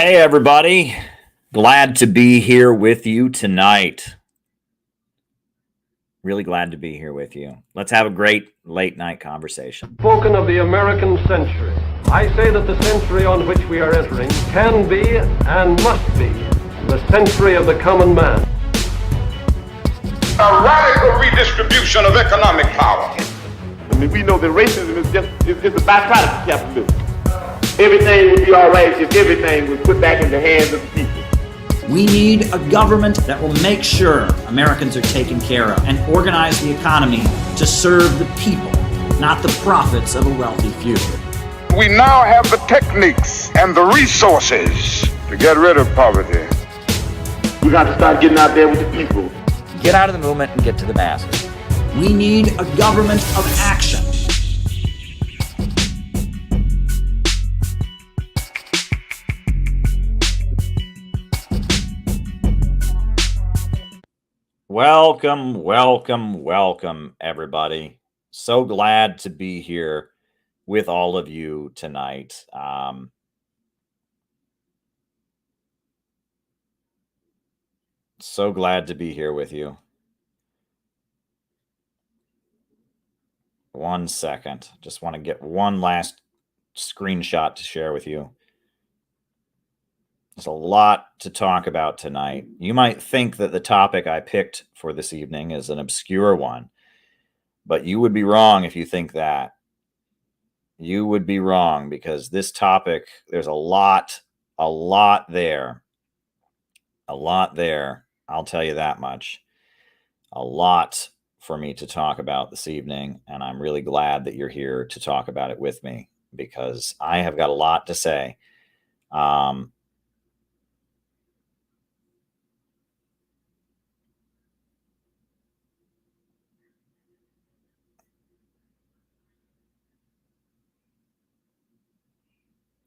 Hey, everybody. Glad to be here with you tonight. Really glad to be here with you. Let's have a great late night conversation. Spoken of the American century. I say that the century on which we are entering can be and must be the century of the common man. A radical redistribution of economic power. I mean, we know that racism is a byproduct of capitalism. Everything would be all right if everything was put back in the hands of the people. We need a government that will make sure Americans are taken care of and organize the economy to serve the people, not the profits of a wealthy few. We now have the techniques and the resources to get rid of poverty. We got to start getting out there with the people. Get out of the movement and get to the masses. We need a government of action. Welcome, everybody. So glad to be here with all of you tonight. So glad to be here with you. 1 second. Just want to get one last screenshot to share with you. There's a lot to talk about tonight. You might think that the topic I picked for this evening is an obscure one, but you would be wrong if you think that. You would be wrong because this topic, there's a lot there. A lot there. I'll tell you that much. A lot for me to talk about this evening, and I'm really glad that you're here to talk about it with me because I have got a lot to say.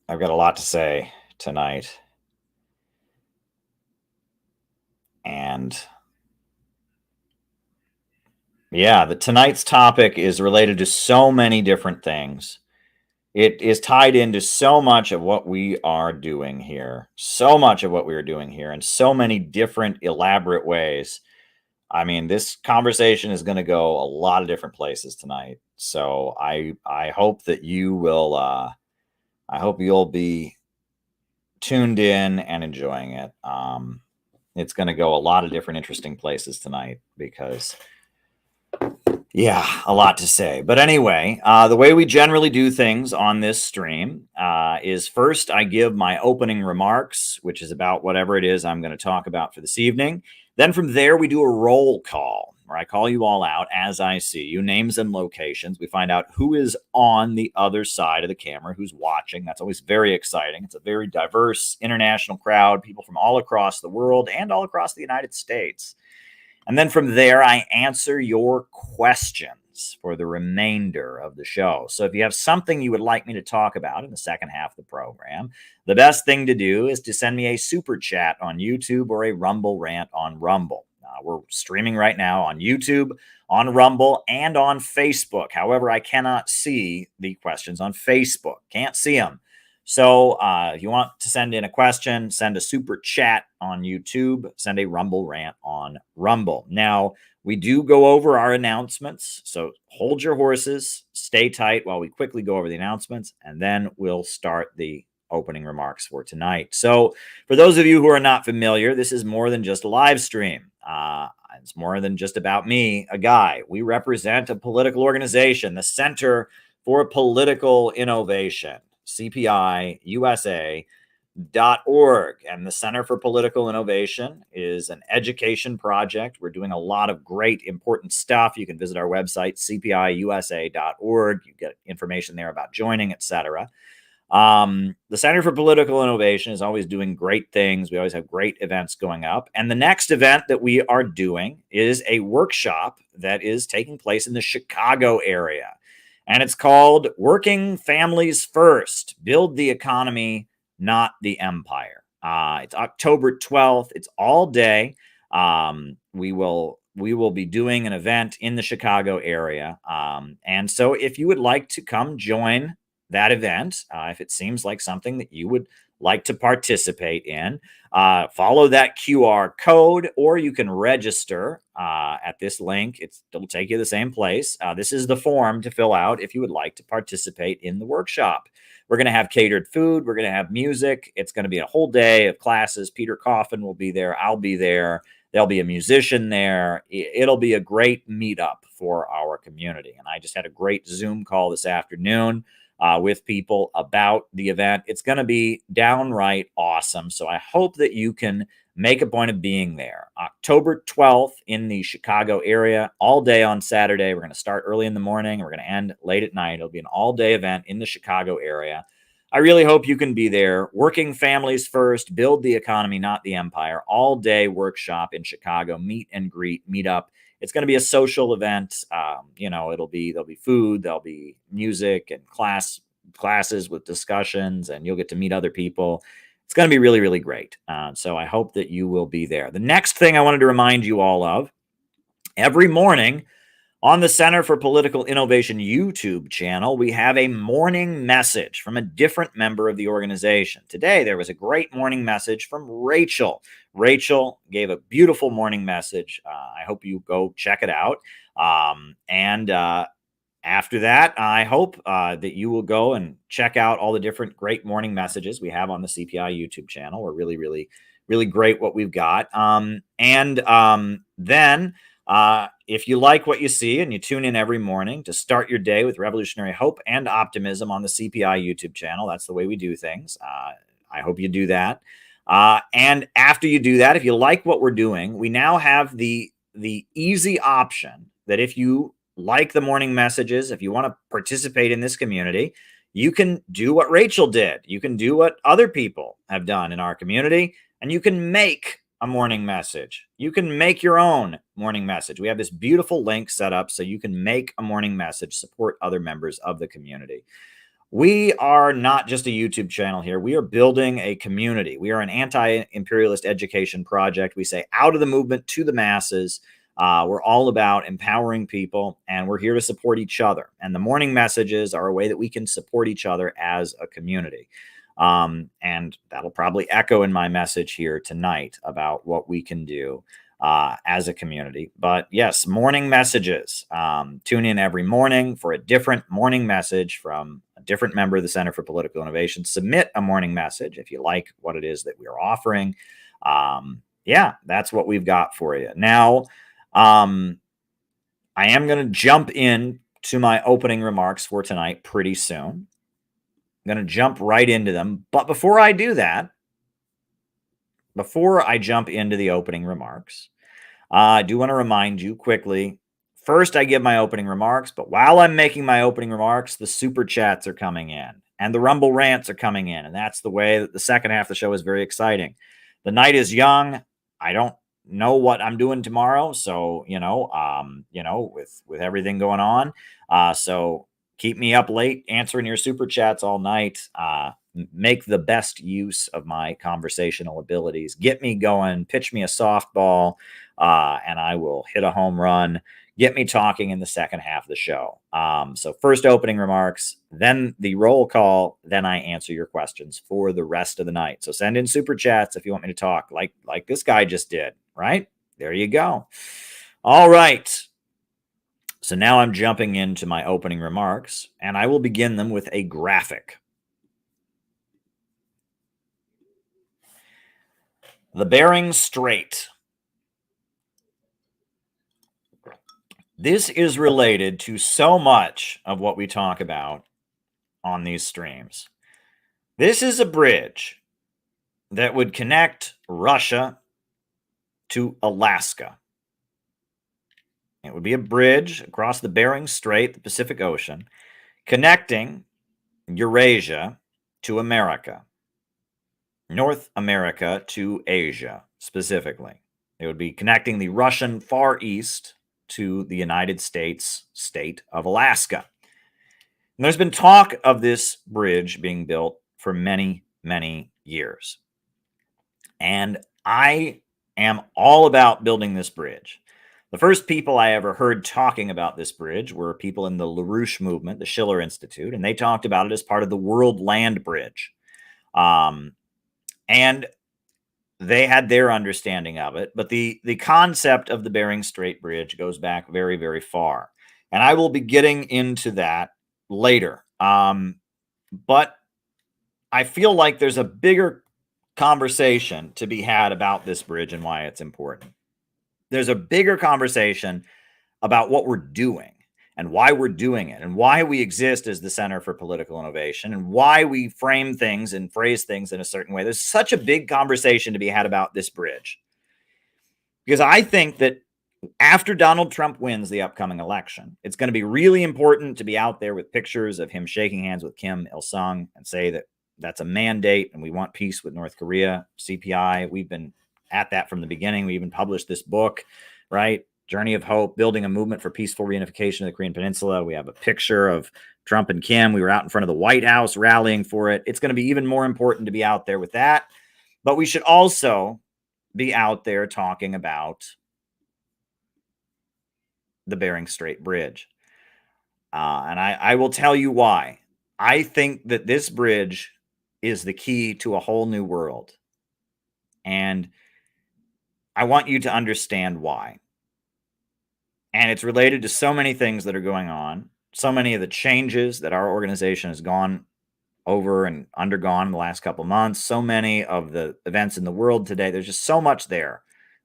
I've got a lot to say tonight. And yeah, tonight's topic is related to so many different things. It is tied into so much of what we are doing here. So much of what we are doing here in so many different elaborate ways. I mean, this conversation is going to go a lot of different places tonight. So I hope that you will I hope you'll be tuned in and enjoying it. It's going to go a lot of different interesting places tonight because, yeah, a lot to say. But anyway, the way we generally do things on this stream is first I give my opening remarks, which is about whatever it is I'm going to talk about for this evening. Then from there, we do a roll call where I call you all out as I see you, names and locations. We find out who is on the other side of the camera, who's watching. That's always very exciting. It's a very diverse international crowd, people from all across the world and all across the United States. And then from there, I answer your questions for the remainder of the show. So if you have something you would like me to talk about in the second half of the program, the best thing to do is to send me a super chat on YouTube or a Rumble rant on Rumble. We're streaming right now on YouTube, on Rumble, and on Facebook. However, I cannot see the questions on Facebook. Can't see them. So if you want to send in a question, send a super chat on YouTube, send a Rumble rant on Rumble. Now, we do go over our announcements, so hold your horses, stay tight while we quickly go over the announcements, and then we'll start the opening remarks for tonight. So for those of you who are not familiar, this is more than just a live stream. It's more than just about me, a guy. We represent a political organization, the Center for Political Innovation, CPIUSA.org. And the Center for Political Innovation is an education project. We're doing a lot of great, important stuff. You can visit our website, CPIUSA.org. You get information there about joining, etc. The Center for Political Innovation is always doing great things. We always have great events going up. And the next event that we are doing is a workshop that is taking place in the Chicago area. And it's called Working Families First, Build the Economy, Not the Empire. It's October 12th. It's all day. We will be doing an event in the Chicago area. And so if you would like to come join that event, if it seems like something that you would like to participate in, follow that QR code, or you can register at this link. It'll take you to the same place. This is the form to fill out if you would like to participate in the workshop. We're going to have catered food. We're going to have music. It's going to be a whole day of classes. Peter Coffin will be there. I'll be there. There'll be a musician there. It'll be a great meetup for our community. And I just had a great Zoom call this afternoon with people about the event. It's going to be downright awesome. So I hope that you can make a point of being there. October 12th in the Chicago area, all day on Saturday. We're going to start early in the morning. We're going to end late at night. It'll be an all-day event in the Chicago area. I really hope you can be there. Working families first, build the economy, not the empire. All-day workshop in Chicago, meet and greet, meet up. It's going to be a social event. There'll be food, there'll be music and classes with discussions, and you'll get to meet other people. It's going to be really, really great. So I hope that you will be there. The next thing I wanted to remind you all of, every morning on the Center for Political Innovation YouTube channel, we have a morning message from a different member of the organization. Today, there was a great morning message from Rachel. Rachel gave a beautiful morning message. I hope you go check it out. After that, I hope that you will go and check out all the different great morning messages we have on the CPI YouTube channel. We're really, really, really great what we've got. Then if you like what you see and you tune in every morning to start your day with revolutionary hope and optimism on the CPI YouTube channel, that's the way we do things. I hope you do that. And after you do that, if you like what we're doing, we now have the easy option that if you like the morning messages, if you want to participate in this community, you can do what Rachel did. You can do what other people have done in our community, and you can make a morning message. You can make your own morning message. We have this beautiful link set up so you can make a morning message, support other members of the community. We are not just a YouTube channel here. We are building a community. We are an anti-imperialist education project. We say out of the movement to the masses. We're all about empowering people, and we're here to support each other. And the morning messages are a way that we can support each other as a community. And that'll probably echo in my message here tonight about what we can do as a community. But yes, morning messages. Tune in every morning for a different morning message from a different member of the Center for Political Innovation. Submit a morning message if you like what it is that we are offering. That's what we've got for you. Now, I am going to jump in to my opening remarks for tonight pretty soon. I'm going to jump right into them. But before I do that, before I jump into the opening remarks, I do want to remind you quickly. First, I give my opening remarks, but while I'm making my opening remarks, the super chats are coming in and the Rumble rants are coming in. And that's the way that the second half of the show is very exciting. The night is young. I don't know what I'm doing tomorrow. So, with everything going on. So keep me up late answering your super chats all night. Make the best use of my conversational abilities. Get me going. Pitch me a softball, and I will hit a home run. Get me talking in the second half of the show. So first opening remarks, then the roll call, then I answer your questions for the rest of the night. So send in super chats if you want me to talk like this guy just did, right? There you go. All right. So now I'm jumping into my opening remarks, and I will begin them with a graphic. The Bering Strait. This is related to so much of what we talk about on these streams. This is a bridge that would connect Russia to Alaska. It would be a bridge across the Bering Strait, the Pacific Ocean, connecting Eurasia to America, North America to Asia specifically. It would be connecting the Russian Far East to the United States state of Alaska. And there's been talk of this bridge being built for many, many years. And I am all about building this bridge. The first people I ever heard talking about this bridge were people in the LaRouche movement, the Schiller Institute, and they talked about it as part of the World Land Bridge. And they had their understanding of it, but the concept of the Bering Strait Bridge goes back very, very far. And I will be getting into that later. But I feel like there's a bigger conversation to be had about this bridge and why it's important. There's a bigger conversation about what we're doing and why we're doing it and why we exist as the Center for Political Innovation and why we frame things and phrase things in a certain way. There's such a big conversation to be had about this bridge. Because I think that after Donald Trump wins the upcoming election, it's going to be really important to be out there with pictures of him shaking hands with Kim Il-sung and say that that's a mandate and we want peace with North Korea, CPI. We've been at that from the beginning. We even published this book, right? Journey of Hope, Building a Movement for Peaceful Reunification of the Korean Peninsula. We have a picture of Trump and Kim. We were out in front of the White House rallying for it. It's going to be even more important to be out there with that. But we should also be out there talking about the Bering Strait Bridge. And I will tell you why. I think that this bridge is the key to a whole new world. And I want you to understand why. And it's related to so many things that are going on, so many of the changes that our organization has gone over and undergone in the last couple months, so many of the events in the world today. There's just so much there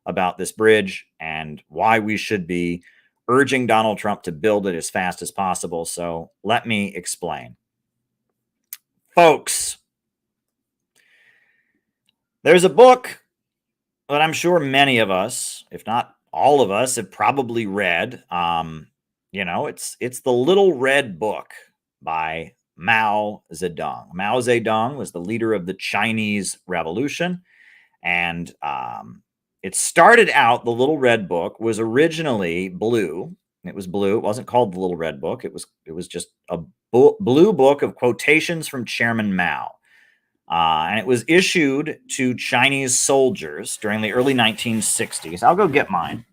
about this bridge and why we should be urging Donald Trump to build it as fast as possible. So let me explain. Folks, there's a book that I'm sure many of us, if not all of us, have probably read. It's The Little Red Book by Mao Zedong. Mao Zedong was the leader of the Chinese Revolution. And it started out, the Little Red Book was originally blue. It was blue. It wasn't called the Little Red Book. It was just a blue book of quotations from Chairman Mao. And it was issued to Chinese soldiers during the early 1960s. I'll go get mine.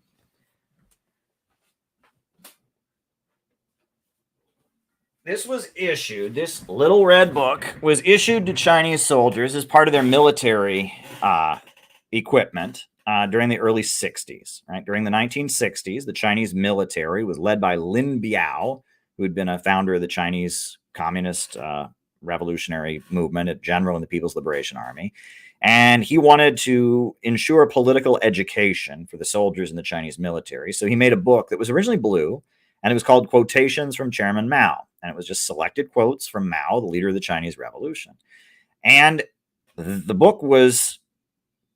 This Little Red Book was issued to Chinese soldiers as part of their military equipment during the early 60s. Right? During the 1960s, the Chinese military was led by Lin Biao, who had been a founder of the Chinese Communist revolutionary movement, a general in the People's Liberation Army. And he wanted to ensure political education for the soldiers in the Chinese military. So he made a book that was originally blue, and it was called Quotations from Chairman Mao. And it was just selected quotes from Mao, the leader of the Chinese Revolution. And the book was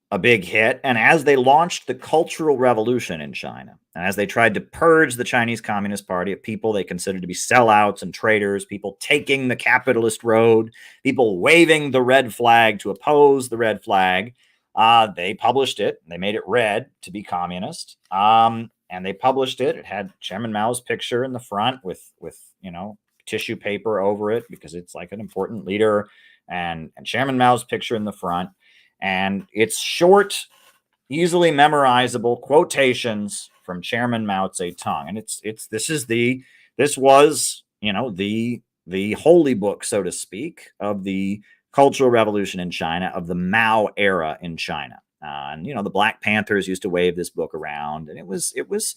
a big hit. And as they launched the Cultural Revolution in China, and as they tried to purge the Chinese Communist Party of people they considered to be sellouts and traitors, people taking the capitalist road, people waving the red flag to oppose the red flag, they published it. They made it red to be communist. And they published it. It had Chairman Mao's picture in the front with tissue paper over it because it's like an important leader, and Chairman Mao's picture in the front. And it's short, easily memorizable quotations from Chairman Mao Zedong. And this was the holy book, so to speak, of the Cultural Revolution in China, of the Mao era in China. And the Black Panthers used to wave this book around, and it was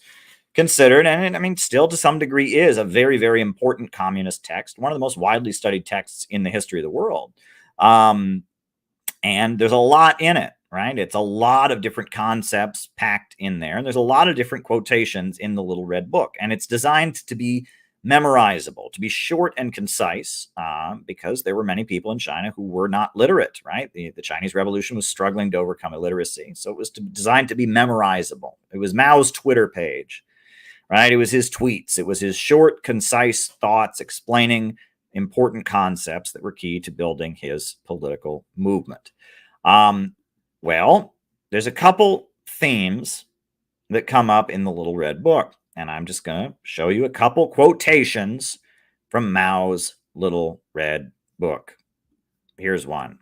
considered, and I mean, still to some degree is a very, very important communist text, one of the most widely studied texts in the history of the world. And there's a lot in it, right? It's a lot of different concepts packed in there. And there's a lot of different quotations in the Little Red Book. And it's designed to be memorizable, to be short and concise, because there were many people in China who were not literate, right? The Chinese Revolution was struggling to overcome illiteracy. So it was designed to be memorizable. It was Mao's Twitter page, right? It was his tweets. It was his short, concise thoughts explaining important concepts that were key to building his political movement. Well, there's a couple themes that come up in the Little Red Book, and I'm just going to show you a couple quotations from Mao's Little Red Book. Here's one.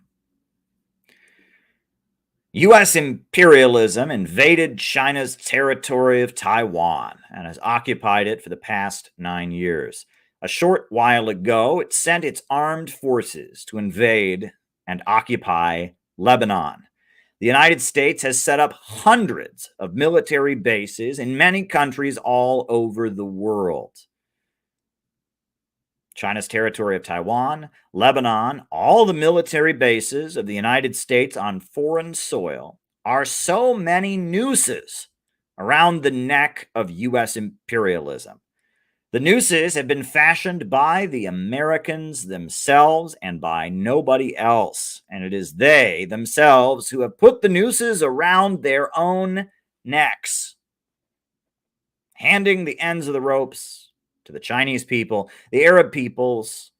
U.S. imperialism invaded China's territory of Taiwan and has occupied it for the past 9 years. A short while ago, it sent its armed forces to invade and occupy Lebanon. The United States has set up hundreds of military bases in many countries all over the world. China's territory of Taiwan, Lebanon, all the military bases of the United States on foreign soil are so many nooses around the neck of U.S. imperialism. The nooses have been fashioned by the Americans themselves and by nobody else. And it is they themselves who have put the nooses around their own necks, handing the ends of the ropes to the Chinese people, the Arab peoples,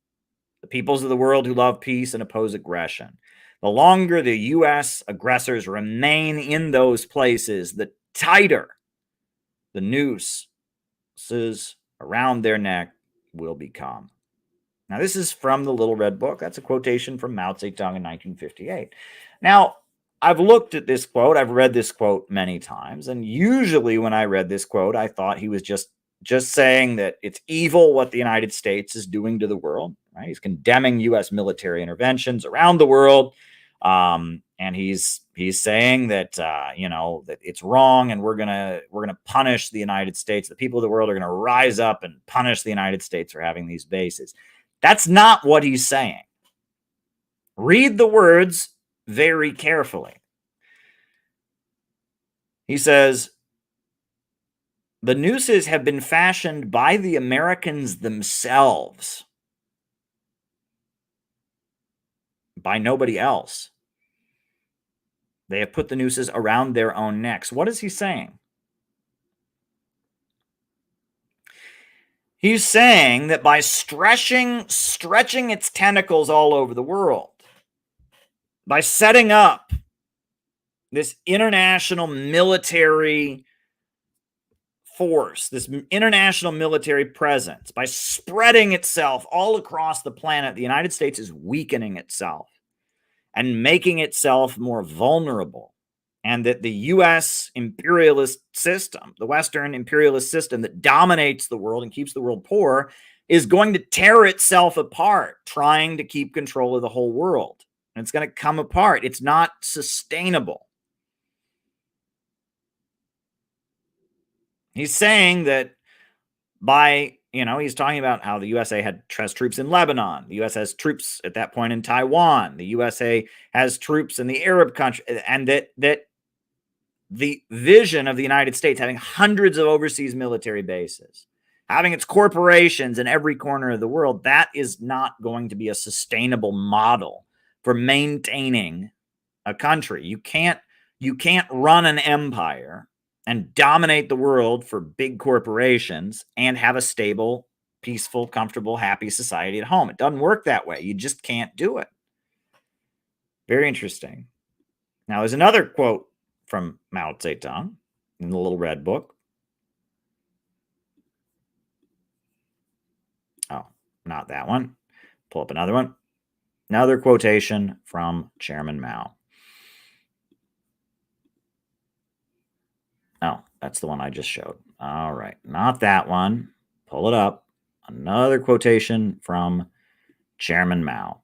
the peoples of the world who love peace and oppose aggression. The longer the U.S. aggressors remain in those places, the tighter the nooses around their neck will become. Now, this is from the Little Red Book. That's a quotation from Mao Zedong in 1958. Now, I've looked at this quote. I've read this quote many times. And usually when I read this quote, I thought he was just saying that it's evil what the United States is doing to the world. Right? He's condemning U.S. military interventions around the world. And he's saying that that it's wrong, and we're gonna punish the United States. The people of the world are gonna rise up and punish the United States for having these bases. That's not what he's saying. Read the words very carefully. He says, the nooses have been fashioned by the Americans themselves, by nobody else. They have put the nooses around their own necks. What is he saying? He's saying that by stretching its tentacles all over the world, by setting up this international military force, this international military presence, by spreading itself all across the planet, the United States is weakening itself and making itself more vulnerable. And that the U.S. imperialist system, the Western imperialist system that dominates the world and keeps the world poor, is going to tear itself apart, trying to keep control of the whole world. And it's going to come apart. It's not sustainable. He's saying that by, he's talking about how the USA has troops in Lebanon. The U.S. has troops at that point in Taiwan. The USA has troops in the Arab country. And that the vision of the United States having hundreds of overseas military bases, having its corporations in every corner of the world, that is not going to be a sustainable model for maintaining a country. You can't run an empire and dominate the world for big corporations and have a stable, peaceful, comfortable, happy society at home. It doesn't work that way. You just can't do it. Very interesting. Now, there's another quote from Mao Zedong in the Little Red Book. Oh, not that one. Pull up another one. Another quotation from Chairman Mao. Oh, that's the one I just showed. All right, not that one. Pull it up. Another quotation from Chairman Mao.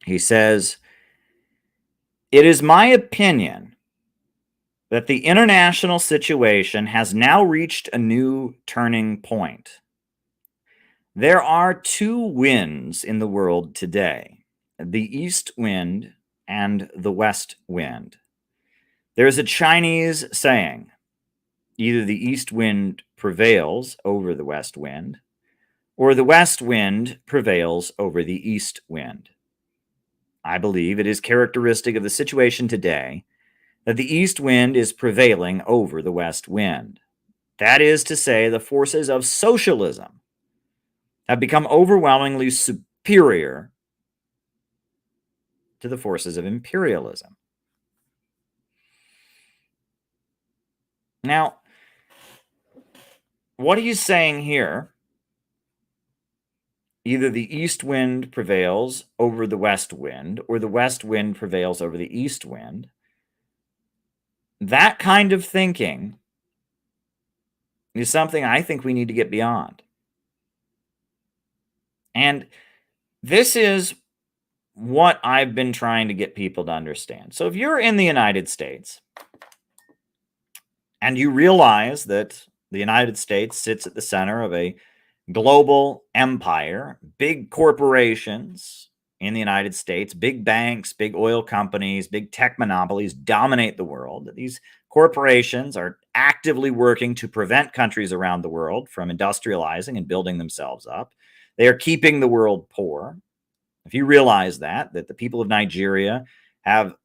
He says, "It is my opinion that the international situation has now reached a new turning point. There are two winds in the world today, the east wind and the west wind. There is a Chinese saying, either the east wind prevails over the west wind, or the west wind prevails over the east wind. I believe it is characteristic of the situation today that the east wind is prevailing over the west wind. That is to say, the forces of socialism have become overwhelmingly superior to the forces of imperialism." Now, what he's saying here, either the east wind prevails over the west wind, or the west wind prevails over the east wind, that kind of thinking is something I think we need to get beyond. And this is what I've been trying to get people to understand. So if you're in the United States and you realize that the United States sits at the center of a global empire, big corporations in the United States, big banks, big oil companies, big tech monopolies dominate the world. These corporations are actively working to prevent countries around the world from industrializing and building themselves up. They are keeping the world poor. If you realize that the people of Nigeria have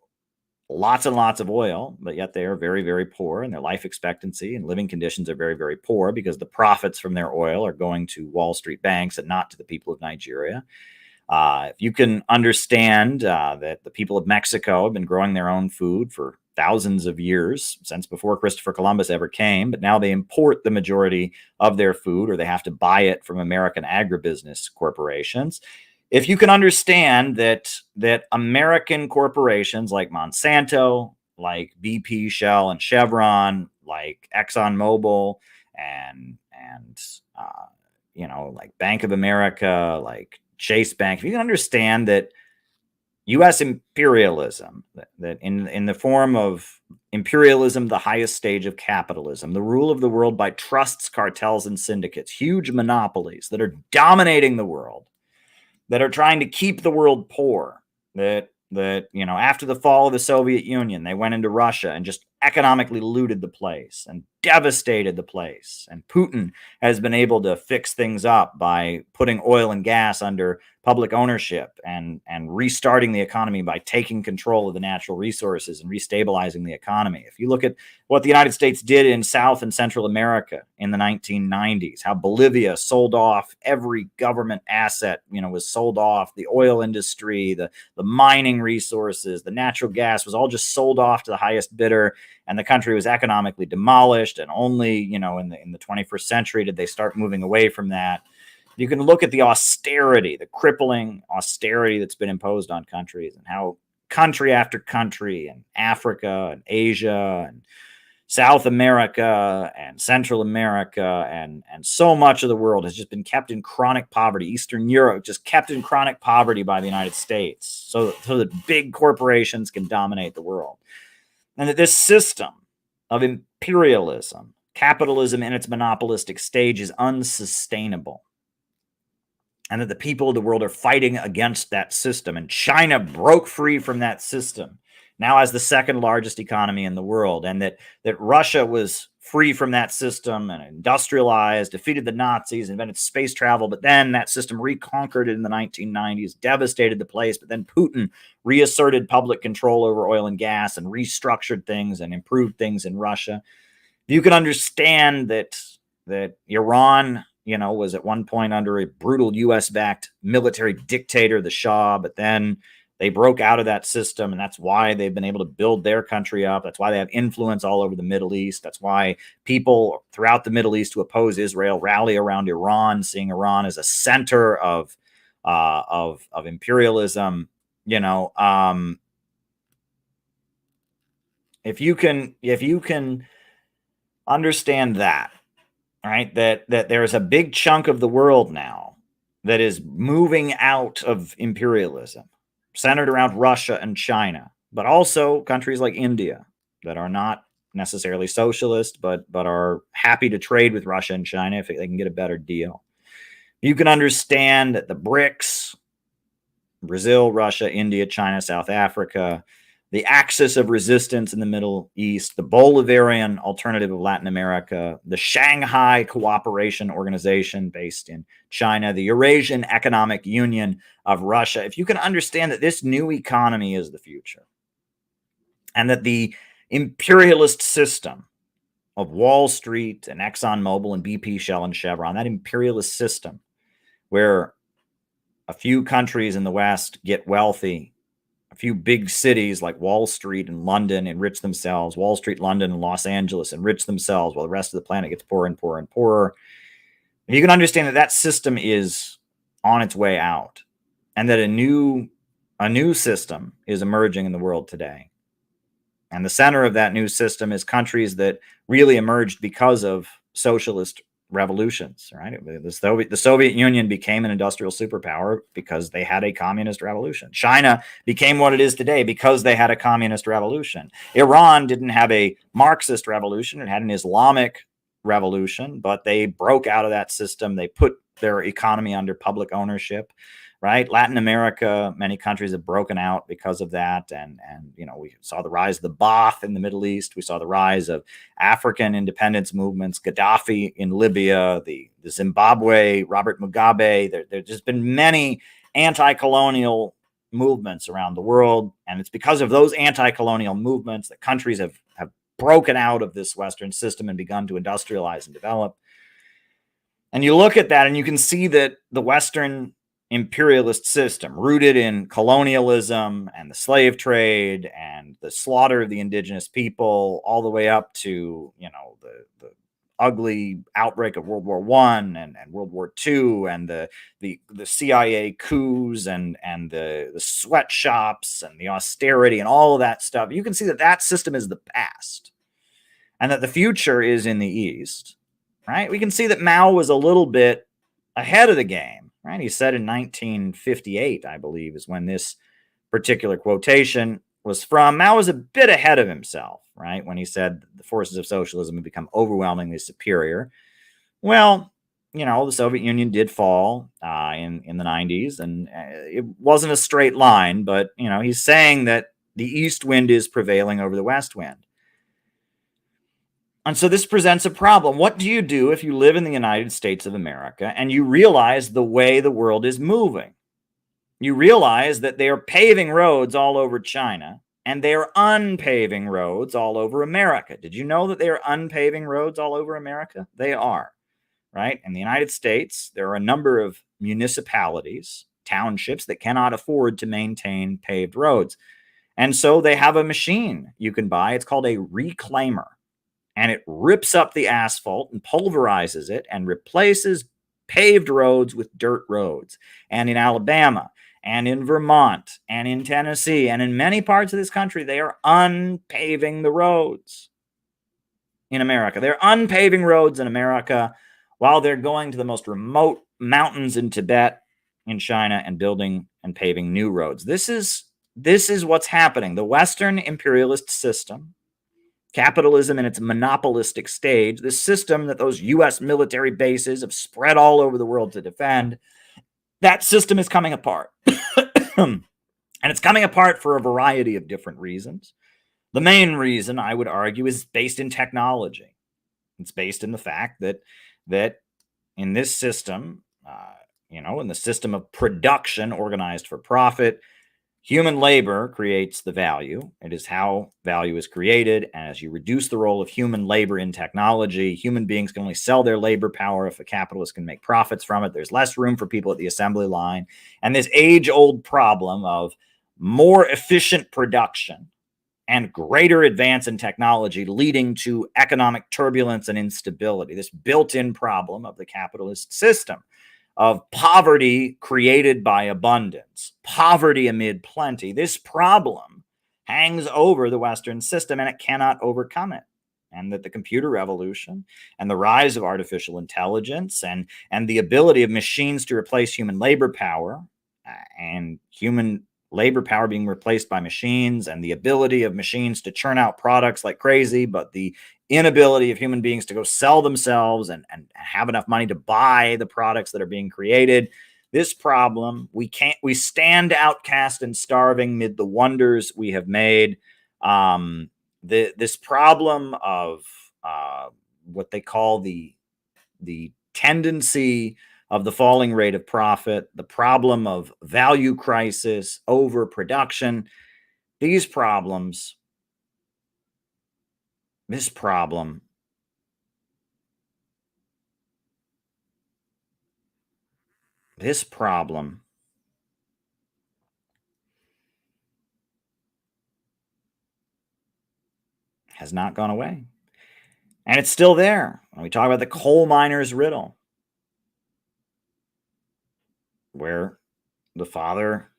lots and lots of oil, but yet they are very, very poor, and their life expectancy and living conditions are very, very poor because the profits from their oil are going to Wall Street banks and not to the people of Nigeria. If you can understand that the people of Mexico have been growing their own food for thousands of years, since before Christopher Columbus ever came, but now they import the majority of their food, or they have to buy it from American agribusiness corporations. If you can understand that American corporations like Monsanto, like BP, Shell, and Chevron, like ExxonMobil, and like Bank of America, like Chase Bank, if you can understand that U.S. imperialism, that in the form of imperialism, the highest stage of capitalism, the rule of the world by trusts, cartels, and syndicates, huge monopolies that are dominating the world, that are trying to keep the world poor, that after the fall of the Soviet Union, they went into Russia and just economically looted the place and devastated the place. And Putin has been able to fix things up by putting oil and gas under public ownership and restarting the economy by taking control of the natural resources and restabilizing the economy. If you look at what the United States did in South and Central America in the 1990s, how Bolivia sold off every government asset, was sold off, the oil industry, the mining resources, the natural gas was all just sold off to the highest bidder, and the country was economically demolished. And only, in the 21st century did they start moving away from that. You can look at the austerity, the crippling austerity that's been imposed on countries, and how country after country in Africa and Asia and South America and Central America and so much of the world has just been kept in chronic poverty. Eastern Europe just kept in chronic poverty by the United States so that big corporations can dominate the world. And that this system of imperialism, capitalism in its monopolistic stage, is unsustainable. And that the people of the world are fighting against that system. And China broke free from that system, now as the second largest economy in the world. And that Russia was free from that system and industrialized, defeated the Nazis, invented space travel. But then that system reconquered it in the 1990s, devastated the place. But then Putin reasserted public control over oil and gas and restructured things and improved things in Russia. You can understand that Iran, was at one point under a brutal U.S.-backed military dictator, the Shah, but then they broke out of that system, and that's why they've been able to build their country up. That's why they have influence all over the Middle East. That's why people throughout the Middle East who oppose Israel rally around Iran, seeing Iran as a center of imperialism. If you can understand that. Right, that there's a big chunk of the world now that is moving out of imperialism, centered around Russia and China, but also countries like India that are not necessarily socialist, but are happy to trade with Russia and China if they can get a better deal. You can understand that the BRICS, Brazil, Russia, India, China, South Africa, the axis of resistance in the Middle East, the Bolivarian alternative of Latin America, the Shanghai Cooperation Organization based in China, the Eurasian Economic Union of Russia. If you can understand that this new economy is the future, and that the imperialist system of Wall Street and ExxonMobil and BP, Shell, and Chevron, that imperialist system where a few countries in the West get wealthy, a few big cities like Wall Street and London enrich themselves, Wall Street, London, and Los Angeles enrich themselves while the rest of the planet gets poorer and poorer and poorer. And you can understand that system is on its way out, and that a new system is emerging in the world today. And the center of that new system is countries that really emerged because of socialist revolutions, right? The Soviet Union became an industrial superpower because they had a communist revolution. China became what it is today because they had a communist revolution. Iran didn't have a Marxist revolution. It had an Islamic revolution, but they broke out of that system. They put their economy under public ownership, right? Latin America, many countries have broken out because of that. And we saw the rise of the Ba'ath in the Middle East. We saw the rise of African independence movements, Gaddafi in Libya, the Zimbabwe, Robert Mugabe. There's just been many anti-colonial movements around the world. And it's because of those anti-colonial movements that countries have broken out of this Western system and begun to industrialize and develop. And you look at that and you can see that the Western imperialist system, rooted in colonialism and the slave trade and the slaughter of the indigenous people, all the way up to the ugly outbreak of World War I and World War II and the CIA coups and the sweatshops and the austerity and all of that stuff. You can see that system is the past and that the future is in the East, right? We can see that Mao was a little bit ahead of the game. Right? He said in 1958, I believe, is when this particular quotation was from. Mao was a bit ahead of himself, right? When he said the forces of socialism have become overwhelmingly superior. Well, the Soviet Union did fall in the 90s, and it wasn't a straight line, but, he's saying that the east wind is prevailing over the west wind. And so this presents a problem. What do you do if you live in the United States of America and you realize the way the world is moving? You realize that they are paving roads all over China and they are unpaving roads all over America. Did you know that they are unpaving roads all over America? They are, right? In the United States, there are a number of municipalities, townships that cannot afford to maintain paved roads. And so they have a machine you can buy. It's called a reclaimer. And it rips up the asphalt and pulverizes it and replaces paved roads with dirt roads. And in Alabama and in Vermont and in Tennessee and in many parts of this country, they are unpaving the roads in America. They're unpaving roads in America while they're going to the most remote mountains in Tibet, in China, and building and paving new roads. This is what's happening. The Western imperialist system, capitalism in its monopolistic stage, this system that those U.S. military bases have spread all over the world to defend, that system is coming apart. And it's coming apart for a variety of different reasons. The main reason, I would argue, is based in technology. It's based in the fact that in this system, in the system of production organized for profit, human labor creates the value. It is how value is created. And as you reduce the role of human labor in technology, human beings can only sell their labor power if a capitalist can make profits from it. There's less room for people at the assembly line. And this age-old problem of more efficient production and greater advance in technology leading to economic turbulence and instability, this built-in problem of the capitalist system, of poverty created by abundance, poverty amid plenty. This problem hangs over the Western system and it cannot overcome it. And that the computer revolution and the rise of artificial intelligence and the ability of machines to replace human labor power and human labor power being replaced by machines and the ability of machines to churn out products like crazy, but the inability of human beings to go sell themselves and have enough money to buy the products that are being created. This problem, we stand outcast and starving mid the wonders we have made. This problem of what they call the tendency of the falling rate of profit, the problem of value crisis, overproduction, this problem has not gone away. And it's still there. When we talk about the coal miner's riddle, where the father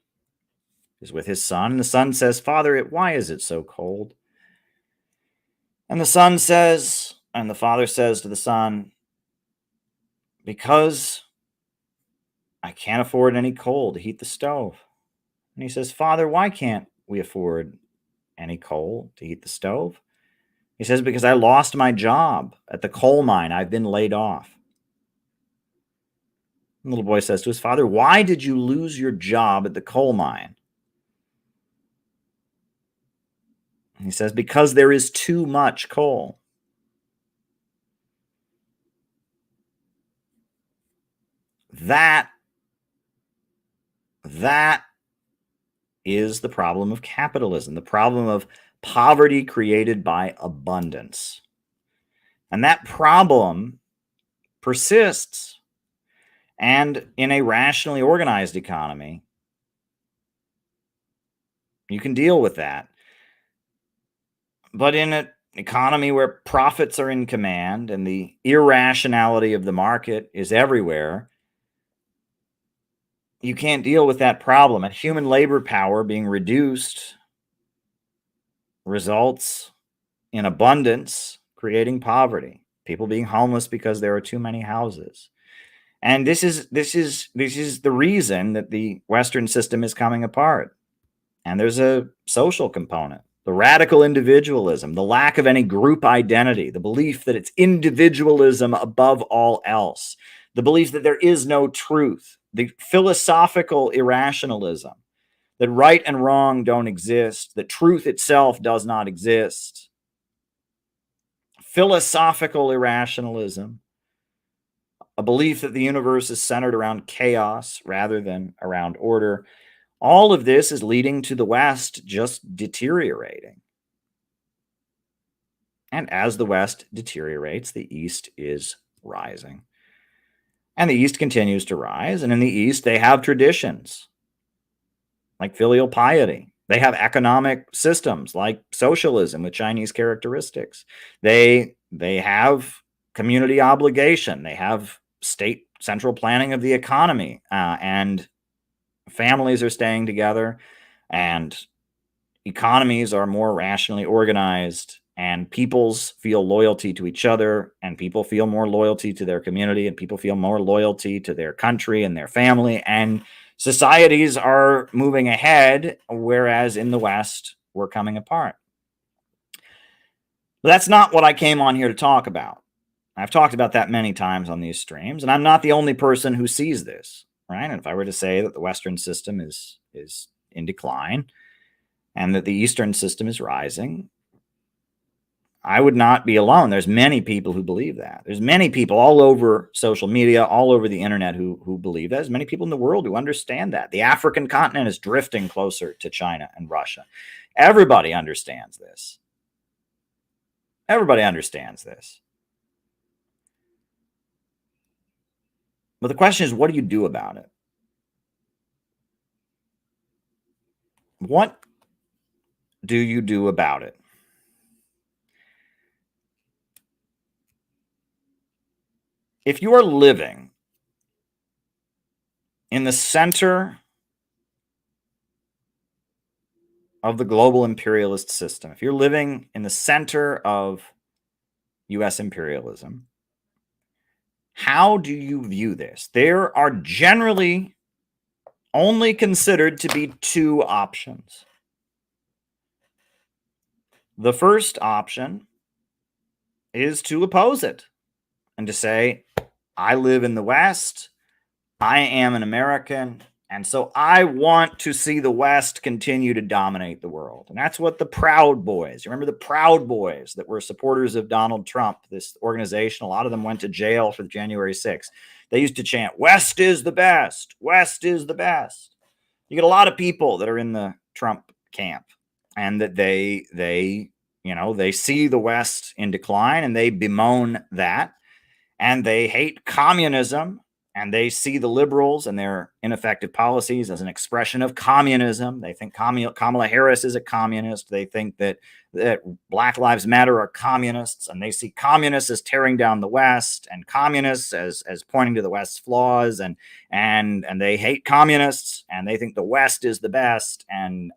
is with his son, and the son says, "Father, why is it so cold?" And the father says to the son, because I can't afford any coal to heat the stove. And he says, Father, why can't we afford any coal to heat the stove? He says, because I lost my job at the coal mine. I've been laid off. The little boy says to his father, why did you lose your job at the coal mine? And he says, because there is too much coal. That is the problem of capitalism, the problem of poverty created by abundance. And that problem persists. And in a rationally organized economy, you can deal with that. But in an economy where profits are in command and the irrationality of the market is everywhere, you can't deal with that problem. And human labor power being reduced results in abundance, creating poverty, people being homeless because there are too many houses. And this is the reason that the Western system is coming apart. And there's a social component, the radical individualism, the lack of any group identity, the belief that it's individualism above all else, the belief that there is no truth, the philosophical irrationalism, that right and wrong don't exist, that truth itself does not exist. Philosophical irrationalism, a belief that the universe is centered around chaos rather than around order. All of this is leading to the West just deteriorating. And as the West deteriorates, the East is rising. And the East continues to rise. And in the East, they have traditions like filial piety. They have economic systems like socialism with Chinese characteristics. They have community obligation. They have state central planning of the economy, and families are staying together, and economies are more rationally organized, and peoples feel loyalty to each other, and people feel more loyalty to their community, and people feel more loyalty to their country and their family, and societies are moving ahead, whereas in the West, we're coming apart. But that's not what I came on here to talk about. I've talked about that many times on these streams, and I'm not the only person who sees this, right? And if I were to say that the Western system is in decline and that the Eastern system is rising, I would not be alone. There's many people who believe that. There's many people all over social media, all over the internet who believe that. There's many people in the world who understand that. The African continent is drifting closer to China and Russia. Everybody understands this. Everybody understands this. But the question is, what do you do about it? What do you do about it? If you are living in the center of the global imperialist system, if you're living in the center of U.S. imperialism, how do you view this? There are generally only considered to be two options. The first option is to oppose it and to say, I live in the West, I am an American, and so I want to see the West continue to dominate the world. And that's what the Proud Boys, you remember the Proud Boys that were supporters of Donald Trump, this organization, a lot of them went to jail for January 6th. They used to chant, West is the best, West is the best. You get a lot of people that are in the Trump camp, and that they see the West in decline, and they bemoan that, and they hate communism, and they see the liberals and their ineffective policies as an expression of communism. They think Kamala Harris is a communist. They think that Black Lives Matter are communists, and they see communists as tearing down the West, and communists as pointing to the West's flaws, and they hate communists, and they think the West is the best, and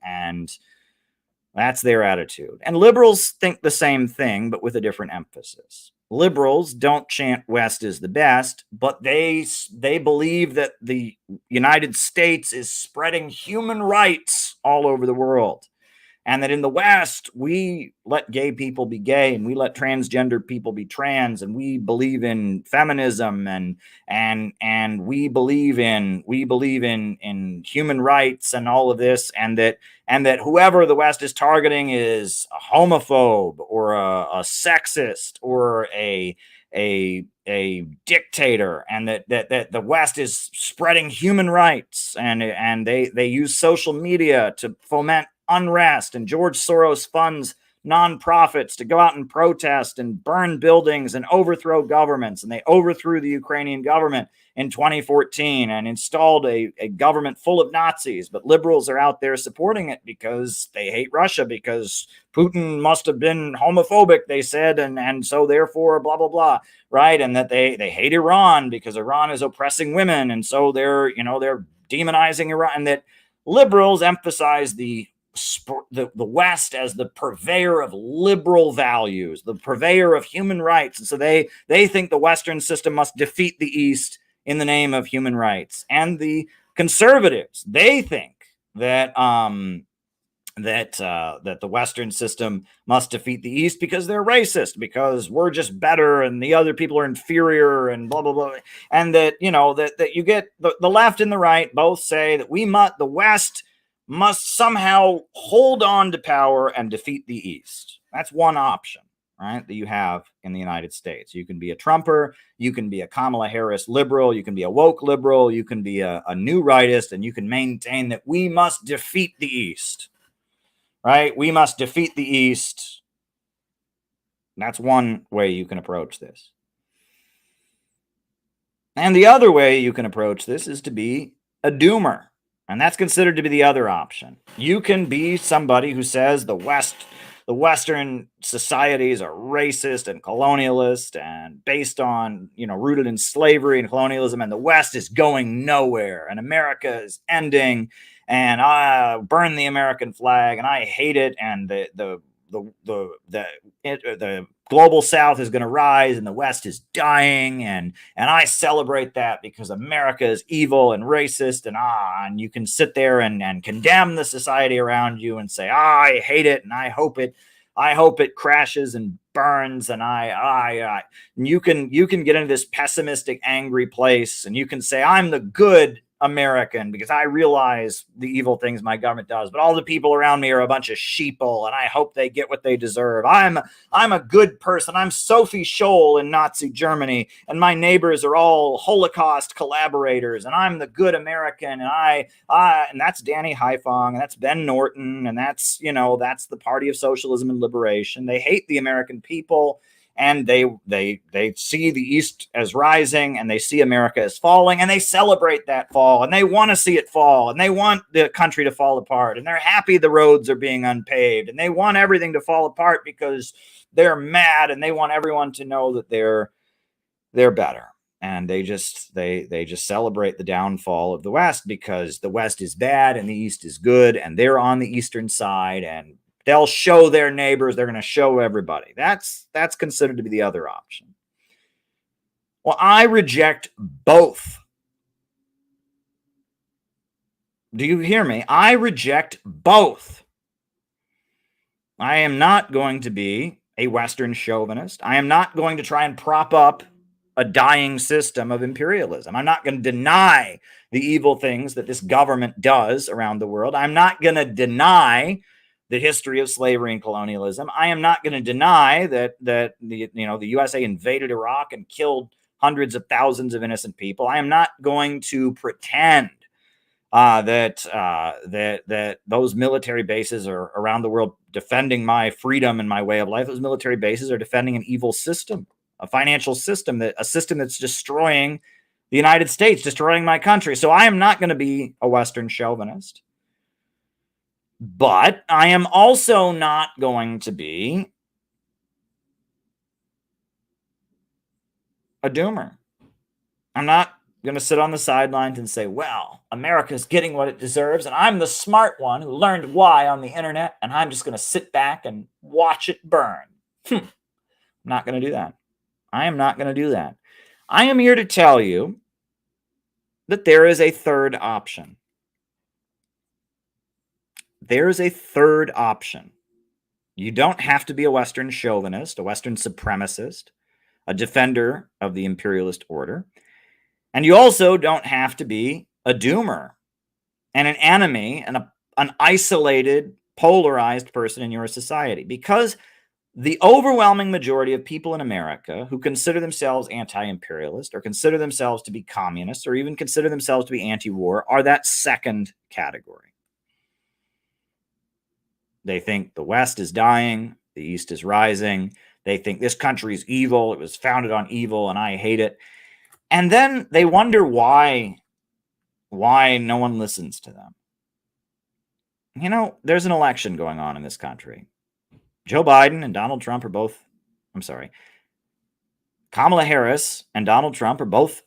that's their attitude. And liberals think the same thing, but with a different emphasis. Liberals don't chant West is the best, but they believe that the United States is spreading human rights all over the world. And that in the West, we let gay people be gay, and we let transgender people be trans, and we believe in feminism, and we believe in human rights and all of this, and that whoever the West is targeting is a homophobe or a sexist or a dictator, and that the West is spreading human rights, and they use social media to foment unrest, and George Soros funds nonprofits to go out and protest and burn buildings and overthrow governments. And they overthrew the Ukrainian government in 2014 and installed a government full of Nazis. But liberals are out there supporting it because they hate Russia, because Putin must have been homophobic, they said, and so therefore blah blah blah, right? And that they hate Iran because Iran is oppressing women, and so they're demonizing Iran. And that liberals emphasize the West as the purveyor of liberal values, the purveyor of human rights. And so they think the Western system must defeat the East in the name of human rights. And the conservatives, they think that that the Western system must defeat the East because they're racist, because we're just better and the other people are inferior and blah blah blah. And that that you get the left and the right both say that the West must somehow hold on to power and defeat the East. That's one option, right, that you have in the United States. You can be a Trumper, you can be a Kamala Harris liberal, you can be a woke liberal, you can be a new rightist, and you can maintain that we must defeat the East, right? We must defeat the East. That's one way you can approach this. And the other way you can approach this is to be a doomer. And that's considered to be the other option. You can be somebody who says the Western societies are racist and colonialist and based on, rooted in slavery and colonialism, and the West is going nowhere and America is ending, and I burn the American flag and I hate it, and the global South is going to rise and the West is dying, and I celebrate that because America is evil and racist, and you can sit there and condemn the society around you and say, I hate it and I hope it crashes and burns, and and you can get into this pessimistic, angry place, and you can say, I'm the good American because I realize the evil things my government does, but all the people around me are a bunch of sheeple, and I hope they get what they deserve. I'm a good person. I'm Sophie Scholl in Nazi Germany, and my neighbors are all Holocaust collaborators, and I'm the good American, and and that's Danny Haiphong, and that's Ben Norton, and that's the Party of Socialism and Liberation. They hate the American people, and they see the East as rising, and they see America as falling, and they celebrate that fall, and they want to see it fall, and they want the country to fall apart, and they're happy the roads are being unpaved, and they want everything to fall apart because they're mad, and they want everyone to know that they're better. And they just celebrate the downfall of the West because the West is bad and the East is good, and they're on the Eastern side, and they'll show their neighbors. They're going to show everybody. That's considered to be the other option. Well, I reject both. Do you hear me? I reject both. I am not going to be a Western chauvinist. I am not going to try and prop up a dying system of imperialism. I'm not going to deny the evil things that this government does around the world. I'm not going to deny the history of slavery and colonialism. I am not going to deny that the USA invaded Iraq and killed hundreds of thousands of innocent people. I am not going to pretend that those military bases are around the world defending my freedom and my way of life. Those military bases are defending an evil system, a financial system, a system that's destroying the United States, destroying my country. So I am not going to be a Western chauvinist. But I am also not going to be a doomer. I'm not going to sit on the sidelines and say, well, America's getting what it deserves, and I'm the smart one who learned why on the internet, and I'm just going to sit back and watch it burn. I'm not going to do that. I am not going to do that. I am here to tell you that there is a third option. There is a third option. You don't have to be a Western chauvinist, a Western supremacist, a defender of the imperialist order. And you also don't have to be a doomer and an enemy and an isolated, polarized person in your society. Because the overwhelming majority of people in America who consider themselves anti-imperialist or consider themselves to be communists or even consider themselves to be anti-war are that second category. They think the West is dying, the East is rising. They think this country is evil. It was founded on evil and I hate it. And then they wonder why no one listens to them. You know, there's an election going on in this country. Joe Biden and Donald Trump are both, Kamala Harris and Donald Trump are both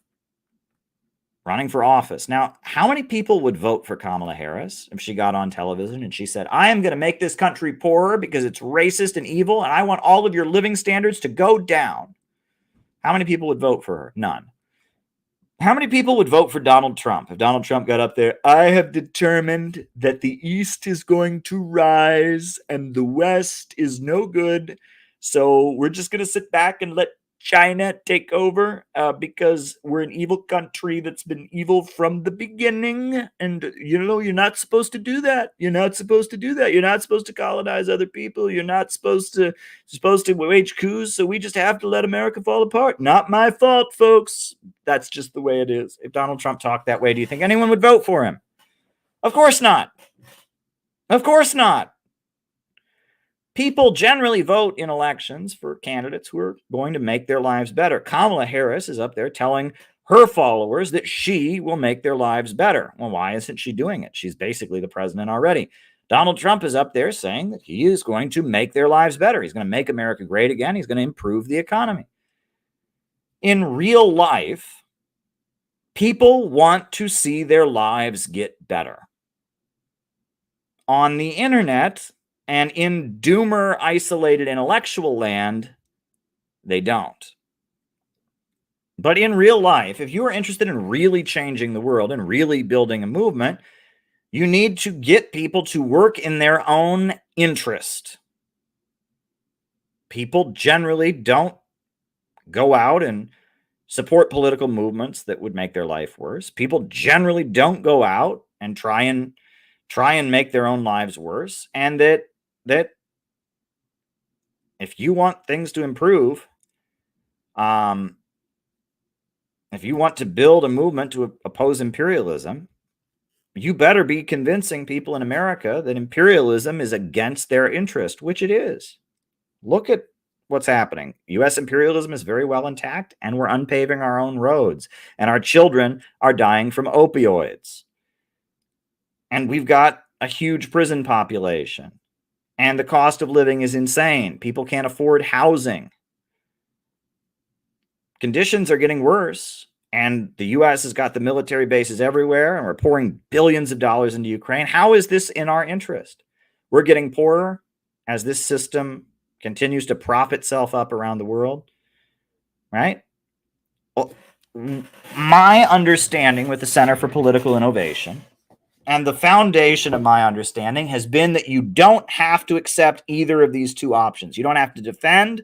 running for office. Now, how many people would vote for Kamala Harris if she got on television and she said, I am going to make this country poorer because it's racist and evil, and I want all of your living standards to go down? How many people would vote for her? None. How many people would vote for Donald Trump if Donald Trump got up there? I have determined that the East is going to rise and the West is no good. So we're just going to sit back and let China take over because we're an evil country that's been evil from the beginning. And, you know, you're not supposed to do that. You're not supposed to do that. You're not supposed to colonize other people. You're not supposed to wage coups. So we just have to let America fall apart. Not my fault, folks. That's just the way it is. If Donald Trump talked that way, do you think anyone would vote for him? Of course not. Of course not. People generally vote in elections for candidates who are going to make their lives better. Kamala Harris is up there telling her followers that she will make their lives better. Well, why isn't she doing it? She's basically the president already. Donald Trump is up there saying that he is going to make their lives better. He's going to make America great again. He's going to improve the economy. In real life, people want to see their lives get better. On the internet, and in doomer, isolated intellectual land, they don't. But in real life, if you are interested in really changing the world and really building a movement, you need to get people to work in their own interest. People generally don't go out and support political movements that would make their life worse. People generally don't go out and try and make their own lives worse. And that if you want things to improve, if you want to build a movement to oppose imperialism, you better be convincing people in America that imperialism is against their interest, which it is. Look at what's happening. U.S. imperialism is very well intact, and we're unpaving our own roads, and our children are dying from opioids. And we've got a huge prison population. And the cost of living is insane. People can't afford housing. Conditions are getting worse. And the U.S. has got the military bases everywhere. And we're pouring billions of dollars into Ukraine. How is this in our interest? We're getting poorer as this system continues to prop itself up around the world. Right? Well, my understanding with the Center for Political Innovation, and the foundation of my understanding, has been that you don't have to accept either of these two options. You don't have to defend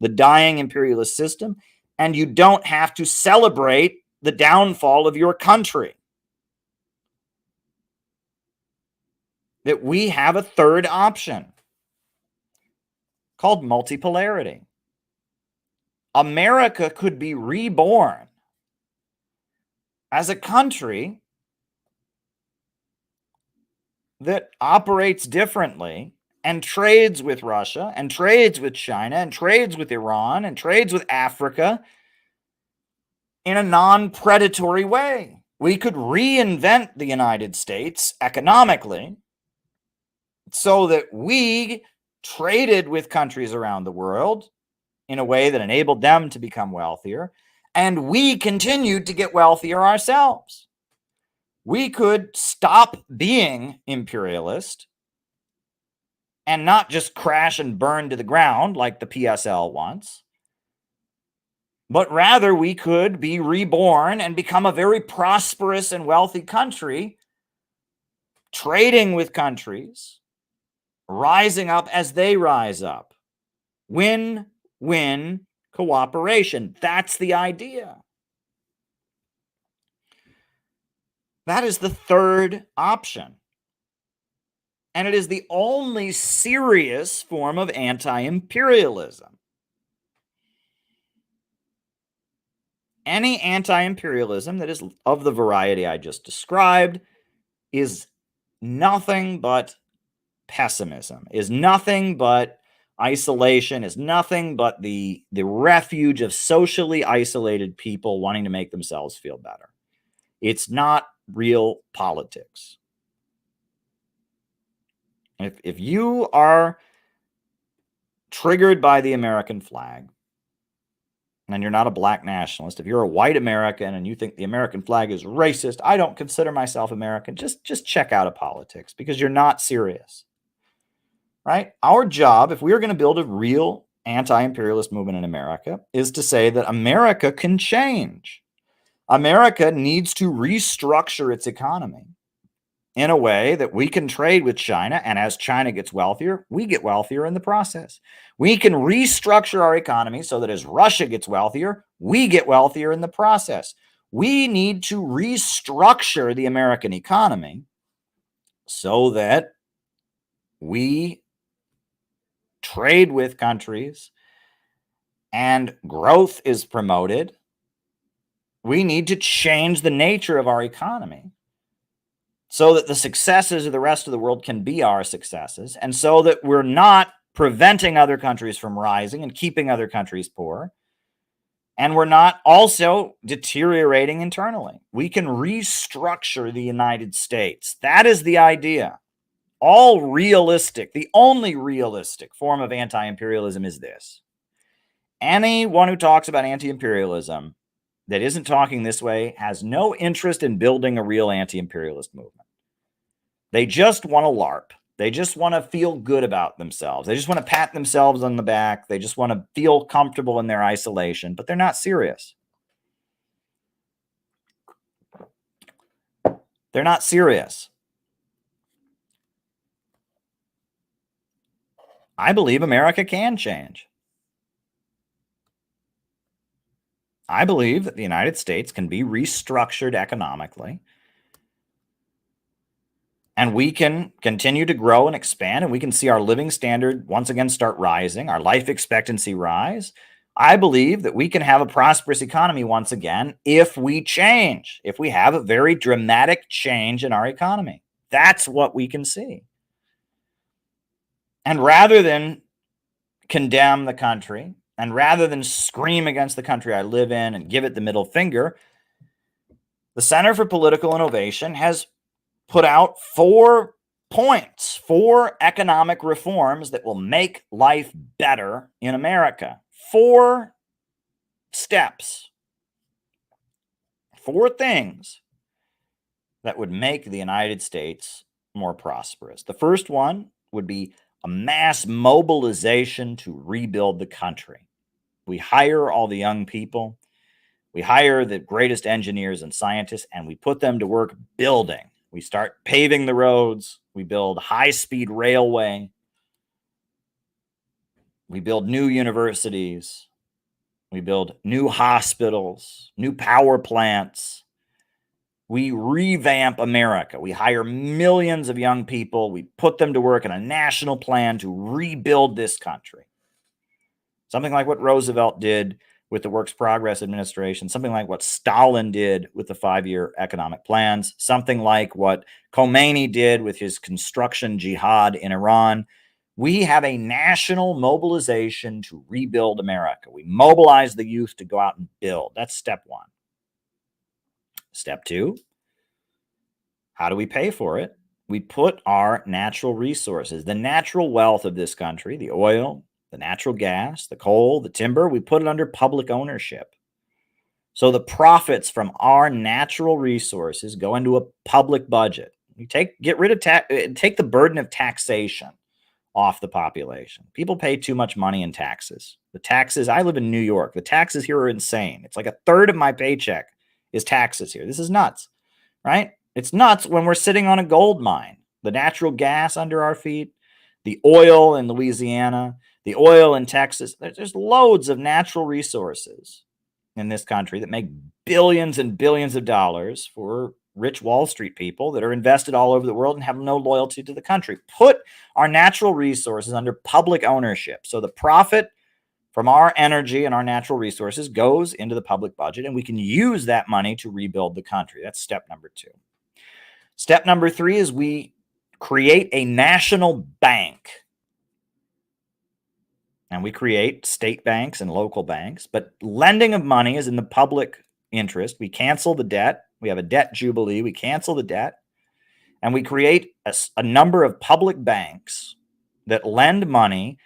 the dying imperialist system, and you don't have to celebrate the downfall of your country. That we have a third option called multipolarity. America could be reborn as a country that operates differently and trades with Russia and trades with China and trades with Iran and trades with Africa in a non-predatory way. We could reinvent the United States economically so that we traded with countries around the world in a way that enabled them to become wealthier, and we continued to get wealthier ourselves. We could stop being imperialist and not just crash and burn to the ground like the PSL wants, but rather we could be reborn and become a very prosperous and wealthy country, trading with countries, rising up as they rise up. Win-win cooperation. That's the idea. That is the third option. And it is the only serious form of anti-imperialism. Any anti-imperialism that is of the variety I just described is nothing but pessimism, is nothing but isolation, is nothing but the refuge of socially isolated people wanting to make themselves feel better. It's not real politics. If you are triggered by the American flag, and you're not a black nationalist, if you're a white American and you think the American flag is racist, I don't consider myself American, just check out of politics, because you're not serious. Right? Our job, if we are going to build a real anti-imperialist movement in America, is to say that America can change. America needs to restructure its economy in a way that we can trade with China, and as China gets wealthier, we get wealthier in the process. We can restructure our economy so that as Russia gets wealthier, we get wealthier in the process. We need to restructure the American economy so that we trade with countries and growth is promoted. We need to change the nature of our economy so that the successes of the rest of the world can be our successes, and so that we're not preventing other countries from rising and keeping other countries poor, and we're not also deteriorating internally. We can restructure the United States. That is the idea. All realistic, the only realistic form of anti-imperialism is this. Anyone who talks about anti-imperialism that isn't talking this way has no interest in building a real anti-imperialist movement. They just want to LARP. They just want to feel good about themselves. They just want to pat themselves on the back. They just want to feel comfortable in their isolation, but they're not serious. They're not serious. I believe America can change. I believe that the United States can be restructured economically, and we can continue to grow and expand, and we can see our living standard once again start rising, our life expectancy rise. I believe that we can have a prosperous economy once again if we change, if we have a very dramatic change in our economy. That's what we can see. And rather than condemn the country, and rather than scream against the country I live in and give it the middle finger, the Center for Political Innovation has put out 4 points, 4 economic reforms that will make life better in America. 4 steps, 4 things that would make the United States more prosperous. The first one would be a mass mobilization to rebuild the country. We hire all the young people. We hire the greatest engineers and scientists, and we put them to work building. We start paving the roads. We build high-speed railway. We build new universities. We build new hospitals, new power plants. We revamp America. We hire millions of young people. We put them to work in a national plan to rebuild this country. Something like what Roosevelt did with the Works Progress Administration, something like what Stalin did with the 5-year economic plans, something like what Khomeini did with his construction jihad in Iran. We have a national mobilization to rebuild America. We mobilize the youth to go out and build. That's step 1. Step 2, how do we pay for it? We put our natural resources, the natural wealth of this country, the oil, the natural gas, the coal, the timber, we put it under public ownership. So the profits from our natural resources go into a public budget. We take the burden of taxation off the population. People pay too much money in taxes. The taxes, I live in New York. The taxes here are insane. It's like a third of my paycheck is taxes here. This is nuts, right? It's nuts when we're sitting on a gold mine. The natural gas under our feet, the oil in Louisiana, the oil in Texas. There's loads of natural resources in this country that make billions and billions of dollars for rich Wall Street people that are invested all over the world and have no loyalty to the country. Put our natural resources under public ownership. So the profit from our energy and our natural resources goes into the public budget, and we can use that money to rebuild the country. That's step number 2. Step number 3 is we create a national bank. And we create state banks and local banks, but lending of money is in the public interest. We cancel the debt. We have a debt jubilee. We cancel the debt, and we create a number of public banks that lend money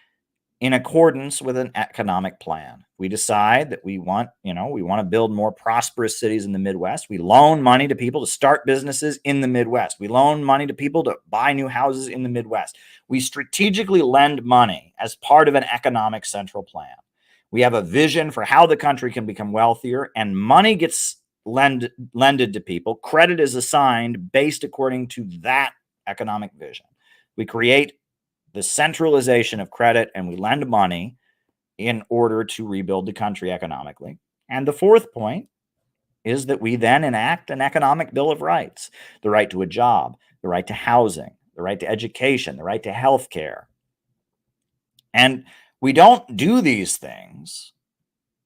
in accordance with an economic plan. We decide that we want to build more prosperous cities in the Midwest. We loan money to people to start businesses in the Midwest. We loan money to people to buy new houses in the Midwest. We strategically lend money as part of an economic central plan. We have a vision for how the country can become wealthier, and money gets lended to people. Credit is assigned based according to that economic vision. We create the centralization of credit, and we lend money in order to rebuild the country economically. And the fourth point is that we then enact an economic Bill of Rights: the right to a job, the right to housing, the right to education, the right to health care. And we don't do these things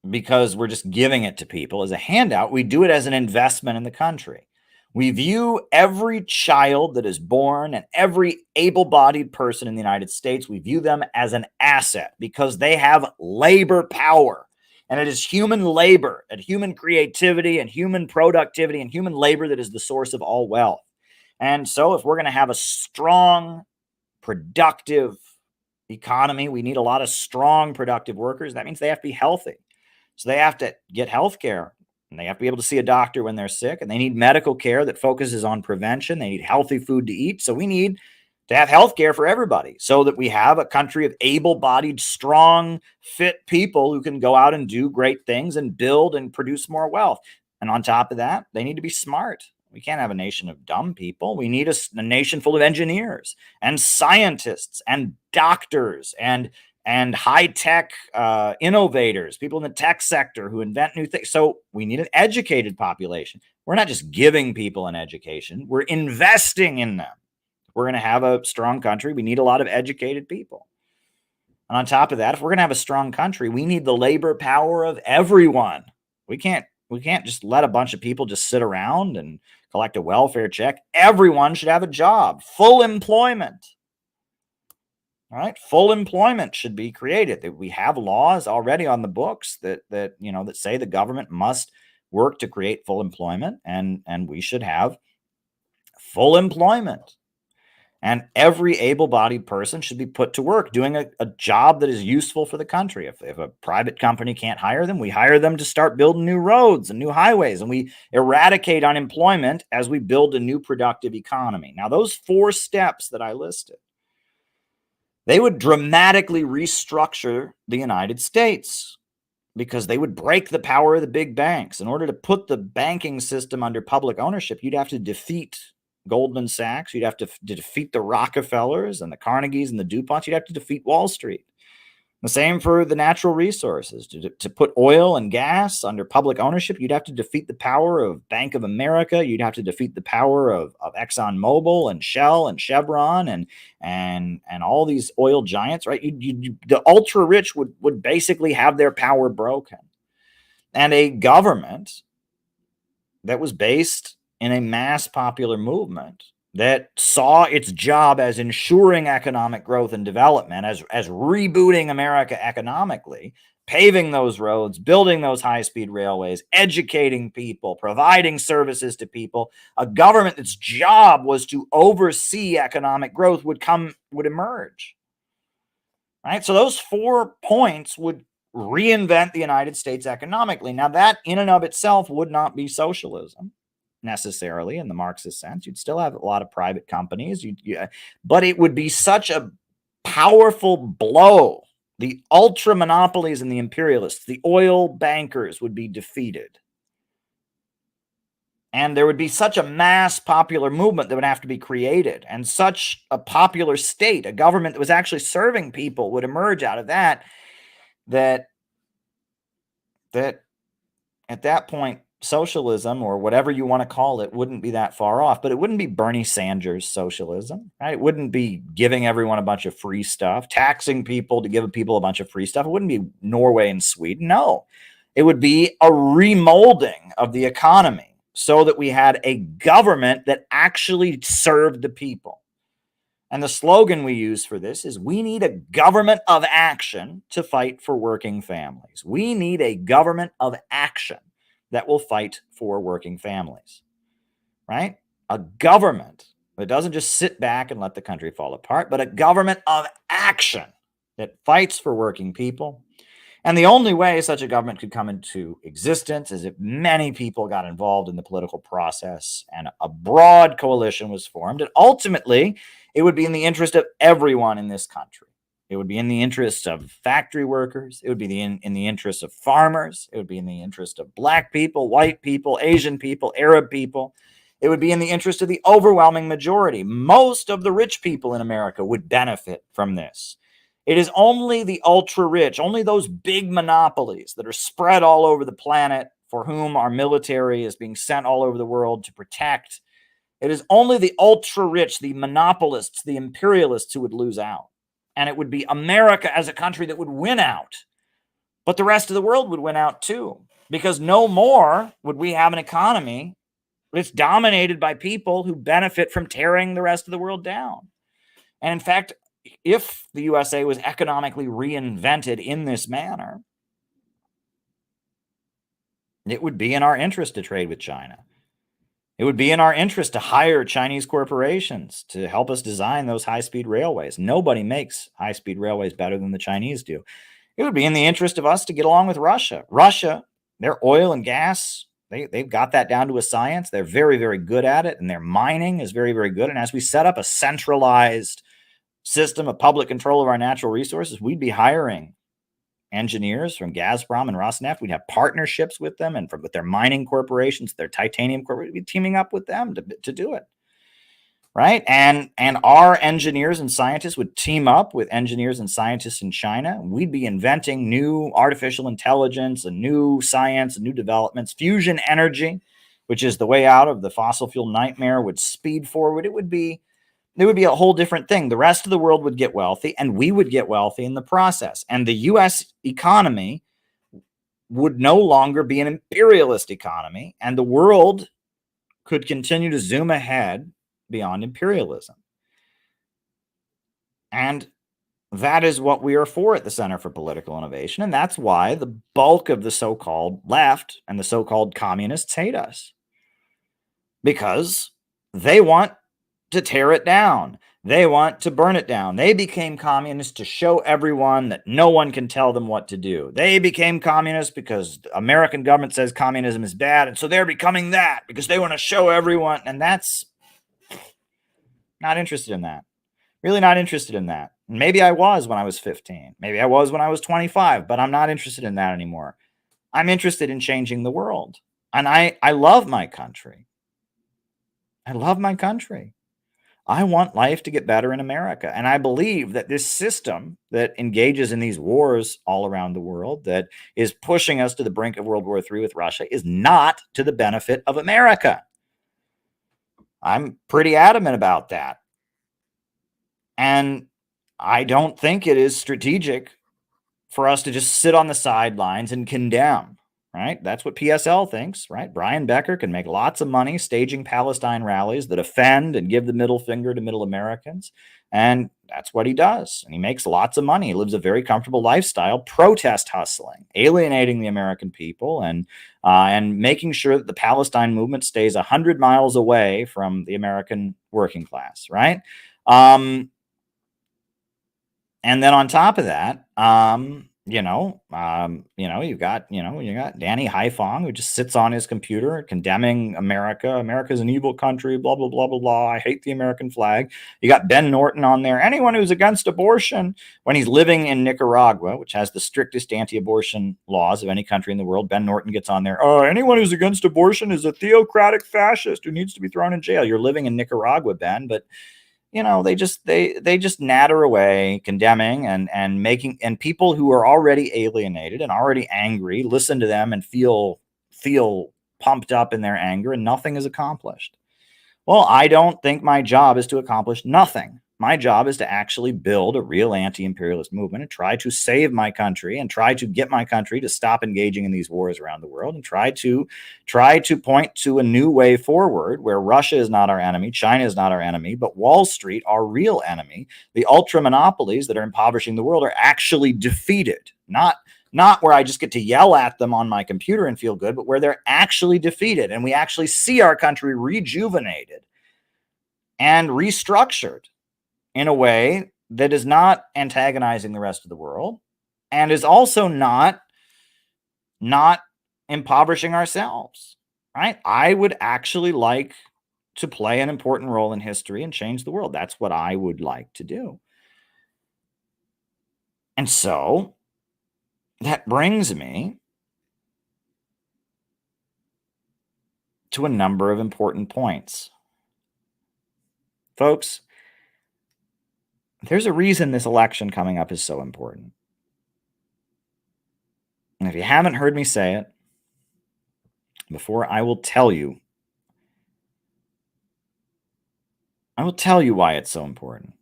because we're just giving it to people as a handout. We do it as an investment in the country. We view every child that is born and every able-bodied person in the United States, we view them as an asset because they have labor power. And it is human labor and human creativity and human productivity and human labor that is the source of all wealth. And so if we're going to have a strong, productive economy, we need a lot of strong, productive workers. That means they have to be healthy. So they have to get health care. And they have to be able to see a doctor when they're sick, and they need medical care that focuses on prevention. They need healthy food to eat. So we need to have health care for everybody so that we have a country of able-bodied, strong, fit people who can go out and do great things and build and produce more wealth. And on top of that, they need to be smart. We can't have a nation of dumb people. We need a nation full of engineers and scientists and doctors and high-tech innovators, people in the tech sector who invent new things. So we need an educated population. We're not just giving people an education. We're investing in them. If we're going to have a strong country, we need a lot of educated people. And on top of that, if we're going to have a strong country, we need the labor power of everyone. We can't just let a bunch of people just sit around and collect a welfare check. Everyone should have a job, full employment. All right, full employment should be created. We have laws already on the books that say the government must work to create full employment, and we should have full employment. And every able-bodied person should be put to work doing a job that is useful for the country. If a private company can't hire them, we hire them to start building new roads and new highways, and we eradicate unemployment as we build a new productive economy. Now, those 4 steps that I listed, they would dramatically restructure the United States because they would break the power of the big banks. In order to put the banking system under public ownership, you'd have to defeat Goldman Sachs. You'd have to defeat the Rockefellers and the Carnegies and the DuPonts. You'd have to defeat Wall Street. The same for the natural resources. To put oil and gas under public ownership, you'd have to defeat the power of Bank of America. You'd have to defeat the power of ExxonMobil and Shell and Chevron and all these oil giants, right? The ultra rich would basically have their power broken. And a government that was based in a mass popular movement that saw its job as ensuring economic growth and development, as rebooting America economically, paving those roads, building those high-speed railways, educating people, providing services to people. A government that's job was to oversee economic growth would emerge. Right? So those 4 points would reinvent the United States economically. Now, that in and of itself would not be socialism necessarily in the Marxist sense. You'd still have a lot of private companies, but it would be such a powerful blow. The ultra monopolies and the imperialists, the oil bankers would be defeated. And there would be such a mass popular movement that would have to be created, and such a popular state, a government that was actually serving people, would emerge out of that, that at that point, socialism, or whatever you want to call it, wouldn't be that far off. But it wouldn't be Bernie Sanders socialism, right? It wouldn't be giving everyone a bunch of free stuff, taxing people to give people a bunch of free stuff. It wouldn't be Norway and Sweden. No, it would be a remolding of the economy so that we had a government that actually served the people. And the slogan we use for this is, we need a government of action to fight for working families. We need a government of action that will fight for working families, right? A government that doesn't just sit back and let the country fall apart, but a government of action that fights for working people. And the only way such a government could come into existence is if many people got involved in the political process and a broad coalition was formed. And ultimately, it would be in the interest of everyone in this country. It would be in the interest of factory workers. It would be in the interest of farmers. It would be in the interest of black people, white people, Asian people, Arab people. It would be in the interest of the overwhelming majority. Most of the rich people in America would benefit from this. It is only the ultra rich, only those big monopolies that are spread all over the planet, for whom our military is being sent all over the world to protect. It is only the ultra rich, the monopolists, the imperialists who would lose out. And it would be America as a country that would win out. But the rest of the world would win out too, because no more would we have an economy that's dominated by people who benefit from tearing the rest of the world down. And in fact, if the USA was economically reinvented in this manner, it would be in our interest to trade with China. It would be in our interest to hire Chinese corporations to help us design those high-speed railways. Nobody makes high-speed railways better than the Chinese do. It would be in the interest of us to get along with Russia. Russia, their oil and gas, they've got that down to a science. They're very, very good at it, and their mining is very, very good. And as we set up a centralized system of public control of our natural resources, we'd be hiring engineers from Gazprom and Rosneft. We'd have partnerships with them, and with their mining corporations, their titanium corporations, we'd be teaming up with them to do it, right? And our engineers and scientists would team up with engineers and scientists in China. We'd be inventing new artificial intelligence and new science and new developments. Fusion energy, which is the way out of the fossil fuel nightmare, would speed forward. It would be a whole different thing. The rest of the world would get wealthy, and we would get wealthy in the process. And the U.S. economy would no longer be an imperialist economy, and the world could continue to zoom ahead beyond imperialism. And that is what we are for at the Center for Political Innovation, and that's why the bulk of the so-called left and the so-called communists hate us. Because they want to tear it down. They want to burn it down. They became communists to show everyone that no one can tell them what to do. They became communists because the American government says communism is bad, and so they're becoming that because they want to show everyone. And that's not interested in that. Really not interested in that. Maybe I was when I was 15. Maybe I was when I was 25, but I'm not interested in that anymore. I'm interested in changing the world. And I love my country. I love my country. I want life to get better in America. And I believe that this system that engages in these wars all around the world, that is pushing us to the brink of World War III with Russia, is not to the benefit of America. I'm pretty adamant about that. And I don't think it is strategic for us to just sit on the sidelines and condemn. Right? That's what PSL thinks, right? Brian Becker can make lots of money staging Palestine rallies that offend and give the middle finger to middle Americans. And that's what he does. And he makes lots of money. He lives a very comfortable lifestyle, protest hustling, alienating the American people, and making sure that the Palestine movement stays 100 miles away from the American working class, right? And then on top of that, you got Danny Haiphong, who just sits on his computer condemning America. America's an evil country, blah, blah, blah, blah, blah. I hate the American flag. You got Ben Norton on there. Anyone who's against abortion, when he's living in Nicaragua, which has the strictest anti-abortion laws of any country in the world, Ben Norton gets on there. Oh, anyone who's against abortion is a theocratic fascist who needs to be thrown in jail. You're living in Nicaragua, Ben, but they just natter away condemning and making, and people who are already alienated and already angry listen to them and feel pumped up in their anger, and nothing is accomplished. Well, I don't think my job is to accomplish nothing. My job is to actually build a real anti-imperialist movement and try to save my country and try to get my country to stop engaging in these wars around the world and try to point to a new way forward where Russia is not our enemy, China is not our enemy, but Wall Street, our real enemy. The ultra monopolies that are impoverishing the world are actually defeated, not where I just get to yell at them on my computer and feel good, but where they're actually defeated and we actually see our country rejuvenated and restructured in a way that is not antagonizing the rest of the world and is also not impoverishing ourselves, right? I would actually like to play an important role in history and change the world. That's what I would like to do. And so that brings me to a number of important points. Folks, there's a reason this election coming up is so important. And if you haven't heard me say it before, I will tell you why it's so important.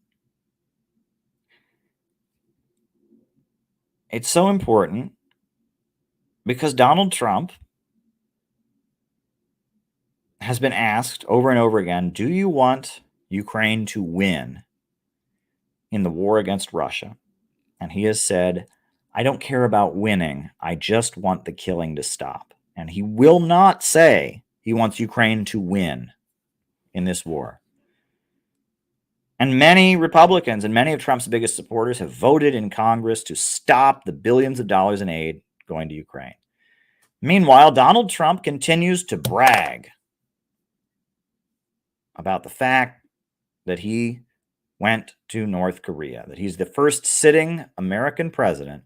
It's so important because Donald Trump has been asked over and over again, do you want Ukraine to win in the war against Russia? And he has said, I don't care about winning. I just want the killing to stop. And he will not say he wants Ukraine to win in this war. And many Republicans and many of Trump's biggest supporters have voted in Congress to stop the billions of dollars in aid going to Ukraine. Meanwhile, Donald Trump continues to brag about the fact that he went to North Korea, that he's the first sitting American president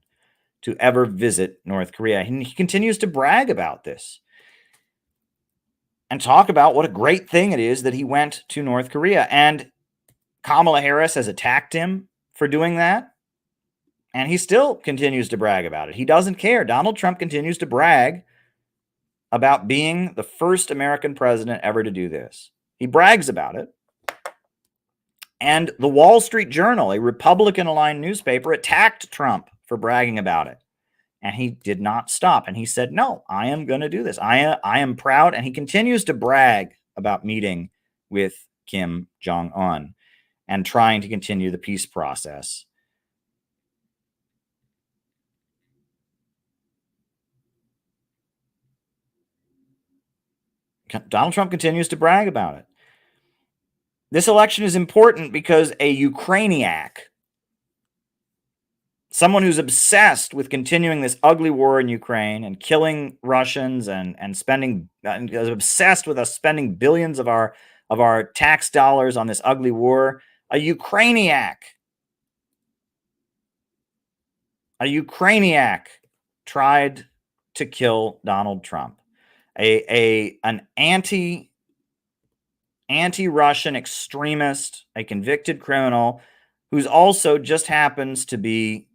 to ever visit North Korea. And he continues to brag about this and talk about what a great thing it is that he went to North Korea. And Kamala Harris has attacked him for doing that, and he still continues to brag about it. He doesn't care. Donald Trump continues to brag about being the first American president ever to do this. He brags about it. And the Wall Street Journal, a Republican-aligned newspaper, attacked Trump for bragging about it. And he did not stop. And he said, no, I am going to do this. I am proud. And he continues to brag about meeting with Kim Jong-un and trying to continue the peace process. Donald Trump continues to brag about it. This election is important because a Ukrainiac, someone who's obsessed with continuing this ugly war in Ukraine and killing Russians and is obsessed with us spending billions of our tax dollars on this ugly war, a Ukrainiac tried to kill Donald Trump. An anti-Russian extremist, a convicted criminal who's also just happens to be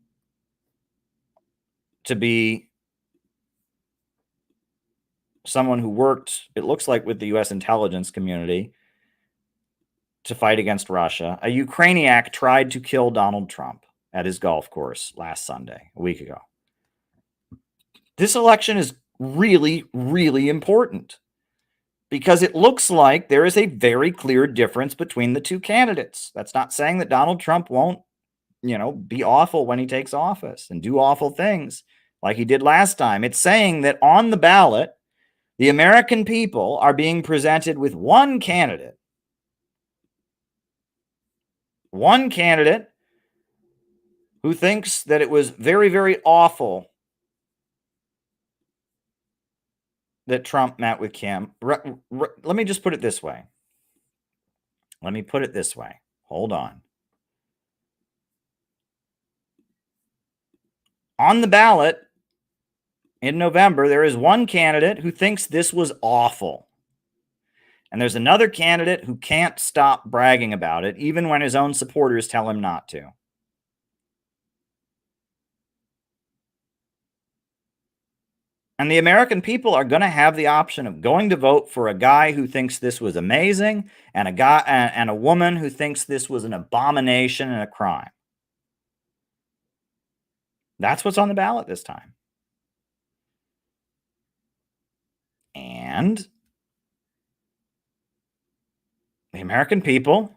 someone who worked, it looks like, with the U.S. intelligence community to fight against Russia. A Ukrainiac tried to kill Donald Trump at his golf course last Sunday, a week ago. This election is really, really important because it looks like there is a very clear difference between the two candidates. That's not saying that Donald Trump won't, be awful when he takes office and do awful things like he did last time. It's saying that on the ballot, the American people are being presented with one candidate who thinks that it was very, very awful that Trump met with Kim. Let me just put it this way. Hold on. On the ballot in November, there is one candidate who thinks this was awful. And there's another candidate who can't stop bragging about it, even when his own supporters tell him not to. And the American people are going to have the option of going to vote for a guy who thinks this was amazing and a woman who thinks this was an abomination and a crime. That's what's on the ballot this time. And the American people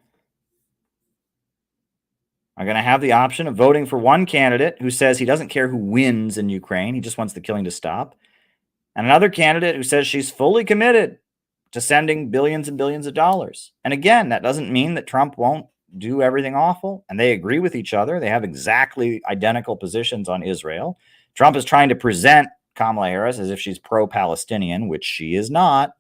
are going to have the option of voting for one candidate who says he doesn't care who wins in Ukraine. He just wants the killing to stop. And another candidate who says she's fully committed to sending billions and billions of dollars. And again, that doesn't mean that Trump won't do everything awful. And they agree with each other. They have exactly identical positions on Israel. Trump is trying to present Kamala Harris as if she's pro-Palestinian, which she is not.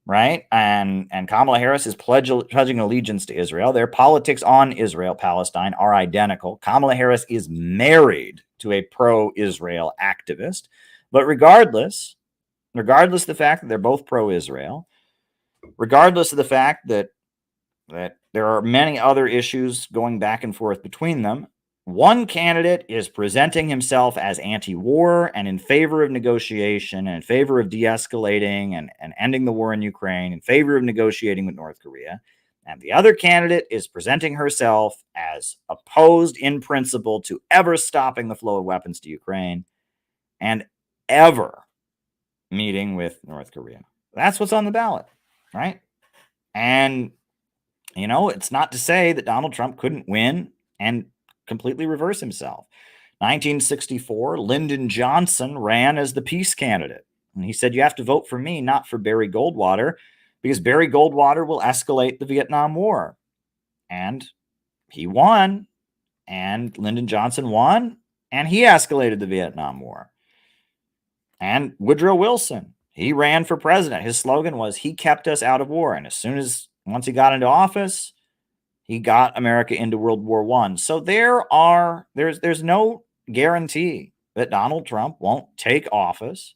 Right? And Kamala Harris is pledging allegiance to Israel. Their politics on Israel-Palestine are identical. Kamala Harris is married to a pro-Israel activist. But regardless of the fact that they're both pro-Israel, regardless of the fact that there are many other issues going back and forth between them, one candidate is presenting himself as anti-war and in favor of negotiation and in favor of de-escalating and ending the war in Ukraine, in favor of negotiating with North Korea. And the other candidate is presenting herself as opposed in principle to ever stopping the flow of weapons to Ukraine and ever meeting with North Korea. That's what's on the ballot, right? And, you know, it's not to say that Donald Trump couldn't win and completely reverse himself. 1964, Lyndon Johnson ran as the peace candidate. And he said, you have to vote for me, not for Barry Goldwater, because Barry Goldwater will escalate the Vietnam War. And he won, and Lyndon Johnson won, and he escalated the Vietnam War. And Woodrow Wilson, he ran for president. His slogan was, he kept us out of war. And once he got into office, he got America into World War I. So there's no guarantee that Donald Trump won't take office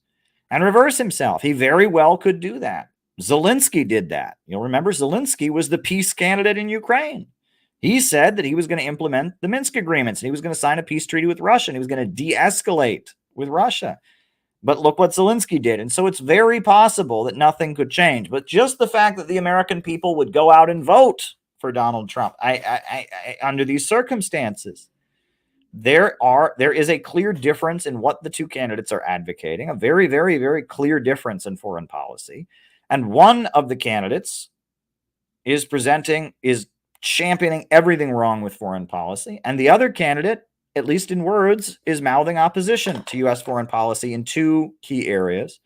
and reverse himself. He very well could do that. Zelensky did that. You'll remember Zelensky was the peace candidate in Ukraine. He said that he was going to implement the Minsk agreements and he was going to sign a peace treaty with Russia and he was going to de-escalate with Russia. But look what Zelensky did. And so it's very possible that nothing could change. But just the fact that the American people would go out and vote for Donald Trump, under these circumstances, there is a clear difference in what the two candidates are advocating, a very, very, very clear difference in foreign policy. And one of the candidates is championing everything wrong with foreign policy. And the other candidate, at least in words, is mouthing opposition to U.S. foreign policy in two key areas.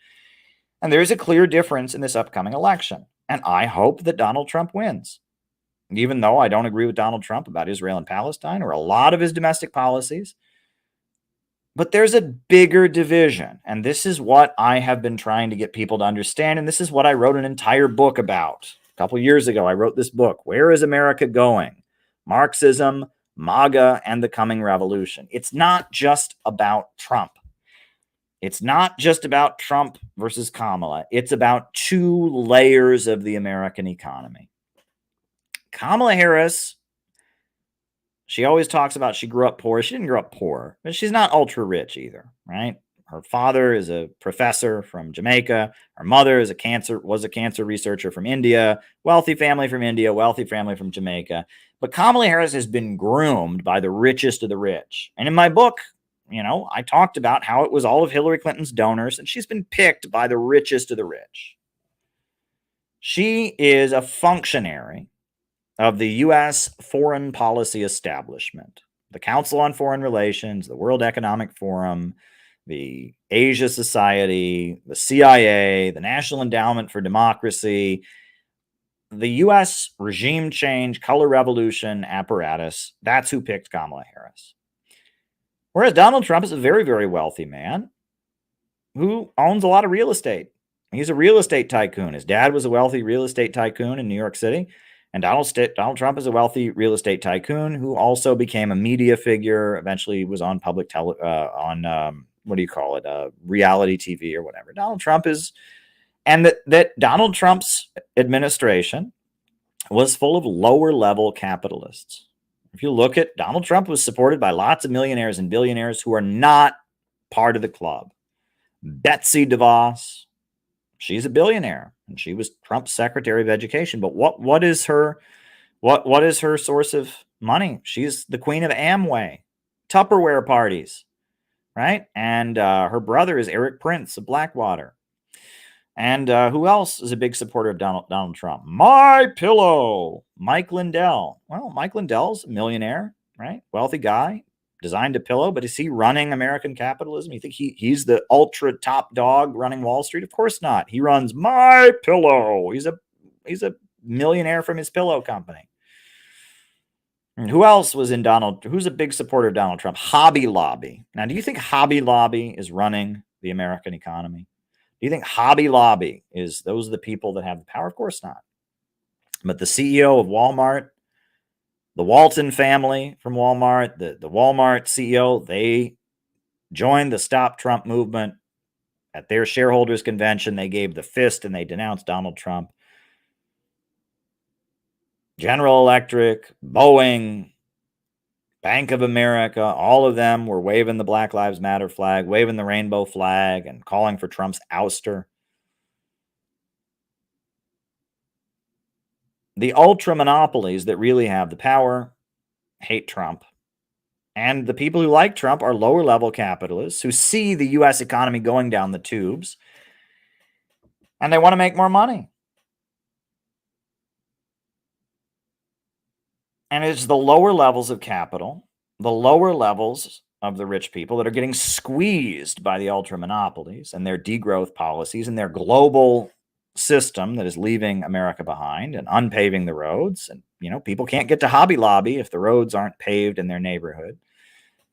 And there is a clear difference in this upcoming election. And I hope that Donald Trump wins. Even though I don't agree with Donald Trump about Israel and Palestine or a lot of his domestic policies. But there's a bigger division. And this is what I have been trying to get people to understand. And this is what I wrote an entire book about. A couple of years ago, I wrote this book, Where is America Going? Marxism, MAGA, and the Coming Revolution. It's not just about Trump. It's not just about Trump versus Kamala. It's about two layers of the American economy. Kamala Harris, she always talks about she grew up poor. She didn't grow up poor, but she's not ultra rich either, right? Her father is a professor from Jamaica. Her mother was a cancer researcher from India. Wealthy family from India, wealthy family from Jamaica. But Kamala Harris has been groomed by the richest of the rich. And in my book, I talked about how it was all of Hillary Clinton's donors, and she's been picked by the richest of the rich. She is a functionary of the U.S. foreign policy establishment, the Council on Foreign Relations, the World Economic Forum, the Asia Society, the CIA, the National Endowment for Democracy, the U.S. regime change, color revolution apparatus. That's who picked Kamala Harris. Whereas Donald Trump is a very, very wealthy man who owns a lot of real estate. He's a real estate tycoon. His dad was a wealthy real estate tycoon in New York City. And Donald Trump is a wealthy real estate tycoon who also became a media figure, eventually was on public what do you call it? Reality TV or whatever. Donald Trump is, and that Donald Trump's administration was full of lower level capitalists. If you look at Donald Trump was supported by lots of millionaires and billionaires who are not part of the club. Betsy DeVos, she's a billionaire and she was Trump's Secretary of Education. But what is her source of money? She's the queen of Amway, Tupperware parties, right? And her brother is Eric Prince of Blackwater. And who else is a big supporter of Donald Trump? My Pillow, Mike Lindell. Well, Mike Lindell's a millionaire, right? Wealthy guy, designed a pillow, but is he running American capitalism? You think he's the ultra top dog running Wall Street? Of course not. He runs My Pillow. He's a millionaire from his pillow company. And who else was in who's a big supporter of Donald Trump? Hobby Lobby. Now, do you think Hobby Lobby is running the American economy? Do you think Hobby Lobby those are the people that have the power? Of course not. But the CEO of Walmart, the Walton family from Walmart, the Walmart CEO, they joined the Stop Trump movement at their shareholders convention. They gave the fist and they denounced Donald Trump. General Electric, Boeing, Bank of America, all of them were waving the Black Lives Matter flag, waving the rainbow flag, and calling for Trump's ouster. The ultra monopolies that really have the power hate Trump. And the people who like Trump are lower level capitalists who see the U.S. economy going down the tubes and they want to make more money. And it's the lower levels of capital, the lower levels of the rich people that are getting squeezed by the ultra monopolies and their degrowth policies and their global system that is leaving America behind and unpaving the roads. And, people can't get to Hobby Lobby if the roads aren't paved in their neighborhood,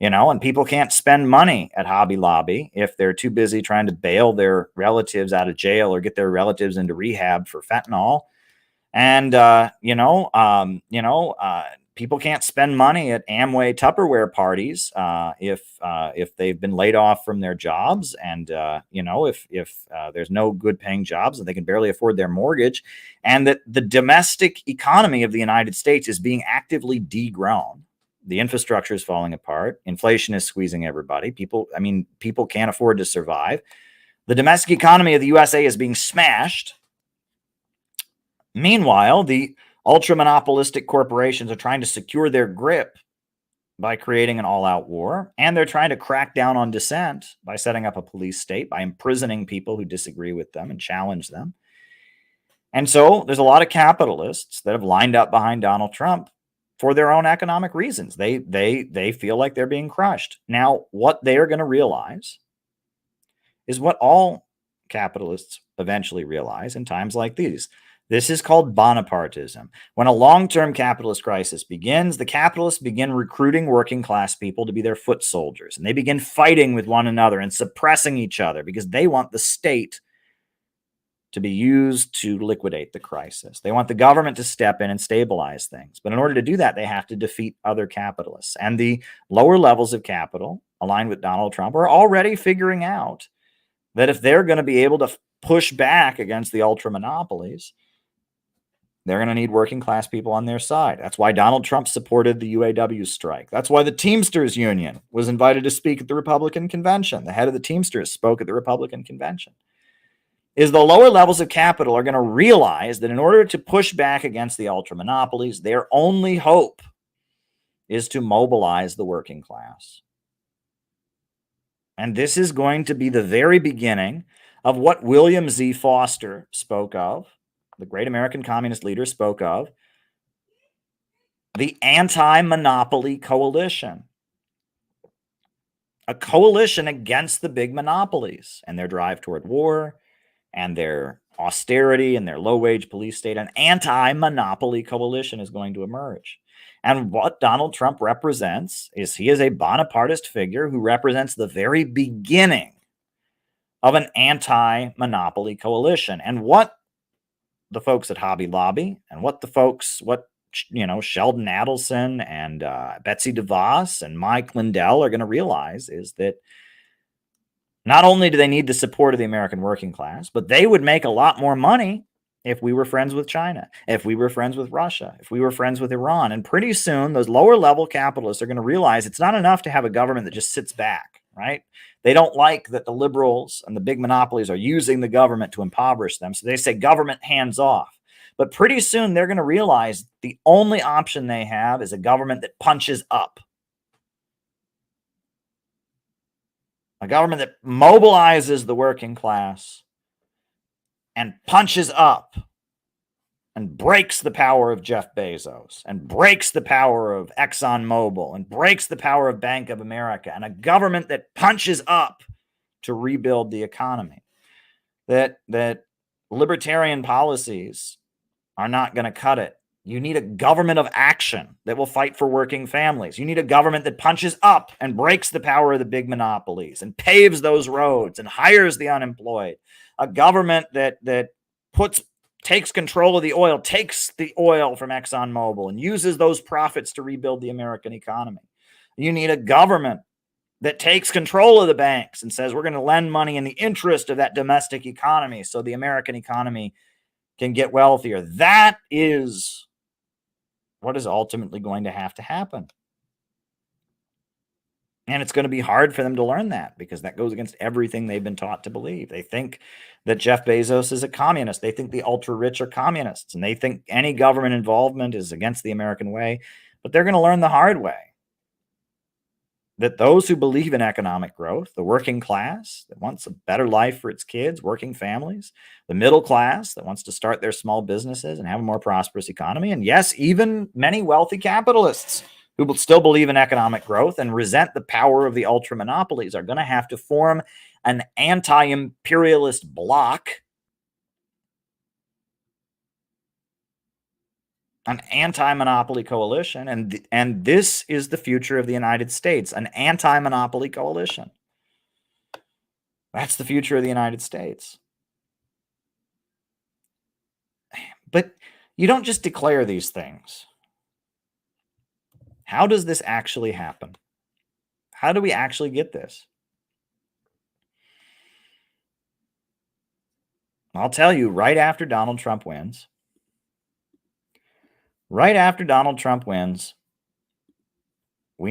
and people can't spend money at Hobby Lobby if they're too busy trying to bail their relatives out of jail or get their relatives into rehab for fentanyl. And, people can't spend money at Amway Tupperware parties if they've been laid off from their jobs. And, if there's no good paying jobs and they can barely afford their mortgage, and that the domestic economy of the United States is being actively degrown. The infrastructure is falling apart. Inflation is squeezing everybody. People can't afford to survive. The domestic economy of the USA is being smashed. Meanwhile, the ultra-monopolistic corporations are trying to secure their grip by creating an all-out war, and they're trying to crack down on dissent by setting up a police state, by imprisoning people who disagree with them and challenge them. And so there's a lot of capitalists that have lined up behind Donald Trump for their own economic reasons. They feel like they're being crushed. Now, what they are going to realize is what all capitalists eventually realize in times like these. This is called Bonapartism. When a long-term capitalist crisis begins, the capitalists begin recruiting working class people to be their foot soldiers, and they begin fighting with one another and suppressing each other because they want the state to be used to liquidate the crisis. They want the government to step in and stabilize things. But in order to do that, they have to defeat other capitalists. And the lower levels of capital, aligned with Donald Trump, are already figuring out that if they're going to be able to push back against the ultra monopolies, they're going to need working class people on their side. That's why Donald Trump supported the UAW strike. That's why the Teamsters Union was invited to speak at the Republican convention. The head of the Teamsters spoke at the Republican convention. Is the lower levels of capital are going to realize that in order to push back against the ultra monopolies, their only hope is to mobilize the working class. And this is going to be the very beginning of what William Z. Foster spoke of, the great American communist leader spoke of, the anti-monopoly coalition. A coalition against the big monopolies and their drive toward war and their austerity and their low-wage police state, an anti-monopoly coalition is going to emerge. And what Donald Trump represents is he is a Bonapartist figure who represents the very beginning of an anti-monopoly coalition. And what the folks at Hobby Lobby and what Sheldon Adelson and Betsy DeVos and Mike Lindell are going to realize is that not only do they need the support of the American working class, but they would make a lot more money if we were friends with China, if we were friends with Russia, if we were friends with Iran. And pretty soon, those lower level capitalists are going to realize it's not enough to have a government that just sits back, right? They don't like that the liberals and the big monopolies are using the government to impoverish them. So they say government hands off. But pretty soon, they're going to realize the only option they have is a government that punches up. A government that mobilizes the working class and punches up and breaks the power of Jeff Bezos and breaks the power of ExxonMobil and breaks the power of Bank of America, and a government that punches up to rebuild the economy. That libertarian policies are not going to cut it. You need a government of action that will fight for working families. You need a government that punches up and breaks the power of the big monopolies and paves those roads and hires the unemployed. A government that takes control of the oil, takes the oil from ExxonMobil and uses those profits to rebuild the American economy. You need a government that takes control of the banks and says, we're going to lend money in the interest of that domestic economy so the American economy can get wealthier. That is what is ultimately going to happen. And it's going to be hard for them to learn that because that goes against everything they've been taught to believe. They think that Jeff Bezos is a communist. They think the ultra rich are communists, and they think any government involvement is against the American way. But they're going to learn the hard way that those who believe in economic growth, the working class that wants a better life for its kids, working families, the middle class that wants to start their small businesses and have a more prosperous economy, and yes, even many wealthy capitalists who will still believe in economic growth and resent the power of the ultra monopolies are going to have to form an anti-imperialist bloc, an anti-monopoly coalition, and this is the future of the United States, an anti-monopoly coalition. That's the future of the United States. But you don't just declare these things. How does this actually happen? How do we actually get this? I'll tell you, right after Donald Trump wins, we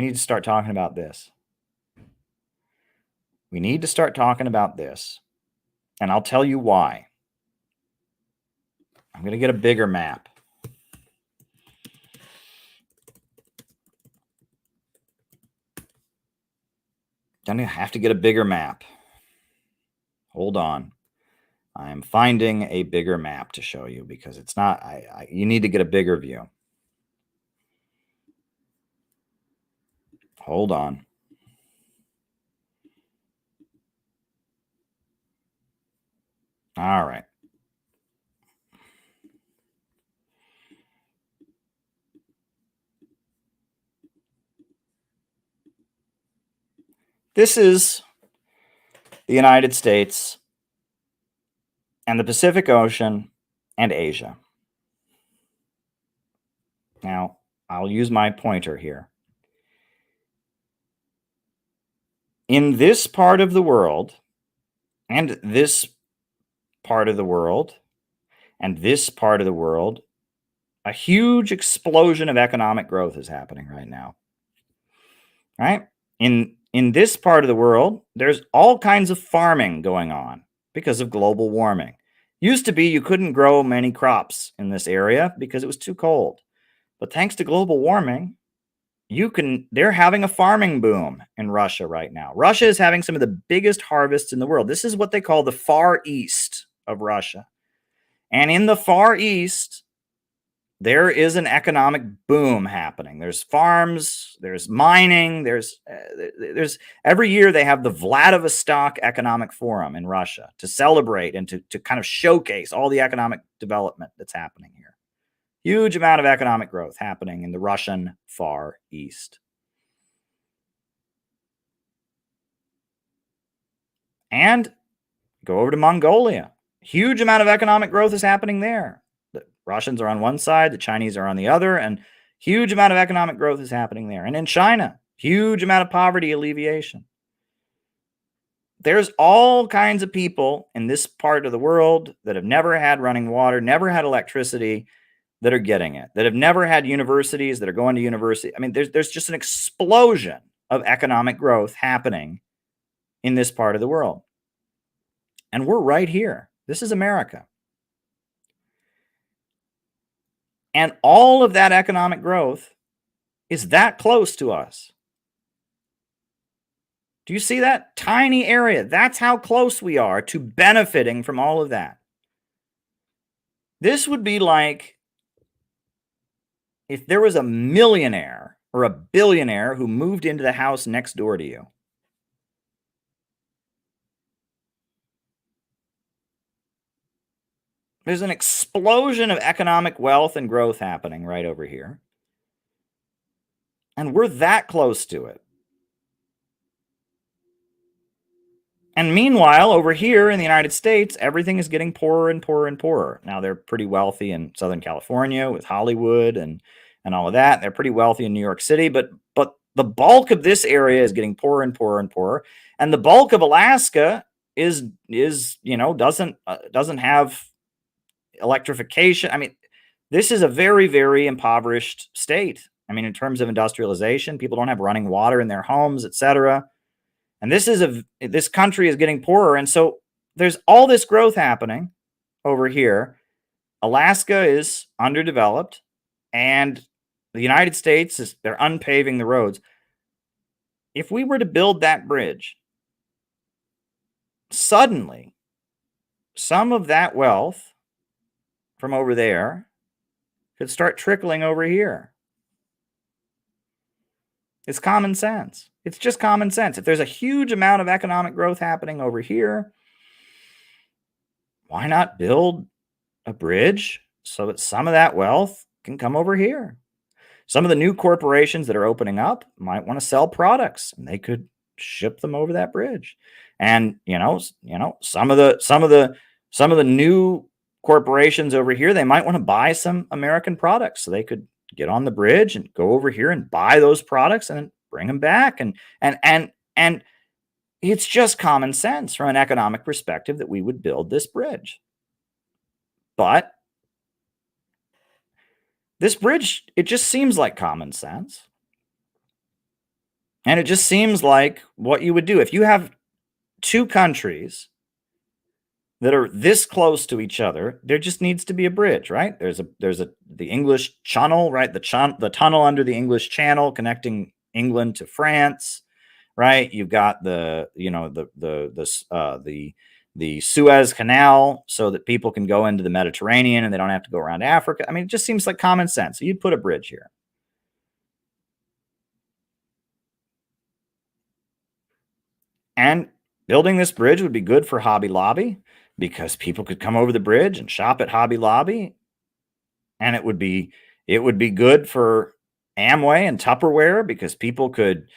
need to start talking about this. We need to start talking about this. And I'll tell you why. I'm going to get a bigger map. I'm going to have to get a bigger map. Hold on. I'm finding a bigger map to show you because it's not, you need to get a bigger view. Hold on. All right. This is the United States and the Pacific Ocean and Asia. Now, I'll use my pointer here. In this part of the world, and this part of the world, and this part of the world, a huge explosion of economic growth is happening right now. Right? In this part of the world, there's all kinds of farming going on because of global warming. Used to be you couldn't grow many crops in this area because it was too cold. But thanks to global warming, they're having a farming boom in Russia right now. Russia is having some of the biggest harvests in the world. This is what they call the Far East of Russia. And in the Far East, there is an economic boom happening. There's farms, there's mining, there's every year they have the Vladivostok Economic Forum in Russia to celebrate and to kind of showcase all the economic development that's happening here. Huge amount of economic growth happening in the Russian Far East. And go over to Mongolia. Huge amount of economic growth is happening there. The Russians are on one side, the Chinese are on the other, and huge amount of economic growth is happening there. And in China, huge amount of poverty alleviation. There's all kinds of people in this part of the world that have never had running water, never had electricity, that are getting it, that have never had universities, that are going to university. I mean, there's just an explosion of economic growth happening in this part of the world. And we're right here. This is America. And all of that economic growth is that close to us. Do you see that tiny area? That's how close we are to benefiting from all of that. This would be like if there was a millionaire or a billionaire who moved into the house next door to you. There's an explosion of economic wealth and growth happening right over here. And we're that close to it. And meanwhile, over here in the United States, everything is getting poorer and poorer and poorer. Now, they're pretty wealthy in Southern California with Hollywood and all of that. They're pretty wealthy in New York City, but the bulk of this area is getting poorer and poorer and poorer. And the bulk of Alaska is doesn't have electrification. I mean, this is a very, very impoverished state. I mean, in terms of industrialization, people don't have running water in their homes, etc. And this country is getting poorer. And so there's all this growth happening over here. Alaska is underdeveloped, and the United States they're unpaving the roads. If we were to build that bridge, suddenly some of that wealth from over there could start trickling over here. It's common sense. It's just common sense. If there's a huge amount of economic growth happening over here, why not build a bridge so that some of that wealth can come over here? Some of the new corporations that are opening up might want to sell products, and they could ship them over that bridge. And some of the new corporations over here, they might want to buy some American products, so they could get on the bridge and go over here and buy those products and then bring them back. And it's just common sense from an economic perspective that we would build this bridge. But this bridge, it just seems like common sense. And it just seems like what you would do. If you have two countries that are this close to each other, there just needs to be a bridge, right? There's the English Channel, right? The tunnel under the English Channel connecting England to France, right? You've got the Suez Canal so that people can go into the Mediterranean and they don't have to go around Africa. I mean, it just seems like common sense. So you'd put a bridge here. And building this bridge would be good for Hobby Lobby, because people could come over the bridge and shop at Hobby Lobby. And it would be good for Amway and Tupperware, because people could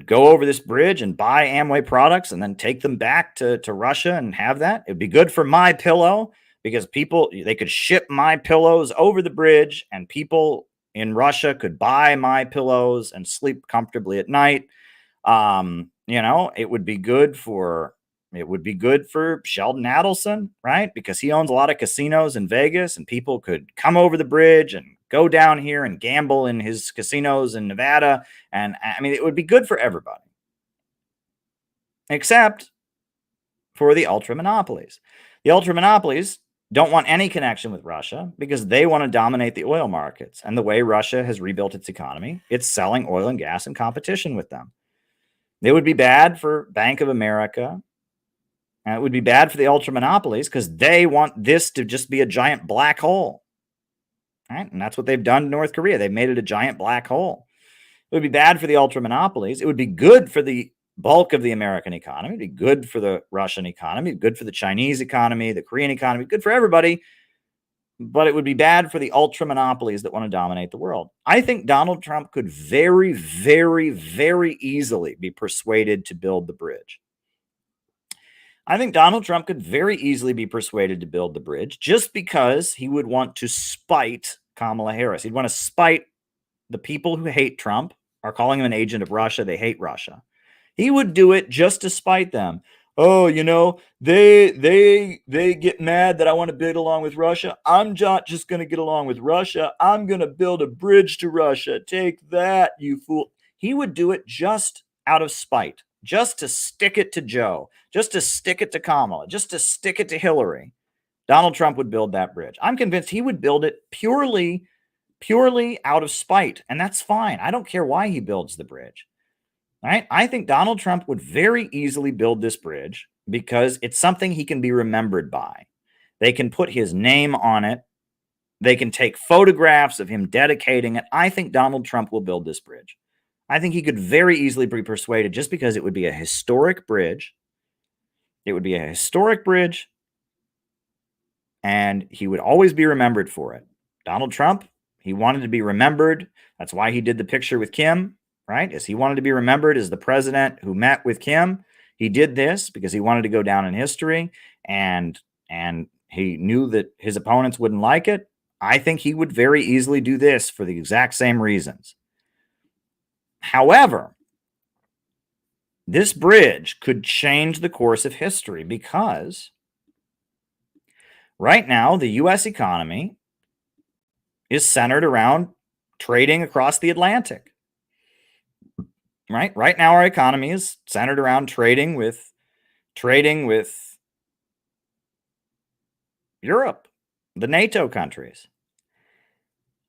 go over this bridge and buy Amway products and then take them back to Russia and have that. It'd be good for My Pillow, because they could ship My Pillows over the bridge, and people in Russia could buy My Pillows and sleep comfortably at night. It would be good for Sheldon Adelson, right? Because he owns a lot of casinos in Vegas, and people could come over the bridge and go down here and gamble in his casinos in Nevada. And I mean, it would be good for everybody, except for the ultra monopolies. The ultra monopolies don't want any connection with Russia, because they want to dominate the oil markets. And the way Russia has rebuilt its economy, it's selling oil and gas in competition with them. It would be bad for Bank of America. And it would be bad for the ultra monopolies, because they want this to just be a giant black hole. right? And that's what they've done to North Korea. They've made it a giant black hole. It would be bad for the ultra monopolies. It would be good for the bulk of the American economy. It'd be good for the Russian economy, good for the Chinese economy, the Korean economy, good for everybody. But it would be bad for the ultra monopolies that want to dominate the world. I think Donald Trump could very, very, very easily be persuaded to build the bridge. I think Donald Trump could very easily be persuaded to build the bridge just because he would want to spite Kamala Harris. He'd want to spite the people who hate Trump, are calling him an agent of Russia. They hate Russia. He would do it just to spite them. Oh, you know, they get mad that I want to bid along with Russia. I'm not just going to get along with Russia. I'm going to build a bridge to Russia. Take that, you fool. He would do it just out of spite, just to stick it to Joe, just to stick it to Kamala, just to stick it to Hillary. Donald Trump would build that bridge. I'm convinced he would build it purely out of spite, and that's fine. I don't care why he builds the bridge. All right? I think Donald Trump would very easily build this bridge because it's something he can be remembered by. They can put his name on it. They can take photographs of him dedicating it. I think Donald Trump will build this bridge. I think he could very easily be persuaded just because it would be a historic bridge. It would be a historic bridge, and he would always be remembered for it. Donald Trump, he wanted to be remembered. That's why he did the picture with Kim, right? As he wanted to be remembered as the president who met with Kim. He did this because he wanted to go down in history, and he knew that his opponents wouldn't like it. I think he would very easily do this for the exact same reasons. However, this bridge could change the course of history because right now the U.S. economy is centered around trading across the Atlantic. Right now our economy is centered around trading with Europe, the NATO countries.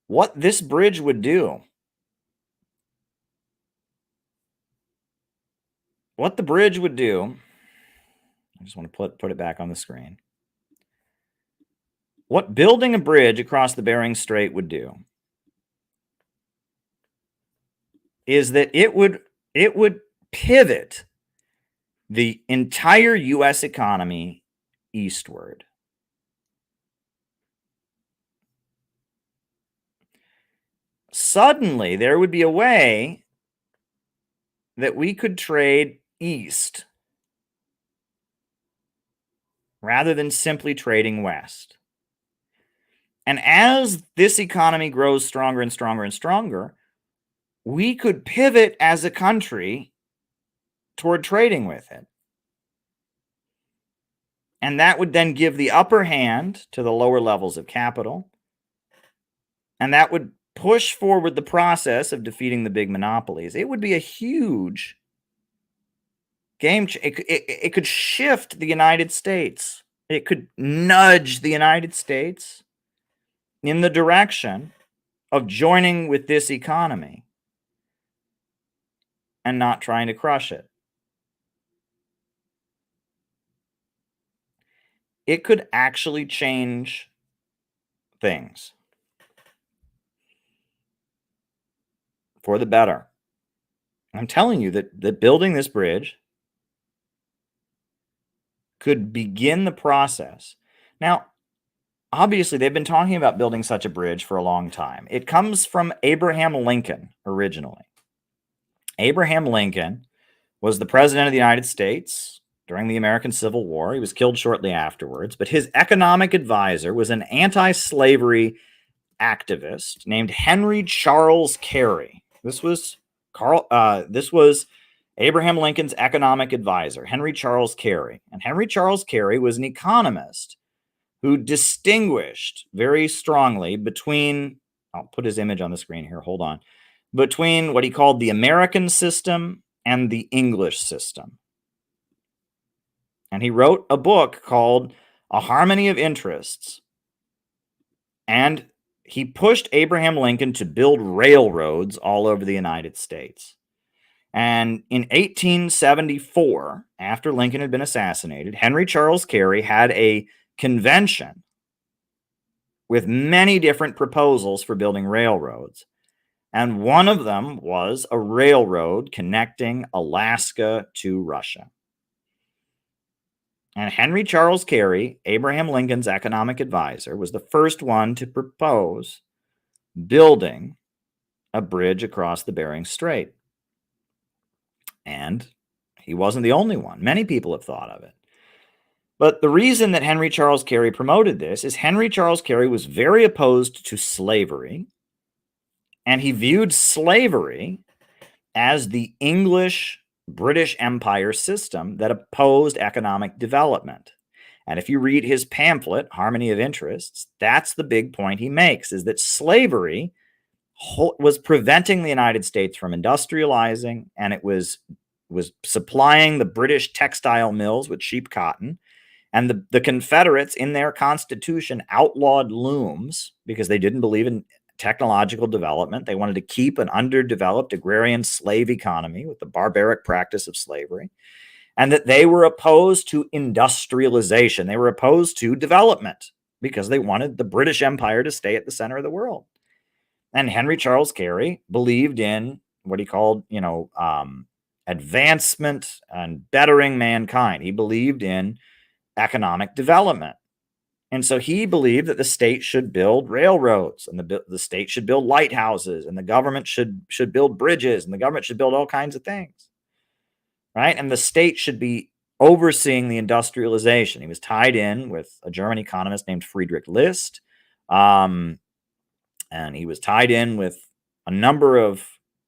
What this bridge would do, I just want to put it back on the screen. What building a bridge across the Bering Strait would do is that it would pivot the entire U.S. economy eastward. Suddenly, there would be a way that we could trade east rather than simply trading west. And as this economy grows stronger and stronger and stronger, we could pivot as a country toward trading with it. And that would then give the upper hand to the lower levels of capital. And that would push forward the process of defeating the big monopolies. It would be a huge game. It could shift the United States. It could nudge the United States in the direction of joining with this economy and not trying to crush it. It could actually change things for the better. I'm telling you that building this bridge could begin the process. Now, obviously, they've been talking about building such a bridge for a long time. It comes from Abraham Lincoln originally. Abraham Lincoln was the president of the United States during the American Civil War. He was killed shortly afterwards, but his economic advisor was an anti-slavery activist named Henry Charles Carey. This was Abraham Lincoln's economic advisor, Henry Charles Carey. And Henry Charles Carey was an economist who distinguished very strongly between, I'll put his image on the screen here, hold on, between what he called the American system and the English system. And he wrote a book called A Harmony of Interests. And he pushed Abraham Lincoln to build railroads all over the United States. And in 1874, after Lincoln had been assassinated, Henry Charles Carey had a convention with many different proposals for building railroads. And one of them was a railroad connecting Alaska to Russia. And Henry Charles Carey, Abraham Lincoln's economic advisor, was the first one to propose building a bridge across the Bering Strait. And he wasn't the only one. Many people have thought of it. But the reason that Henry Charles Carey promoted this is Henry Charles Carey was very opposed to slavery, and he viewed slavery as the English British Empire system that opposed economic development. And if you read his pamphlet, Harmony of Interests, that's the big point he makes, is that slavery was preventing the United States from industrializing, and it was supplying the British textile mills with cheap cotton. And the Confederates, in their Constitution, outlawed looms because they didn't believe in technological development. They wanted to keep an underdeveloped agrarian slave economy with the barbaric practice of slavery, and that they were opposed to industrialization. They were opposed to development because they wanted the British Empire to stay at the center of the world. And Henry Charles Carey believed in what he called, advancement and bettering mankind. He believed in economic development. And so he believed that the state should build railroads, and the state should build lighthouses, and the government should build bridges, and the government should build all kinds of things, right? And the state should be overseeing the industrialization. He was tied in with a German economist named Friedrich List, and he was tied in with a number of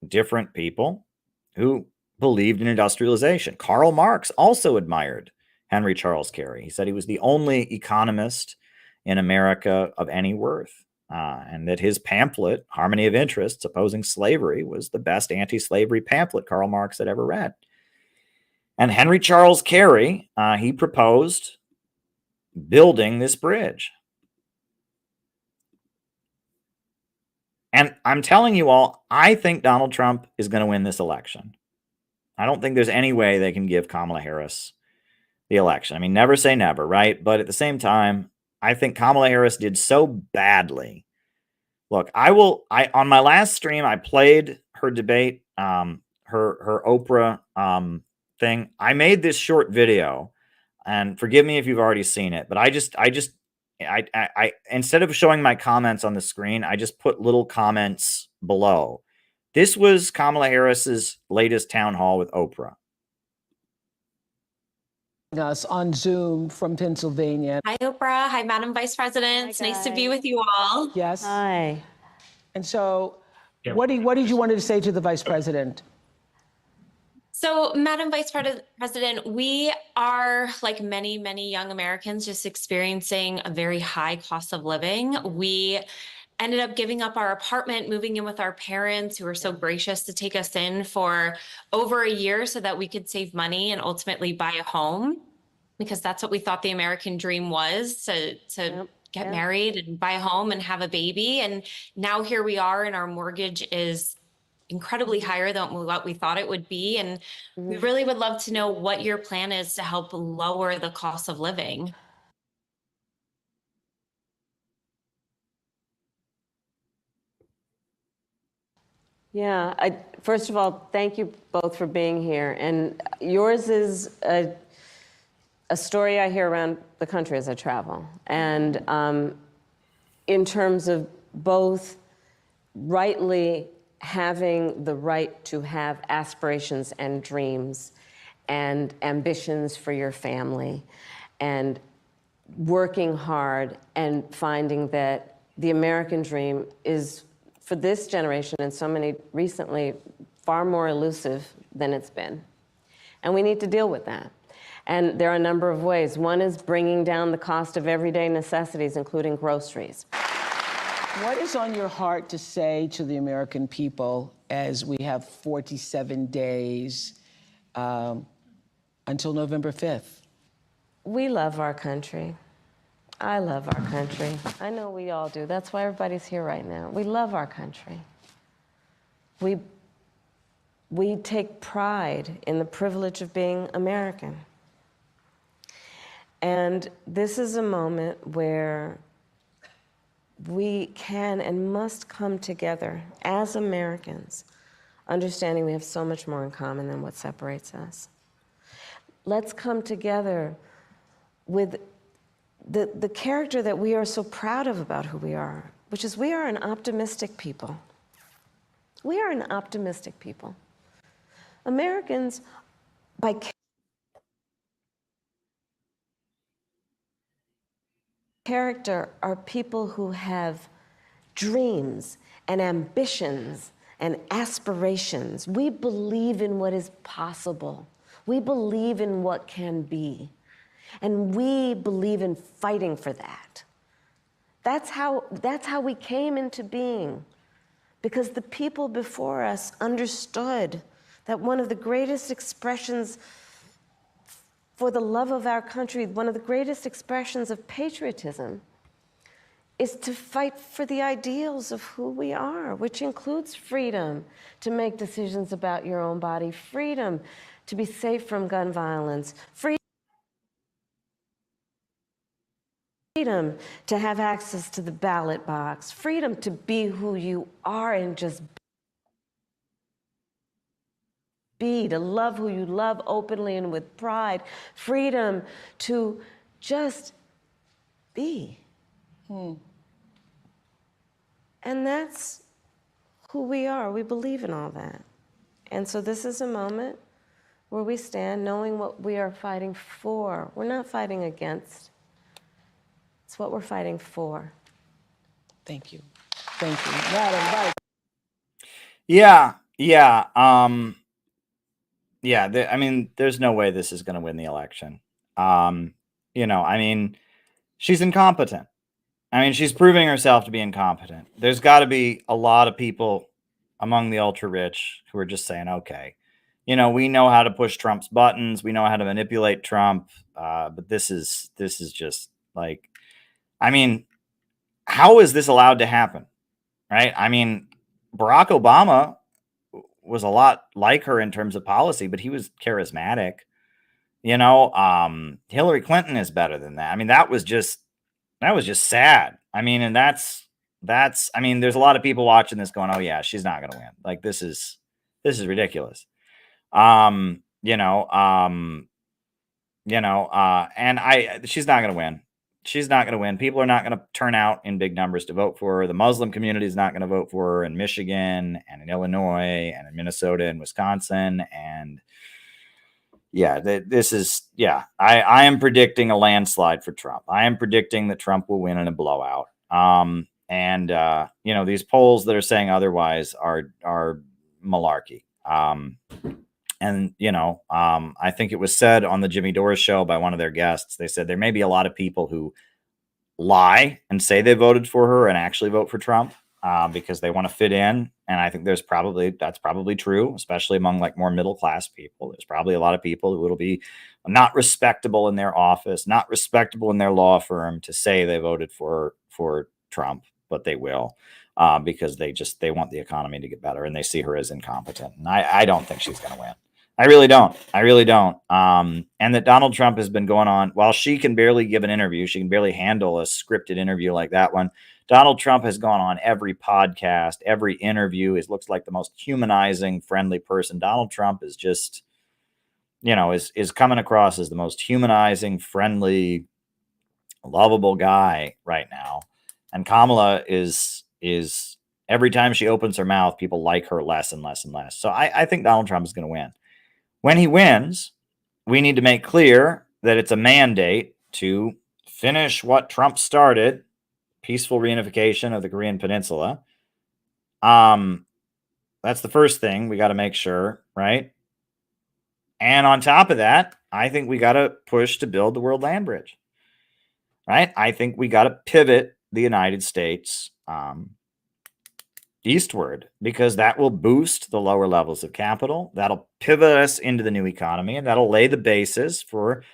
different people who believed in industrialization. Karl Marx also admired Henry Charles Carey. He said he was the only economist in America of any worth, and that his pamphlet, Harmony of Interests, opposing slavery, was the best anti-slavery pamphlet Karl Marx had ever read. And Henry Charles Carey, he proposed building this bridge. And I'm telling you all, I think Donald Trump is going to win this election. I don't think there's any way they can give Kamala Harris the election. I mean, never say never, right? But at the same time, I think Kamala Harris did so badly. Look, on my last stream, I played her debate, her Oprah thing. I made this short video, and forgive me if you've already seen it, but I instead of showing my comments on the screen, I just put little comments below. This was Kamala Harris's latest town hall with Oprah. Us on Zoom from Pennsylvania. Hi, Oprah. Hi, Madam Vice President. It's nice to be with you all. Yes. Hi. And so, what did you want to say to the Vice President? So, Madam Vice President, we are, like many, many young Americans, just experiencing a very high cost of living. We ended up giving up our apartment, moving in with our parents, who were so gracious to take us in for over a year so that we could save money and ultimately buy a home, because that's what we thought the American dream was, to get married and buy a home and have a baby. And now here we are, and our mortgage is incredibly higher than what we thought it would be. And we really would love to know what your plan is to help lower the cost of living. Yeah, first of all, thank you both for being here. And yours is a story I hear around the country as I travel. And in terms of both rightly having the right to have aspirations and dreams and ambitions for your family, and working hard and finding that the American dream is, for this generation and so many recently, far more elusive than it's been. And we need to deal with that. And there are a number of ways. One is bringing down the cost of everyday necessities, including groceries. What is on your heart to say to the American people as we have 47 days until November 5th? We love our country. I love our country. I know we all do. That's why everybody's here right now. We love our country. We take pride in the privilege of being American. And this is a moment where we can and must come together as Americans, understanding we have so much more in common than what separates us. Let's come together with the character that we are so proud of about who we are, which is we are an optimistic people. We are an optimistic people. Americans, by character, are people who have dreams and ambitions and aspirations. We believe in what is possible. We believe in what can be. And we believe in fighting for that. That's how we came into being. Because the people before us understood that one of the greatest expressions for the love of our country, one of the greatest expressions of patriotism, is to fight for the ideals of who we are, which includes freedom to make decisions about your own body, freedom to be safe from gun violence, freedom to have access to the ballot box, freedom to be who you are and just be, to love who you love openly and with pride, freedom to just be. And that's who we are. We believe in all that. And so this is a moment where we stand knowing what we are fighting for. We're not fighting against. It's what we're fighting for. Thank you. Thank you. Madam Vice. Yeah. I mean, there's no way this is going to win the election. She's incompetent. I mean, she's proving herself to be incompetent. There's got to be a lot of people among the ultra rich who are just saying, okay, we know how to push Trump's buttons. We know how to manipulate Trump. But this is just like, I mean, how is this allowed to happen? Right. I mean, Barack Obama was a lot like her in terms of policy, but he was charismatic. Hillary Clinton is better than that. I mean, that was just sad. I mean, and that's, I mean, there's a lot of people watching this going, oh yeah, she's not going to win. Like, this is ridiculous. And she's not going to win. She's not going to win. People are not going to turn out in big numbers to vote for her. The Muslim community is not going to vote for her in Michigan and in Illinois and in Minnesota and Wisconsin. And yeah, I am predicting a landslide for Trump. I am predicting that Trump will win in a blowout. These polls that are saying otherwise are malarkey. I think it was said on the Jimmy Dore show by one of their guests, they said there may be a lot of people who lie and say they voted for her and actually vote for Trump because they want to fit in. And I think that's probably true, especially among like more middle-class people. There's probably a lot of people who will be not respectable in their office, not respectable in their law firm to say they voted for Trump, but they will. Because they want the economy to get better and they see her as incompetent. And I don't think she's going to win. I really don't. And that Donald Trump has been going on, while she can barely give an interview, she can barely handle a scripted interview like that one. Donald Trump has gone on every podcast, every interview. He looks like the most humanizing, friendly person. Donald Trump is just, is coming across as the most humanizing, friendly, lovable guy right now. And Kamala is every time she opens her mouth, people like her less and less and less. So I think Donald Trump is going to win. When he wins, we need to make clear that it's a mandate to finish what Trump started, peaceful reunification of the Korean Peninsula. That's the first thing we got to make sure, right? And on top of that, I think we got to push to build the World Land Bridge, right? I think we got to pivot the United States eastward, because that will boost the lower levels of capital. That'll pivot us into the new economy, and that'll lay the basis for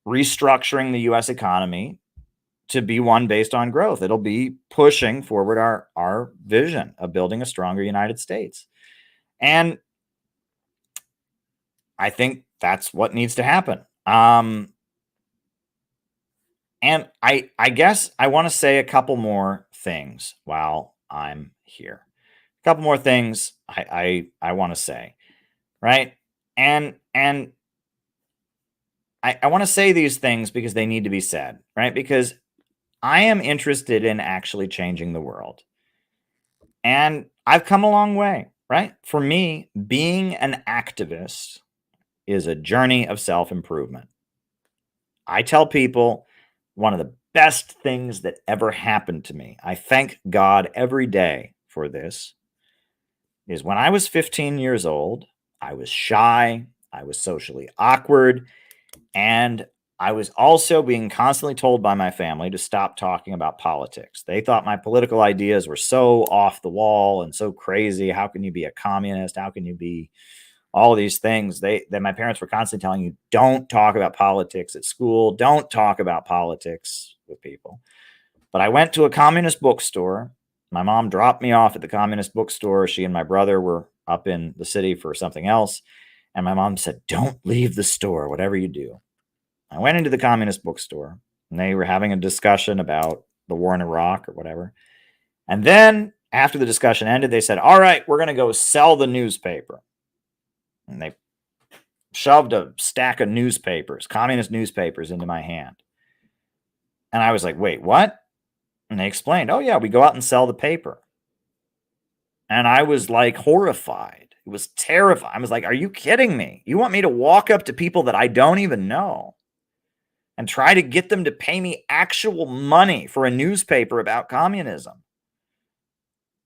restructuring the U.S. economy to be one based on growth. It'll be pushing forward our vision of building a stronger United States. And I think that's what needs to happen. And I guess I want to say a couple more things while I'm here. A couple more things I want to say, right? And I want to say these things because they need to be said, right? Because I am interested in actually changing the world. And I've come a long way, right? For me, being an activist is a journey of self-improvement. I tell people one of the best things that ever happened to me, I thank God every day for this, is when I was 15 years old, I was shy, I was socially awkward, and I was also being constantly told by my family to stop talking about politics. They thought my political ideas were so off the wall and so crazy. How can you be a communist? How can you be all these things? That my parents were constantly telling you, don't talk about politics at school. Don't talk about politics with people. But I went to a communist bookstore. My mom dropped me off at the communist bookstore. She and my brother were up in the city for something else. And my mom said, don't leave the store, whatever you do. I went into the communist bookstore and they were having a discussion about the war in Iraq or whatever. And then after the discussion ended, they said, all right, we're going to go sell the newspaper. And they shoved a stack of newspapers, communist newspapers, into my hand. And I was like, wait, what? And they explained, oh, yeah, we go out and sell the paper. And I was like horrified. It was terrifying. I was like, are you kidding me? You want me to walk up to people that I don't even know and try to get them to pay me actual money for a newspaper about communism?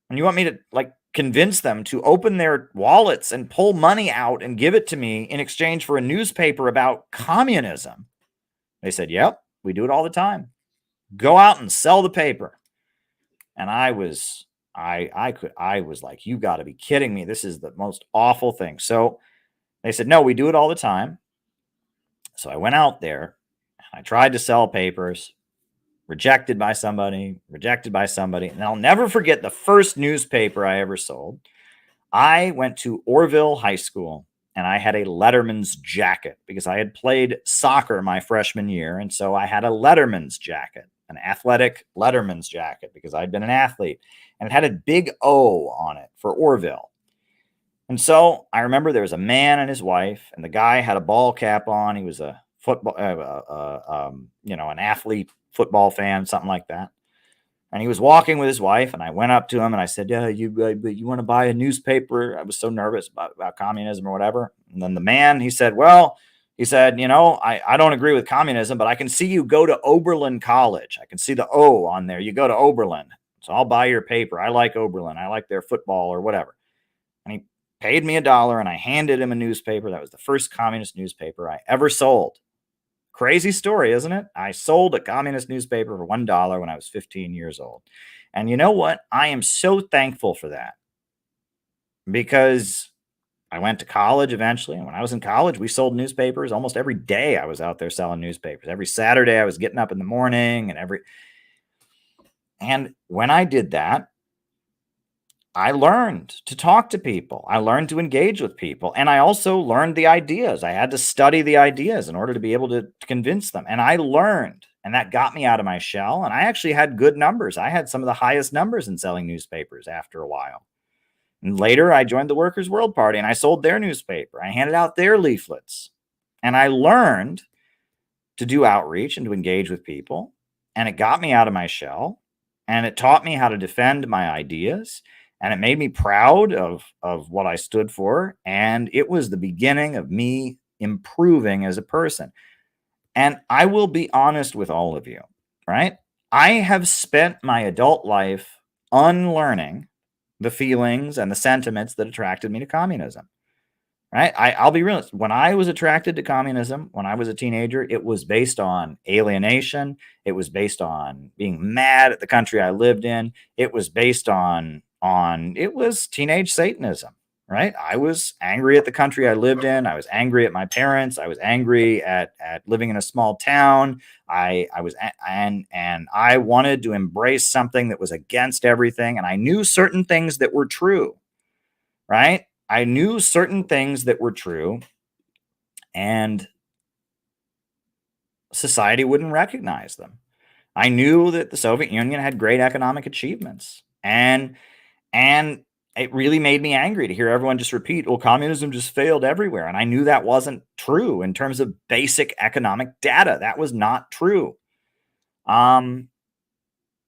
And you want me to like convince them to open their wallets and pull money out and give it to me in exchange for a newspaper about communism? They said, yep, we do it all the time. Go out and sell the paper. And I was like, you got to be kidding me. This is the most awful thing. So they said, no, we do it all the time. So I went out there. I tried to sell papers, rejected by somebody. And I'll never forget the first newspaper I ever sold. I went to Orville High School and I had a Letterman's jacket because I had played soccer my freshman year. And so I had a Letterman's jacket, an athletic Letterman's jacket, because I'd been an athlete, and it had a big O on it for Orville. And so I remember there was a man and his wife, and the guy had a ball cap on. He was a football, an athlete, football fan, something like that. And he was walking with his wife, and I went up to him and I said, yeah, you want to buy a newspaper? I was so nervous about communism or whatever. And then the man, he said, I don't agree with communism, but I can see you go to Oberlin College. I can see the O on there. You go to Oberlin. So I'll buy your paper. I like Oberlin. I like their football or whatever. And he paid me $1 and I handed him a newspaper. That was the first communist newspaper I ever sold. Crazy story, isn't it? I sold a communist newspaper for $1 when I was 15 years old. And you know what? I am so thankful for that, because I went to college eventually. And when I was in college, we sold newspapers almost every day. I was out there selling newspapers. Every Saturday I was getting up in the morning and when I did that, I learned to talk to people. I learned to engage with people. And I also learned the ideas. I had to study the ideas in order to be able to convince them. And I learned, and that got me out of my shell. And I actually had good numbers. I had some of the highest numbers in selling newspapers after a while. And later I joined the Workers' World Party and I sold their newspaper. I handed out their leaflets. And I learned to do outreach and to engage with people. And it got me out of my shell. And it taught me how to defend my ideas. And it made me proud of what I stood for. And it was the beginning of me improving as a person. And I will be honest with all of you, right? I have spent my adult life unlearning the feelings and the sentiments that attracted me to communism, right? I'll be real. When I was attracted to communism, when I was a teenager, it was based on alienation. It was based on being mad at the country I lived in. It was based on it was teenage Satanism, right? I was angry at the country I lived in. I was angry at my parents. I was angry at living in a small town. I wanted to embrace something that was against everything. And I knew certain things that were true, right? I knew certain things that were true, and society wouldn't recognize them. I knew that the Soviet Union had great economic achievements. And it really made me angry to hear everyone just repeat, well, communism just failed everywhere. And I knew that wasn't true in terms of basic economic data. That was not true. You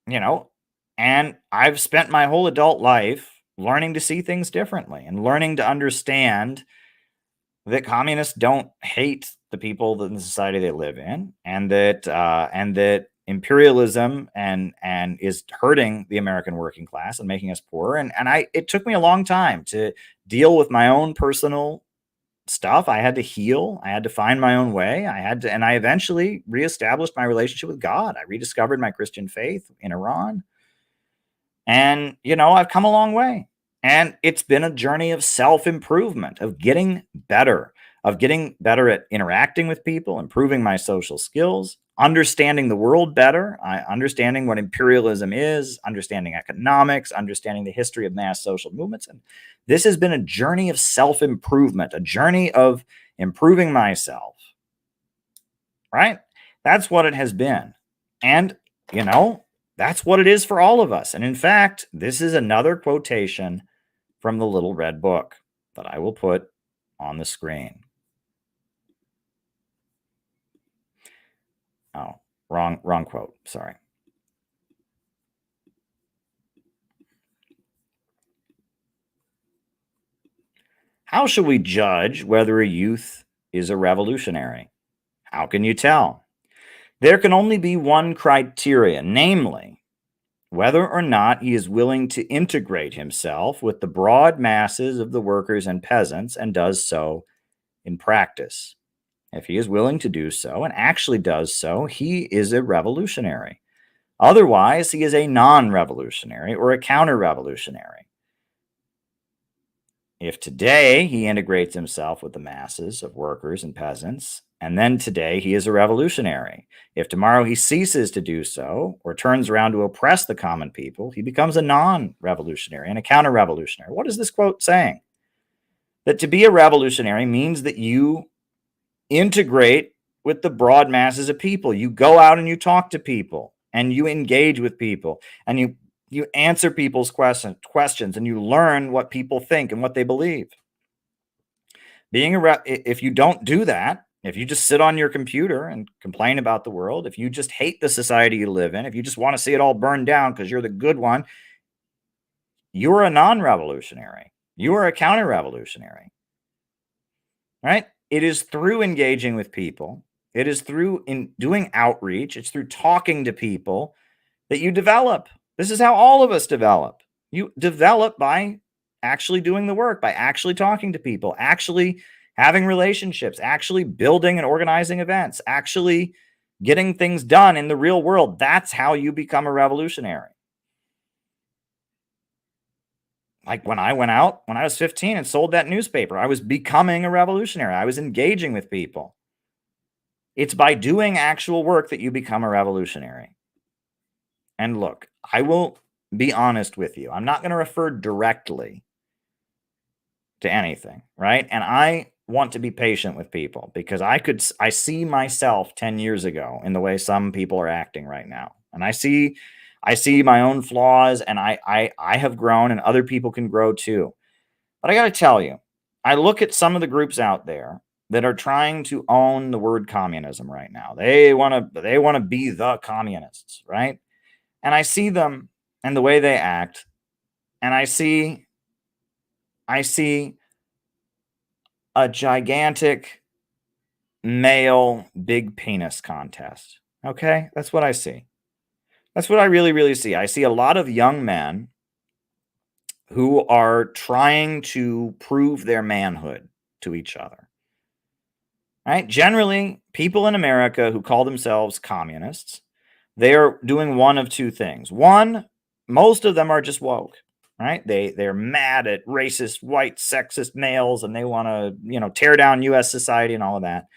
know, and I've spent my whole adult life learning to see things differently and learning to understand that communists don't hate the people in the society they live in, and that imperialism and is hurting the American working class and making us poorer. And it took me a long time to deal with my own personal stuff. I had to heal. I had to find my own way. And I eventually reestablished my relationship with God. I rediscovered my Christian faith in Iran. And, I've come a long way. And it's been a journey of self-improvement, of getting better at interacting with people, improving my social skills, understanding the world better, understanding what imperialism is, understanding economics, understanding the history of mass social movements. And this has been a journey of self-improvement, a journey of improving myself, right? That's what it has been. And, that's what it is for all of us. And in fact, this is another quotation from the Little Red Book that I will put on the screen. Oh, wrong quote. Sorry. How shall we judge whether a youth is a revolutionary? How can you tell? There can only be one criteria, namely, whether or not he is willing to integrate himself with the broad masses of the workers and peasants and does so in practice. If he is willing to do so and actually does so, he is a revolutionary. Otherwise, he is a non-revolutionary or a counter-revolutionary. If today he integrates himself with the masses of workers and peasants, and then today he is a revolutionary. If tomorrow he ceases to do so or turns around to oppress the common people, he becomes a non-revolutionary and a counter-revolutionary. What is this quote saying? That to be a revolutionary means that you integrate with the broad masses of people. You go out and you talk to people and you engage with people and you answer people's questions and you learn what people think and what they believe. If you don't do that, if you just sit on your computer and complain about the world, if you just hate the society you live in, if you just want to see it all burn down because you're the good one, you're a non-revolutionary. You are a counter-revolutionary, right? It is through engaging with people. It is through doing outreach. It's through talking to people that you develop. This is how all of us develop. You develop by actually doing the work, by actually talking to people, actually having relationships, actually building and organizing events, actually getting things done in the real world. That's how you become a revolutionary. Like when I went out when I was 15 and sold that newspaper, I was becoming a revolutionary. I was engaging with people. It's by doing actual work that you become a revolutionary. And look, I will be honest with you. I'm not going to refer directly to anything, right? And I want to be patient with people because I see myself 10 years ago in the way some people are acting right now. And I see my own flaws, and I have grown, and other people can grow too. But I got to tell you, I look at some of the groups out there that are trying to own the word communism right now. They want to be the communists, right? And I see them and the way they act, and I see a gigantic male big penis contest. Okay? That's what I see. That's what I really, really see. I see a lot of young men who are trying to prove their manhood to each other. Right? Generally, people in America who call themselves communists, they are doing one of two things. One, most of them are just woke. Right? They're mad at racist, white, sexist males, and they want to, tear down U.S. society and all of that.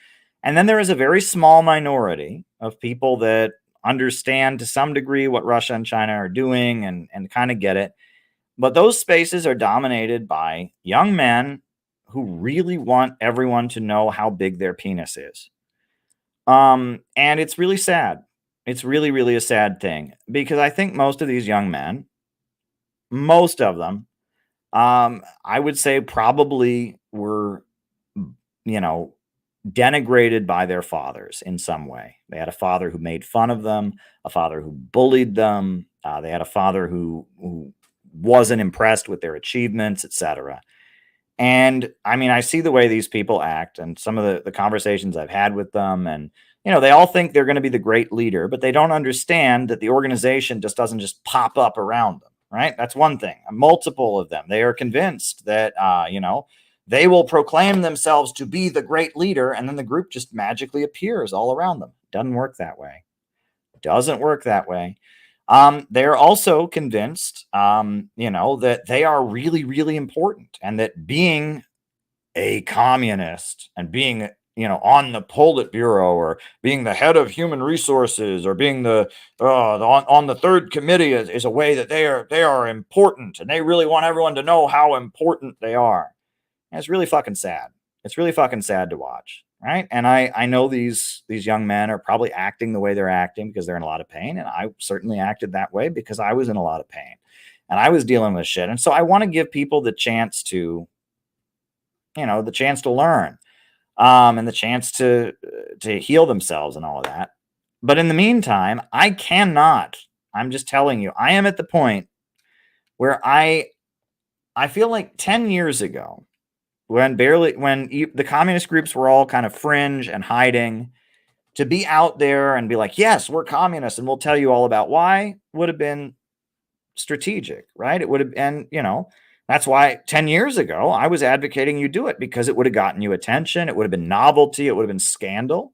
And then there is a very small minority of people that understand to some degree what Russia and China are doing and kind of get it. But those spaces are dominated by young men who really want everyone to know how big their penis is. And it's really sad. It's really, really a sad thing because I think most of these young men, most of them, I would say probably were, you know, denigrated by their fathers in some way. They had a father who made fun of them, a father who bullied them. They had a father who wasn't impressed with their achievements, etc. And I mean, I see the way these people act and some of the conversations I've had with them. And, they all think they're going to be the great leader, but they don't understand that the organization just doesn't just pop up around them, right? That's one thing. Multiple of them, they are convinced that, they will proclaim themselves to be the great leader, and then the group just magically appears all around them. Doesn't work that way. Doesn't work that way. They're also convinced, that they are really, really important, and that being a communist and being, on the Politburo or being the head of human resources or being on the third committee is a way that they are important, and they really want everyone to know how important they are. And it's really fucking sad. It's really fucking sad to watch, right? And I know these young men are probably acting the way they're acting because they're in a lot of pain, and I certainly acted that way because I was in a lot of pain and I was dealing with shit. And so I want to give people the chance to, learn, and the chance to heal themselves and all of that. But in the meantime, I'm just telling you, I am at the point where I feel like 10 years ago, when the communist groups were all kind of fringe and hiding, to be out there and be like, yes, we're communists and we'll tell you all about why, would have been strategic, right? It would have, and that's why 10 years ago I was advocating you do it, because it would have gotten you attention. It would have been novelty. It would have been scandal.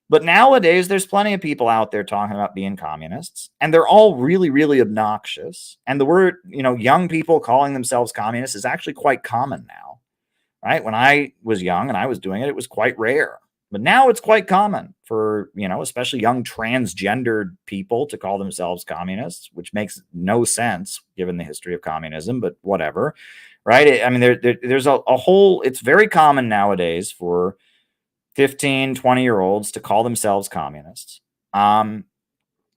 But nowadays there's plenty of people out there talking about being communists, and they're all really, really obnoxious. And the word, young people calling themselves communists is actually quite common now. Right? When I was young and I was doing it, it was quite rare. But now it's quite common for, especially young transgendered people to call themselves communists, which makes no sense given the history of communism, but whatever. Right? I mean, there's a whole, it's very common nowadays for 15, 20-year-olds to call themselves communists. But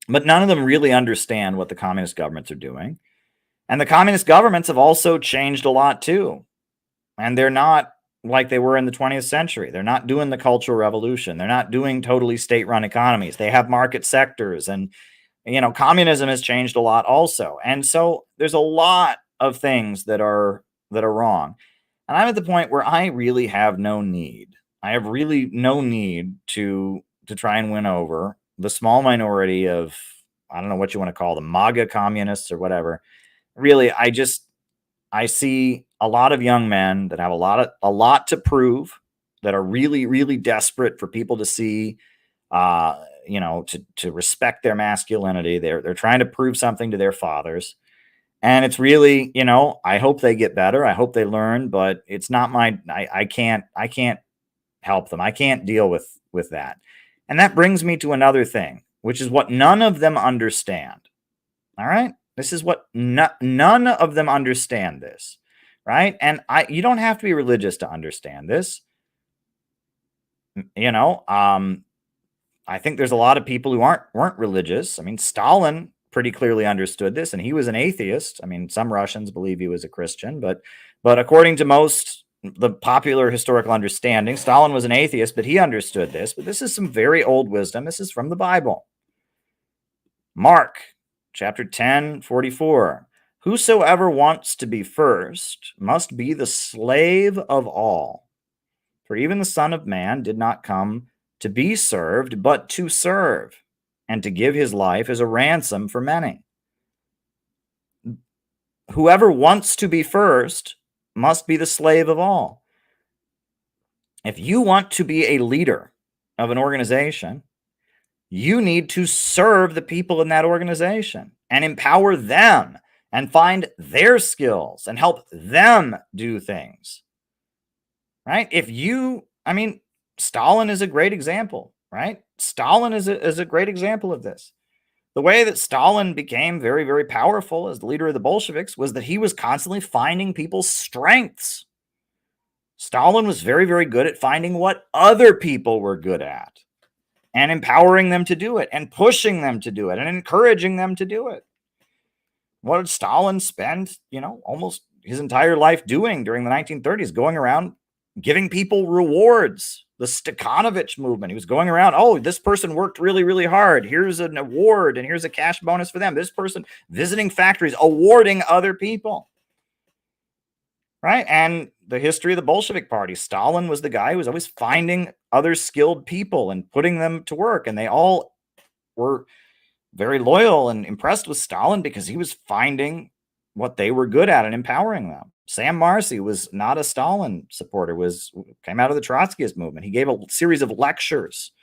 none of them really understand what the communist governments are doing. And the communist governments have also changed a lot too. And they're not like they were in the 20th century. They're not doing the Cultural Revolution. They're not doing totally state-run economies. They have market sectors. And, communism has changed a lot also. And so there's a lot of things that are wrong. And I'm at the point where I really have no need. I have really no need to try and win over the small minority of, I don't know what you want to call them, MAGA communists or whatever. Really, I see a lot of young men that have a lot to prove, that are really, really desperate for people to see, to respect their masculinity. They're trying to prove something to their fathers. And it's really, I hope they get better. I hope they learn, but it's not I can't help them. I can't deal with that. And that brings me to another thing, which is what none of them understand. All right. This is what none of them understand this, right? And you don't have to be religious to understand this. I think there's a lot of people who weren't religious. I mean, Stalin pretty clearly understood this, and he was an atheist. I mean, some Russians believe he was a Christian, but according to the popular historical understanding, Stalin was an atheist, but he understood this. But this is some very old wisdom. This is from the Bible. Mark chapter 10:44. Whosoever wants to be first must be the slave of all. For even the Son of Man did not come to be served, but to serve, and to give his life as a ransom for many. Whoever wants to be first must be the slave of all. If you want to be a leader of an organization, you need to serve the people in that organization and empower them and find their skills and help them do things, right? Stalin is a great example, right? Stalin is a great example of this. The way that Stalin became very, very powerful as the leader of the Bolsheviks was that he was constantly finding people's strengths. Stalin was very, very good at finding what other people were good at. and empowering them to do it and pushing them to do it and encouraging them to do it. What did Stalin spend, almost his entire life doing during the 1930s? Going around giving people rewards. The Stakhanovich movement. He was going around, oh, this person worked really, really hard. Here's an award and here's a cash bonus for them. This person visiting factories, awarding other people. Right? And the history of the Bolshevik Party, Stalin was the guy who was always finding other skilled people and putting them to work. And they all were very loyal and impressed with Stalin because he was finding what they were good at and empowering them. Sam Marcy was not a Stalin supporter, came out of the Trotskyist movement. He gave a series of lectures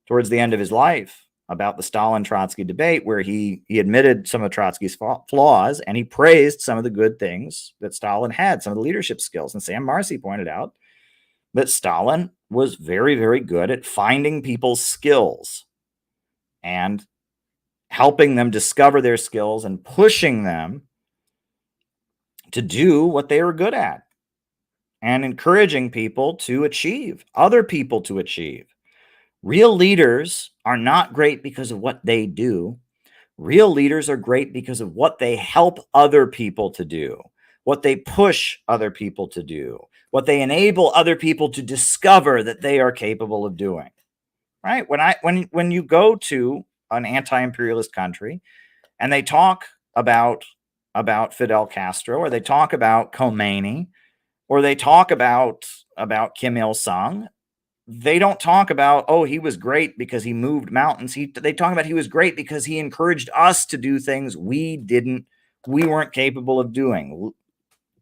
towards the end of his life about the Stalin-Trotsky debate, where he admitted some of Trotsky's flaws and he praised some of the good things that Stalin had, some of the leadership skills. And Sam Marcy pointed out that Stalin was very, very good at finding people's skills and helping them discover their skills and pushing them to do what they were good at and encouraging people to achieve, other people to achieve. Real leaders are not great because of what they do. Real leaders are great because of what they help other people to do, what they push other people to do, what they enable other people to discover that they are capable of doing. Right? When you go to an anti-imperialist country and they talk about Fidel Castro, or they talk about Khomeini, or they talk about Kim Il-sung, they don't talk about, oh, he was great because he moved mountains. They talk about he was great because he encouraged us to do things we weren't capable of doing.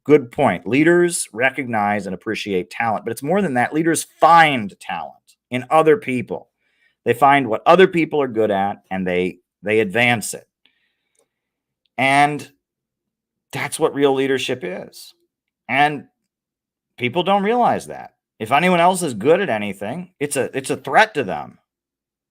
Good point. Leaders recognize and appreciate talent, but it's more than that. Leaders find talent in other people. They find what other people are good at and they advance it. And that's what real leadership is. And people don't realize that. If anyone else is good at anything, it's a threat to them,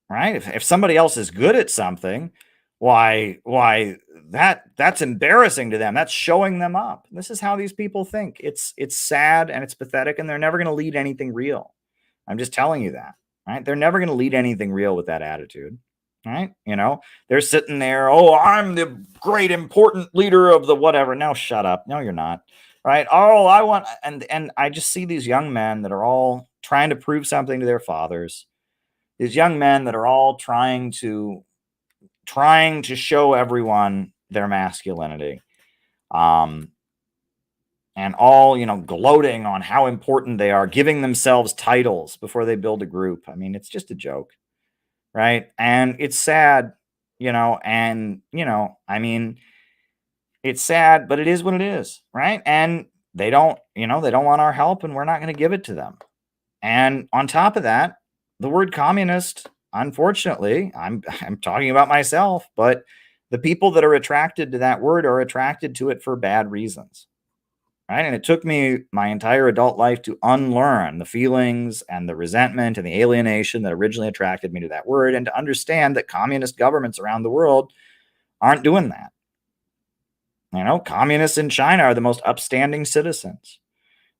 right? If somebody else is good at something, that's embarrassing to them. That's showing them up. This is how these people think. It's sad and it's pathetic, and they're never going to lead anything real. I'm just telling you that, right? They're never going to lead anything real with that attitude. Right? They're sitting there. Oh, I'm the great important leader of the whatever. No, shut up. No, you're not. Right? Oh, I want, and I just see these young men that are all trying to prove something to their fathers. These young men that are all trying to show everyone their masculinity. And all, gloating on how important they are, giving themselves titles before they build a group. I mean, it's just a joke. Right. And it's sad, it's sad, but it is what it is. Right. And they don't want our help, and we're not going to give it to them. And on top of that, the word communist, unfortunately, I'm talking about myself, but the people that are attracted to that word are attracted to it for bad reasons. Right? And it took me my entire adult life to unlearn the feelings and the resentment and the alienation that originally attracted me to that word, and to understand that communist governments around the world aren't doing that. Communists in China are the most upstanding citizens.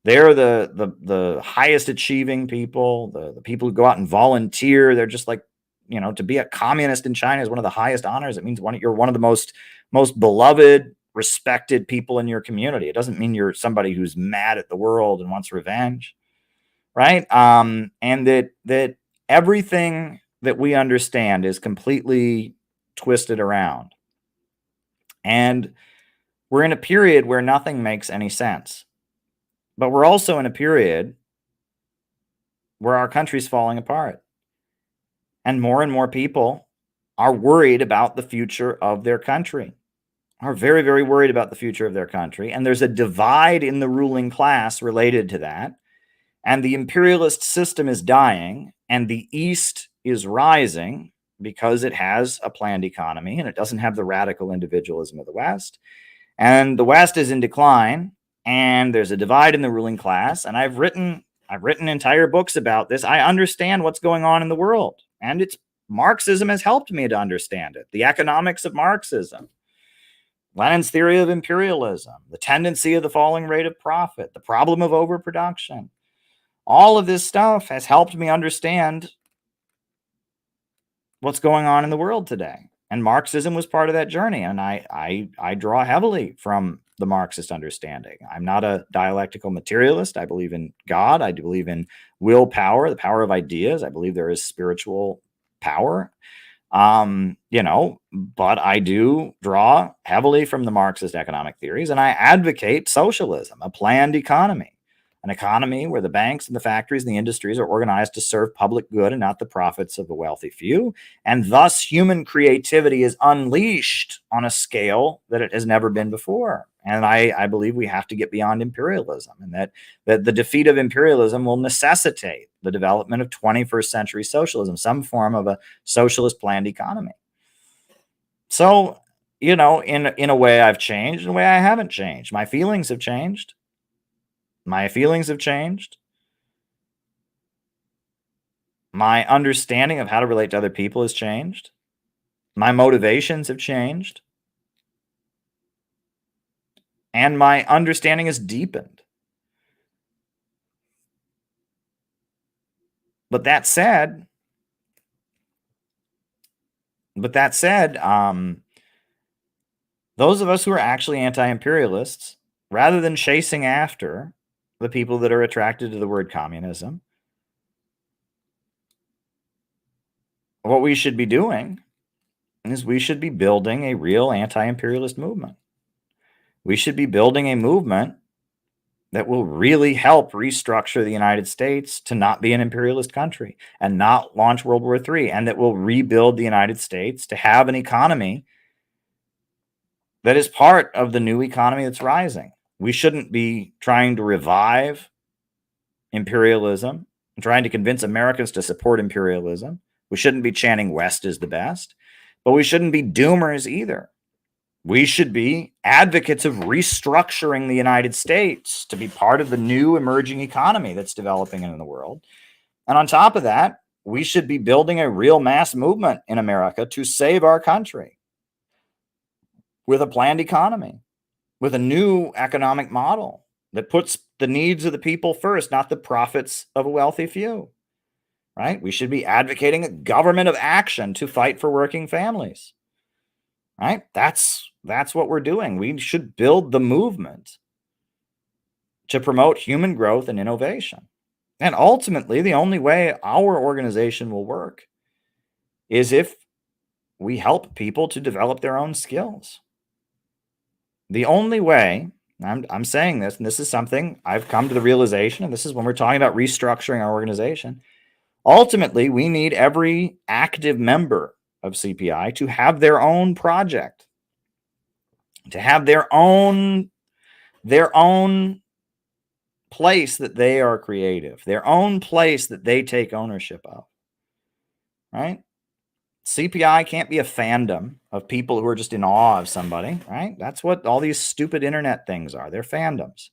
They're the highest achieving people, the people who go out and volunteer. They're just like, to be a communist in China is one of the highest honors. It means you're one of the most beloved, respected people in your community. It doesn't mean you're somebody who's mad at the world and wants revenge, right? And that everything that we understand is completely twisted around. And we're in a period where nothing makes any sense. But we're also in a period where our country's falling apart. And more people are worried about the future of their country. Are very, very worried about the future of their country. And there's a divide in the ruling class related to that. And the imperialist system is dying, and the East is rising because it has a planned economy and it doesn't have the radical individualism of the West. And the West is in decline, and there's a divide in the ruling class. And I've written entire books about this. I understand what's going on in the world, and Marxism has helped me to understand it. The economics of Marxism, Lenin's theory of imperialism, the tendency of the falling rate of profit, the problem of overproduction. All of this stuff has helped me understand what's going on in the world today. And Marxism was part of that journey. And I draw heavily from the Marxist understanding. I'm not a dialectical materialist. I believe in God. I do believe in willpower, the power of ideas. I believe there is spiritual power. But I do draw heavily from the Marxist economic theories, and I advocate socialism, a planned economy, an economy where the banks and the factories and the industries are organized to serve public good and not the profits of the wealthy few. And thus human creativity is unleashed on a scale that it has never been before. And I believe we have to get beyond imperialism, and that the defeat of imperialism will necessitate the development of 21st century socialism, some form of a socialist planned economy. So, in a way I've changed, in a way I haven't changed. My feelings have changed. My feelings have changed. My understanding of how to relate to other people has changed. My motivations have changed. And my understanding has deepened. But that said, those of us who are actually anti-imperialists, rather than chasing after the people that are attracted to the word communism, what we should be doing is we should be building a real anti-imperialist movement. We should be building a movement that will really help restructure the United States to not be an imperialist country and not launch World War III, and that will rebuild the United States to have an economy that is part of the new economy that's rising. We shouldn't be trying to revive imperialism and trying to convince Americans to support imperialism. We shouldn't be chanting West is the best, but we shouldn't be doomers either. We should be advocates of restructuring the United States to be part of the new emerging economy that's developing in the world. And on top of that, we should be building a real mass movement in America to save our country with a planned economy, with a new economic model that puts the needs of the people first, not the profits of a wealthy few, right? We should be advocating a government of action to fight for working families, right? That's what we're doing. We should build the movement to promote human growth and innovation. And ultimately, the only way our organization will work is if we help people to develop their own skills. The only way, I'm saying this, and this is something I've come to the realization, and this is when we're talking about restructuring our organization. Ultimately, we need every active member of CPI to have their own project, to have their own place that they are creative, their own place that they take ownership of, right? CPI can't be a fandom of people who are just in awe of somebody, right? That's what all these stupid internet things are. They're fandoms,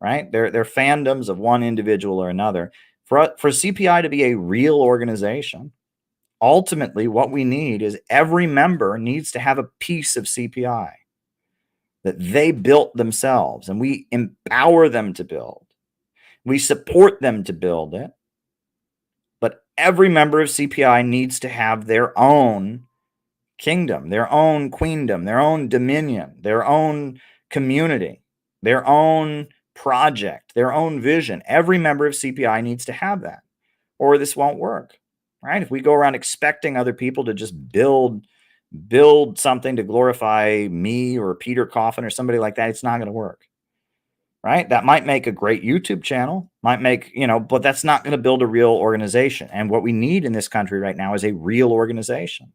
right? They're fandoms of one individual or another. For CPI to be a real organization, ultimately what we need is every member needs to have a piece of CPI that they built themselves, and we empower them to build. We support them to build it. But every member of CPI needs to have their own kingdom, their own queendom, their own dominion, their own community, their own project, their own vision. Every member of CPI needs to have that, or this won't work, right? If we go around expecting other people to just build something to glorify me or Peter Coffin or somebody like that, it's not going to work, right? That might make a great YouTube channel, might make, but that's not going to build a real organization. And what we need in this country right now is a real organization.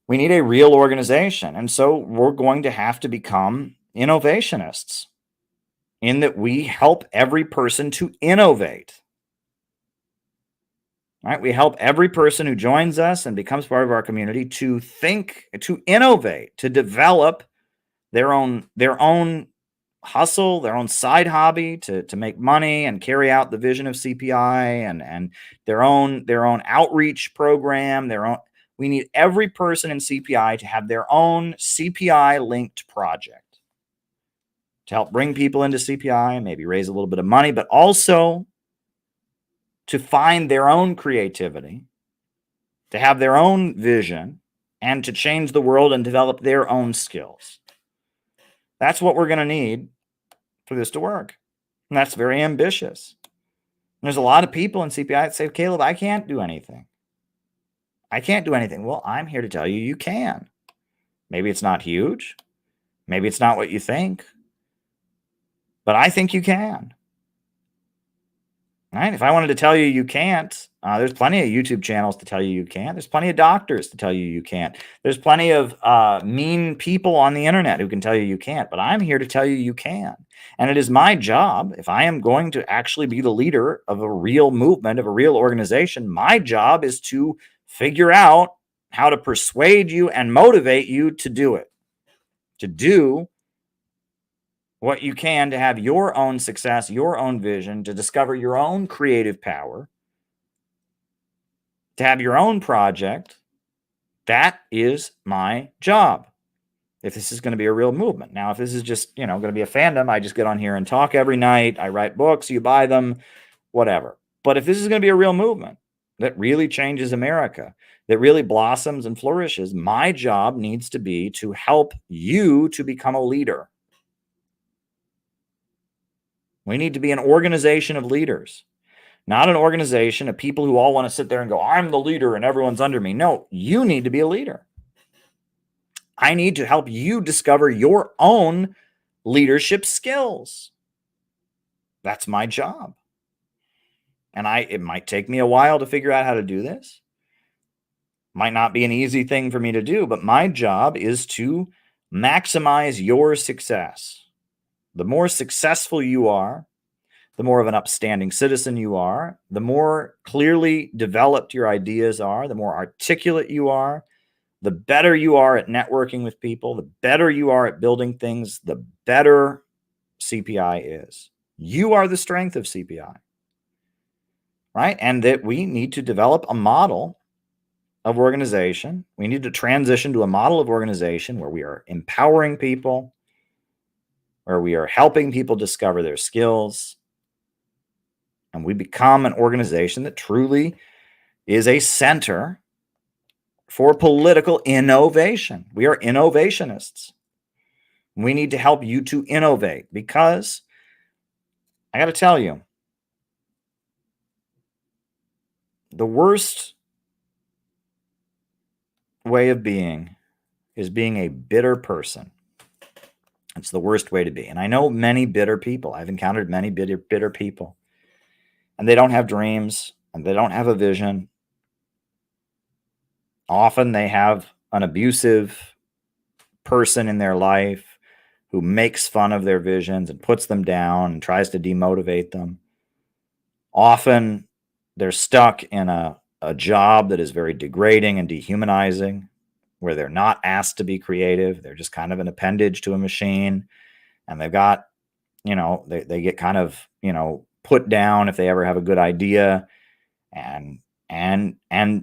We need a real organization. And so we're going to have to become innovationists, in that we help every person to innovate. Right? We help every person who joins us and becomes part of our community to think, to innovate, to develop their own hustle, their own side hobby, to make money and carry out the vision of CPI and their own outreach program, we need every person in CPI to have their own CPI linked project to help bring people into CPI, maybe raise a little bit of money, but also to find their own creativity, to have their own vision, and to change the world and develop their own skills. That's what we're going to need for this to work. And that's very ambitious. And there's a lot of people in CPI that say, Caleb, I can't do anything. I can't do anything. Well, I'm here to tell you, you can. Maybe it's not huge. Maybe it's not what you think. But I think you can. Right? If I wanted to tell you you can't, there's plenty of YouTube channels to tell you you can't. There's plenty of doctors to tell you you can't. There's plenty of mean people on the internet who can tell you you can't. But I'm here to tell you you can. And it is my job, if I am going to actually be the leader of a real movement, of a real organization, my job is to figure out how to persuade you and motivate you to do it. To do what you can to have your own success, your own vision, to discover your own creative power, to have your own project. That is my job. If this is going to be a real movement. Now, if this is just, going to be a fandom, I just get on here and talk every night. I write books, you buy them, whatever. But if this is going to be a real movement that really changes America, that really blossoms and flourishes, my job needs to be to help you to become a leader. We need to be an organization of leaders, not an organization of people who all want to sit there and go, I'm the leader and everyone's under me. No, you need to be a leader. I need to help you discover your own leadership skills. That's my job. And it might take me a while to figure out how to do this. Might not be an easy thing for me to do, but my job is to maximize your success. The more successful you are, the more of an upstanding citizen you are, the more clearly developed your ideas are, the more articulate you are, the better you are at networking with people, the better you are at building things, the better CPI is. You are the strength of CPI, right? And that we need to develop a model of organization. We need to transition to a model of organization where we are empowering people, where we are helping people discover their skills, and we become an organization that truly is a center for political innovation. We are innovationists. We need to help you to innovate because I got to tell you, the worst way of being is being a bitter person. It's the worst way to be. And I know many bitter people. I've encountered many bitter people. And they don't have dreams, and they don't have a vision. Often they have an abusive person in their life who makes fun of their visions and puts them down and tries to demotivate them. Often they're stuck in a job that is very degrading and dehumanizing, where they're not asked to be creative. They're just kind of an appendage to a machine. And they've got, they get kind of, put down if they ever have a good idea. And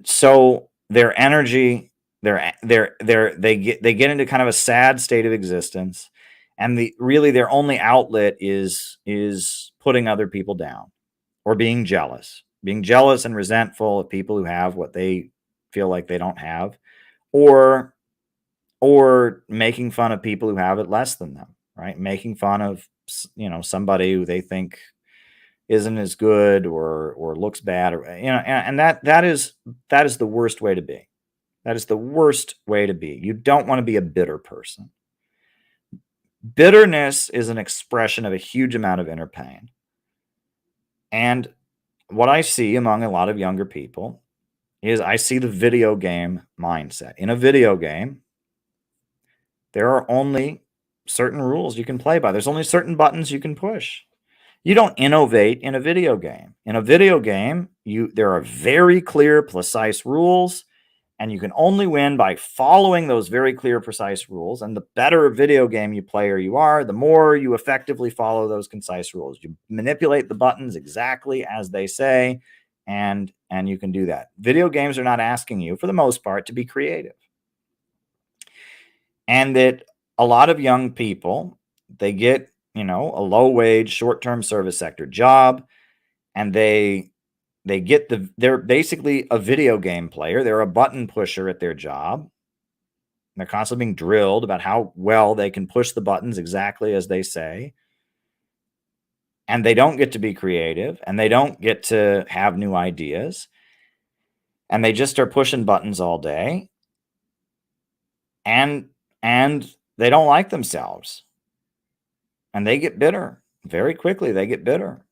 so their energy, they get into kind of a sad state of existence. And their only outlet is putting other people down or being jealous and resentful of people who have what they feel like they don't have, or making fun of people who have it less than them, right? Making fun of, somebody who they think isn't as good or looks bad, or, and that is the worst way to be. That is the worst way to be. You don't want to be a bitter person. Bitterness is an expression of a huge amount of inner pain. And what I see among a lot of younger people is I see the video game mindset. In a video game, there are only certain rules you can play by. There's only certain buttons you can push. You don't innovate in a video game. In a video game, there are very clear, precise rules, and you can only win by following those very clear, precise rules. And the better video game player you are, the more you effectively follow those concise rules. You manipulate the buttons exactly as they say, and you can do that. Video games are not asking you, for the most part, to be creative. And that a lot of young people, they get, a low-wage, short-term service sector job, and they they're basically a video game player. They're a button pusher at their job. They're constantly being drilled about how well they can push the buttons exactly as they say. And they don't get to be creative, and they don't get to have new ideas. And they just are pushing buttons all day. And they don't like themselves. And they get bitter. Very quickly they get bitter.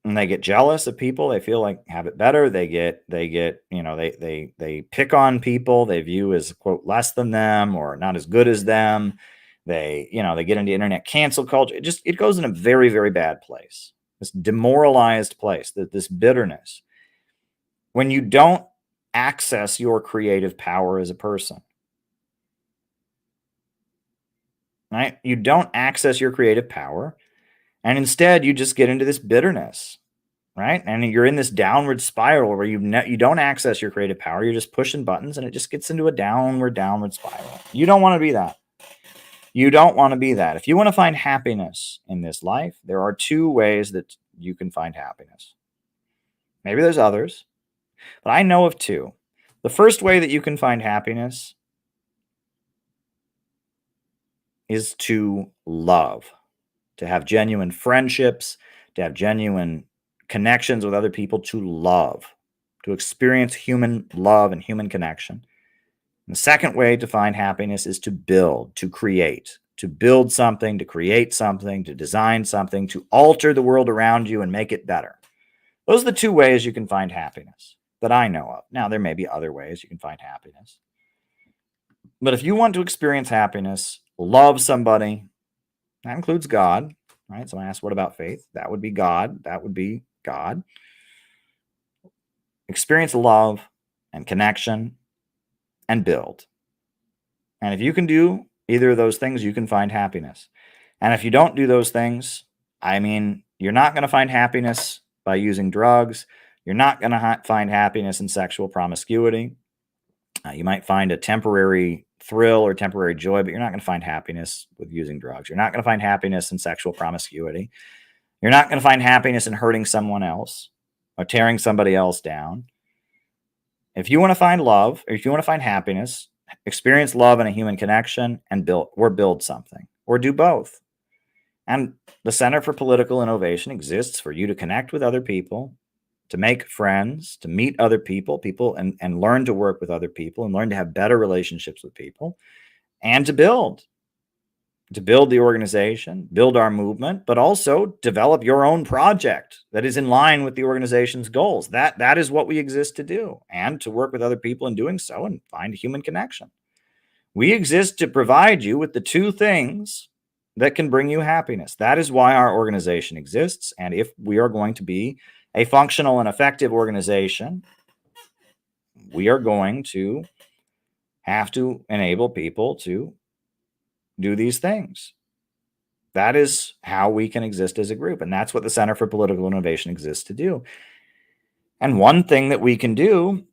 And they get jealous of people they feel like have it better. They get, they pick on people they view as, quote, less than them or not as good as them. They get into internet cancel culture. It goes in a very, very bad place. This demoralized place, this bitterness. When you don't access your creative power as a person, right? You don't access your creative power. And instead, you just get into this bitterness, right? And you're in this downward spiral where you don't access your creative power. You're just pushing buttons, and it just gets into a downward spiral. You don't want to be that. You don't want to be that. If you want to find happiness in this life, there are two ways that you can find happiness. Maybe there's others, but I know of two. The first way that you can find happiness is to love. To have genuine friendships, to have genuine connections with other people, to love, to experience human love and human connection. And the second way to find happiness is to build, to create, to build something, to create something, to design something, to alter the world around you and make it better. Those are the two ways you can find happiness that I know of. Now, there may be other ways you can find happiness. But if you want to experience happiness, love somebody, that includes God, right? So I asked, what about faith? That would be God. That would be God. Experience love and connection and build. And if you can do either of those things, you can find happiness. And if you don't do those things, I mean, you're not going to find happiness by using drugs. You're not going to find happiness in sexual promiscuity. You might find a temporary thrill or temporary joy, but you're not going to find happiness with using drugs. You're not going to find happiness in sexual promiscuity. You're not going to find happiness in hurting someone else or tearing somebody else down. If you want to find love, or if you want to find happiness, experience love and a human connection and build something, or do both. And the Center for Political Innovation exists for you to connect with other people, to make friends, to meet other people, and learn to work with other people and learn to have better relationships with people, and to build the organization, build our movement, but also develop your own project that is in line with the organization's goals. That is what we exist to do, and to work with other people in doing so and find human connection. We exist to provide you with the two things that can bring you happiness. That is why our organization exists. And if we are going to be a functional and effective organization, we are going to have to enable people to do these things. That is how we can exist as a group. And that's what the Center for Political Innovation exists to do. And one thing that we can do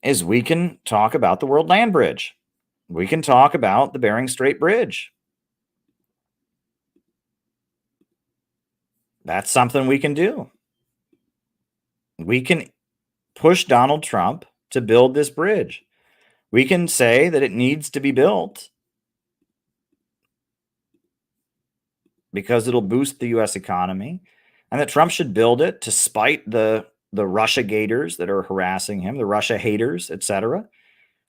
is we can talk about the World Land Bridge. We can talk about the Bering Strait Bridge. That's something we can do. We can push Donald Trump to build this bridge. We can say that it needs to be built because it'll boost the U.S. economy, and that Trump should build it to spite the Russia gators that are harassing him, the Russia haters, etc.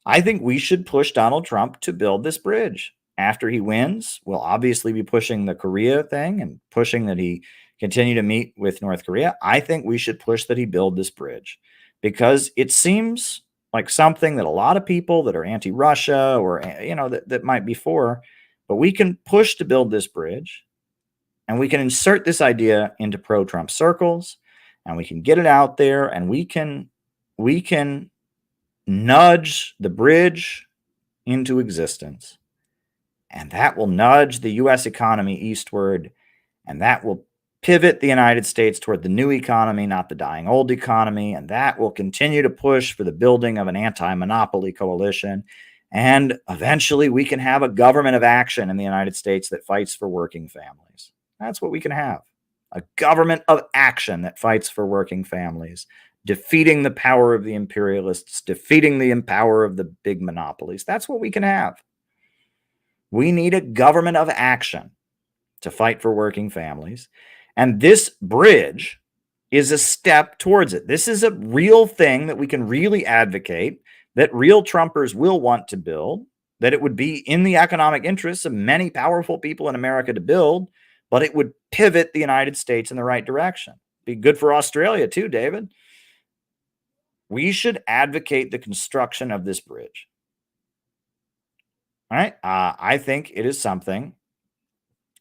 I think we should push Donald Trump to build this bridge. After he wins, we'll obviously be pushing the Korea thing and pushing that he continue to meet with North Korea. I think we should push that he build this bridge because it seems like something that a lot of people that are anti-Russia or, that might be for, but we can push to build this bridge, and we can insert this idea into pro-Trump circles, and we can get it out there, and we can nudge the bridge into existence. And that will nudge the U.S. economy eastward, and that will pivot the United States toward the new economy, not the dying old economy. And that will continue to push for the building of an anti-monopoly coalition. And eventually we can have a government of action in the United States that fights for working families. That's what we can have. A government of action that fights for working families, defeating the power of the imperialists, defeating the power of the big monopolies. That's what we can have. We need a government of action to fight for working families. And this bridge is a step towards it. This is a real thing that we can really advocate, that real Trumpers will want to build, that it would be in the economic interests of many powerful people in America to build, but it would pivot the United States in the right direction. Be good for Australia too, David. We should advocate the construction of this bridge. All right. I think it is something,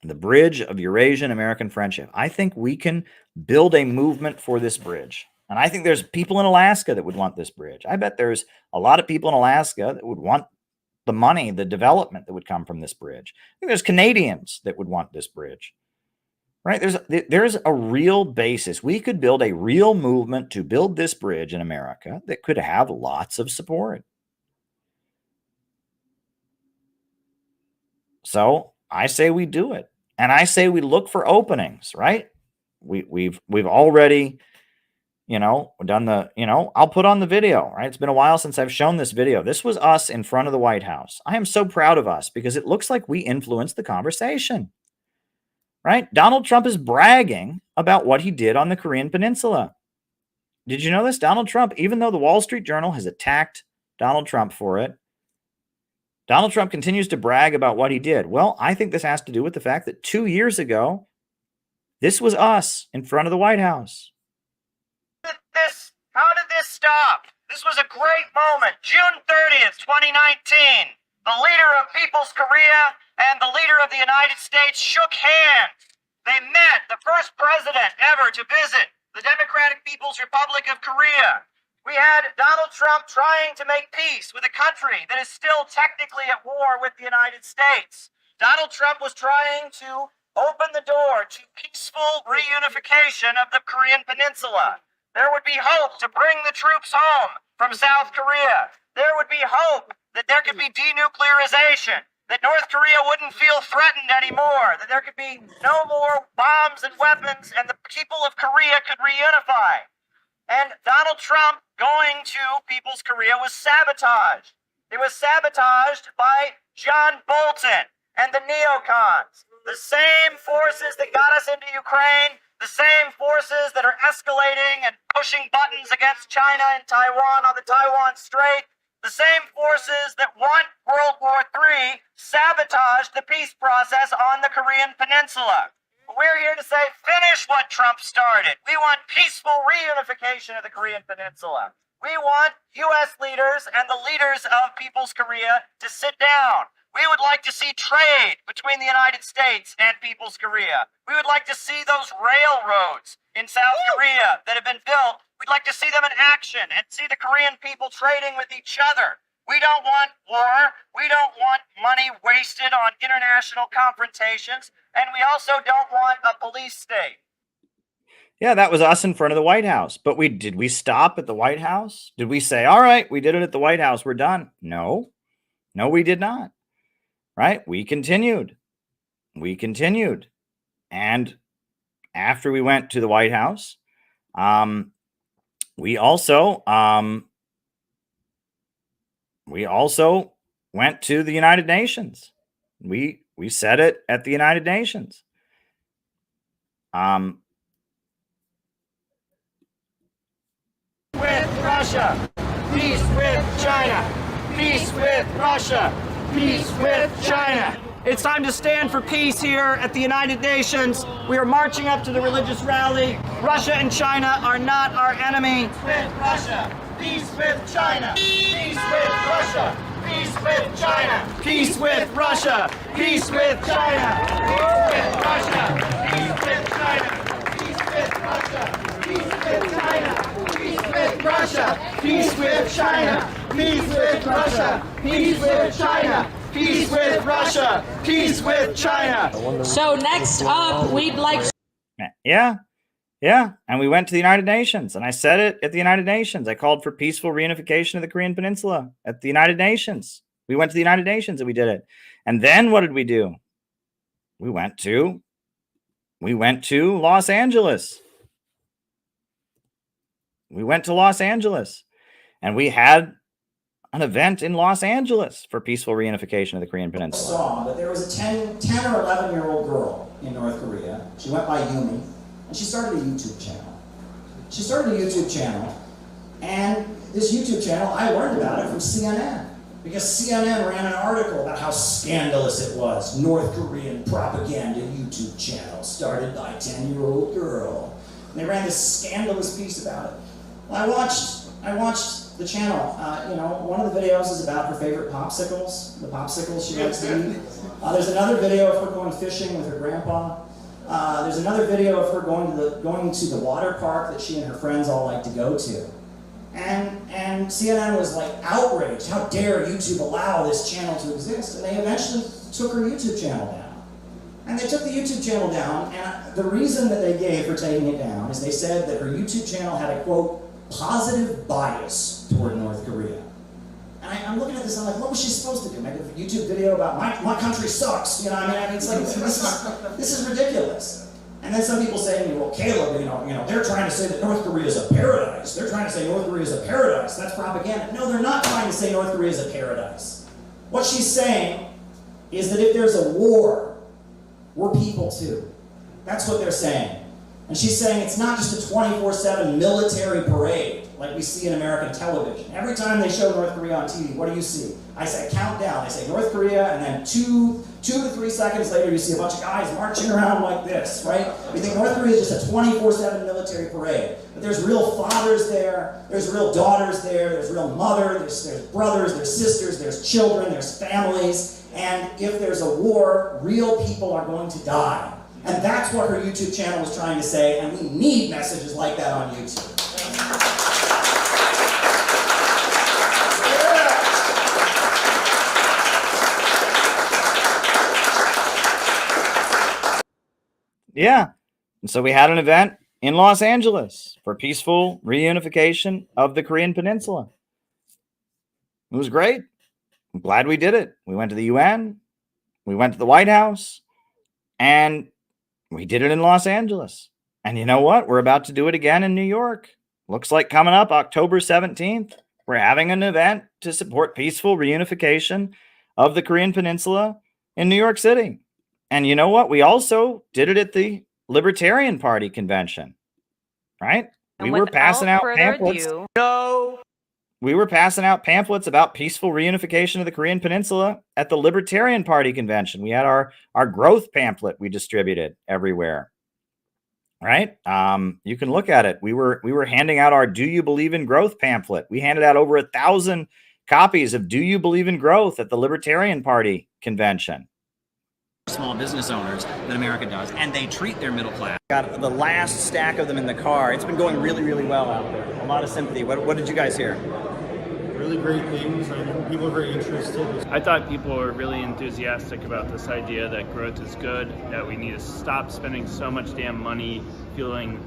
the bridge of Eurasian American friendship. I think we can build a movement for this bridge. And I think there's people in Alaska that would want this bridge. I bet there's a lot of people in Alaska that would want the money, the development that would come from this bridge. I think there's Canadians that would want this bridge. Right? There's a real basis. We could build a real movement to build this bridge in America that could have lots of support. So I say we do it. And I say we look for openings, right? We've already, done the, I'll put on the video, right? It's been a while since I've shown this video. This was us in front of the White House. I am so proud of us because it looks like we influenced the conversation. Right? Donald Trump is bragging about what he did on the Korean Peninsula. Did you know this? Donald Trump, even though the Wall Street Journal has attacked Donald Trump for it, Donald Trump continues to brag about what he did. Well, I think this has to do with the fact that 2 years ago, this was us in front of the White House. How did this stop? This was a great moment. June 30th, 2019. The leader of People's Korea and the leader of the United States shook hands. They met, the first president ever to visit the Democratic People's Republic of Korea. We had Donald Trump trying to make peace with a country that is still technically at war with the United States. Donald Trump was trying to open the door to peaceful reunification of the Korean Peninsula. There would be hope to bring the troops home from South Korea. There would be hope that there could be denuclearization, that North Korea wouldn't feel threatened anymore, that there could be no more bombs and weapons, and the people of Korea could reunify. And Donald Trump going to People's Korea was sabotaged. It was sabotaged by John Bolton and the neocons, the same forces that got us into Ukraine, the same forces that are escalating and pushing buttons against China and Taiwan on the Taiwan Strait. The same forces that want World War III sabotaged the peace process on the Korean Peninsula. We're here to say, finish what Trump started. We want peaceful reunification of the Korean Peninsula. We want U.S. leaders and the leaders of People's Korea to sit down. We would like to see trade between the United States and People's Korea. We would like to see those railroads in South Korea that have been built. We'd like to see them in action and see the Korean people trading with each other. We don't want war. We don't want money wasted on international confrontations. And we also don't want a police state. Yeah, that was us in front of the White House. But did we stop at the White House? Did we say, all right, we did it at the White House, we're done? No, we did not. Right? We continued. And after we went to the White House, we also went to the United Nations. We said it at the United Nations. With Russia, peace with China, peace with Russia, peace with China. It's time to stand for peace here at the United Nations. We are marching up to the religious rally. Russia and China are not our enemy. Peace with Russia. Peace with China. Peace with Russia. Peace with China. Peace with Russia. Peace with China. Peace with Russia. Peace with China. Peace with Russia. Peace with China. Peace with Russia. Peace with China. Peace with Russia. Peace with China. Peace with Russia. Peace with China. So next up, we'd like. Yeah. And we went to the United Nations, and I said it at the United Nations. I called for peaceful reunification of the Korean Peninsula at the United Nations. We went to the United Nations and we did it. And then what did we do? We went to Los Angeles. we went to Los Angeles and we had an event in Los Angeles for peaceful reunification of the Korean Peninsula. Saw that there was a 10 or 11-year-old girl in North Korea. She went by Yumi, and she started a YouTube channel. And this YouTube channel, I learned about it from CNN, because CNN ran an article about how scandalous it was. North Korean propaganda YouTube channel started by a 10-year-old girl. And they ran this scandalous piece about it. Well, I watched the channel. One of the videos is about her favorite popsicles, the popsicles she likes to eat. There's another video of her going fishing with her grandpa. There's another video of her going to the water park that she and her friends all like to go to. And CNN was like outraged. How dare YouTube allow this channel to exist? And they eventually took her YouTube channel down. And they took the YouTube channel down, and the reason that they gave for taking it down is they said that her YouTube channel had a, quote, positive bias toward North Korea. And I'm looking at this, I'm like, what was she supposed to do? Make a YouTube video about my country sucks? You know, I mean, it's like, this is ridiculous. And then some people say to me, well, Caleb, they're trying to say that North Korea is a paradise. They're trying to say North Korea is a paradise. That's propaganda. No, they're not trying to say North Korea is a paradise. What she's saying is that if there's a war, we're people too. That's what they're saying. And she's saying it's not just a 24/7 military parade like we see in American television. Every time they show North Korea on TV, what do you see? I say countdown. They say North Korea, and then two to 3 seconds later, you see a bunch of guys marching around like this, right? We think North Korea is just a 24/7 military parade. But there's real fathers there, there's real daughters there, there's real mothers, there's brothers, there's sisters, there's children, there's families. And if there's a war, real people are going to die. And that's what her YouTube channel was trying to say, and we need messages like that on YouTube. Yeah. And so we had an event in Los Angeles for peaceful reunification of the Korean Peninsula. It was great. I'm glad we did it. We went to the UN. We went to the White House. And we did it in Los Angeles. And you know what? We're about to do it again in New York. Looks like coming up October 17th, we're having an event to support peaceful reunification of the Korean Peninsula in New York City. And you know what? We also did it at the Libertarian Party convention, right? We were passing out pamphlets. We were passing out pamphlets about peaceful reunification of the Korean Peninsula at the Libertarian Party convention. We had our growth pamphlet we distributed everywhere, right? You can look at it. We were handing out our Do You Believe in Growth pamphlet. We handed out over 1,000 copies of Do You Believe in Growth at the Libertarian Party convention. Small business owners that America does, and they treat their middle class. Got the last stack of them in the car. It's been going really, really well out there. A lot of sympathy. What did you guys hear? Really great things. I know people are very interested. I thought people were really enthusiastic about this idea that growth is good, that we need to stop spending so much damn money fueling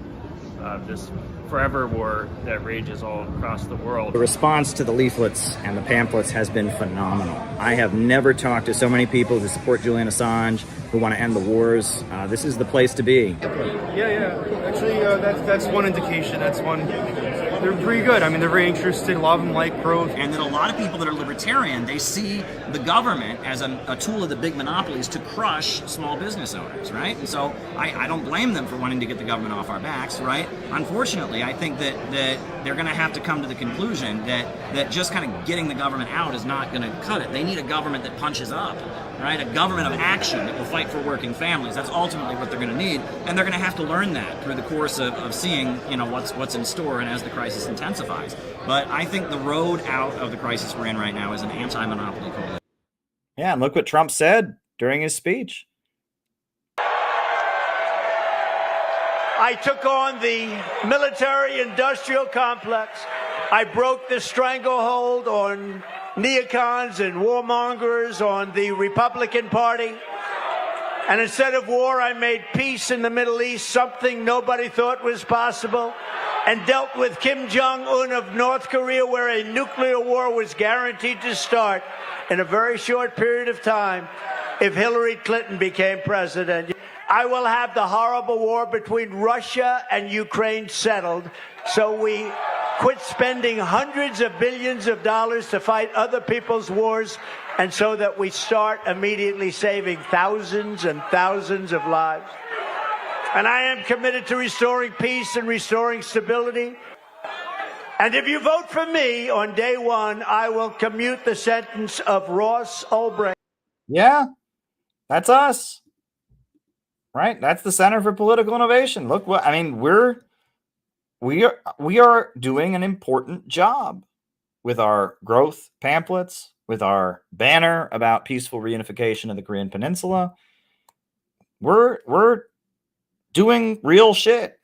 this forever war that rages all across the world. The response to the leaflets and the pamphlets has been phenomenal. I have never talked to so many people who support Julian Assange, who want to end the wars. This is the place to be. Yeah. Actually, that's one indication. That's one. They're pretty good. I mean, they're very interested. A lot of them like growth. And then a lot of people that are libertarian, they see the government as a tool of the big monopolies to crush small business owners, right? And so I don't blame them for wanting to get the government off our backs, right? Unfortunately, I think that they're going to have to come to the conclusion that just kind of getting the government out is not going to cut it. They need a government that punches up, right? A government of action that will fight for working families. That's ultimately what they're going to need, and they're going to have to learn that through the course of seeing, what's in store and as the crisis intensifies. But I think the road out of the crisis we're in right now is an anti-monopoly coalition. Yeah, and look what Trump said during his speech. I took on the military-industrial complex. I broke the stranglehold on neocons and warmongers on the Republican Party. And instead of war, I made peace in the Middle East, something nobody thought was possible, and dealt with Kim Jong-un of North Korea, where a nuclear war was guaranteed to start in a very short period of time if Hillary Clinton became president. I will have the horrible war between Russia and Ukraine settled, so we quit spending hundreds of billions of dollars to fight other people's wars, and so that we start immediately saving thousands and thousands of lives. And I am committed to restoring peace and restoring stability. And if you vote for me on day one, I will commute the sentence of Ross Ulbricht. Yeah, that's us. Right? That's the Center for Political Innovation. Look what I mean, we are doing an important job with our growth pamphlets, with our banner about peaceful reunification of the Korean Peninsula. We're doing real shit.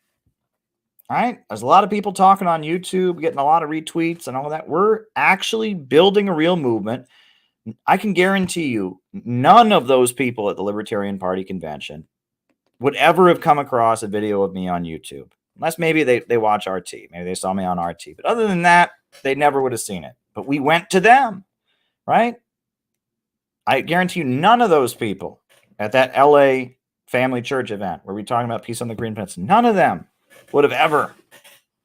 Right? There's a lot of people talking on YouTube, getting a lot of retweets and all that. We're actually building a real movement. I can guarantee you none of those people at the Libertarian Party convention would ever have come across a video of me on YouTube. Unless maybe they watch RT. Maybe they saw me on RT. But other than that, they never would have seen it. But we went to them, right? I guarantee you none of those people at that LA Family Church event where we talking about peace on the Korean Peninsula, none of them would have ever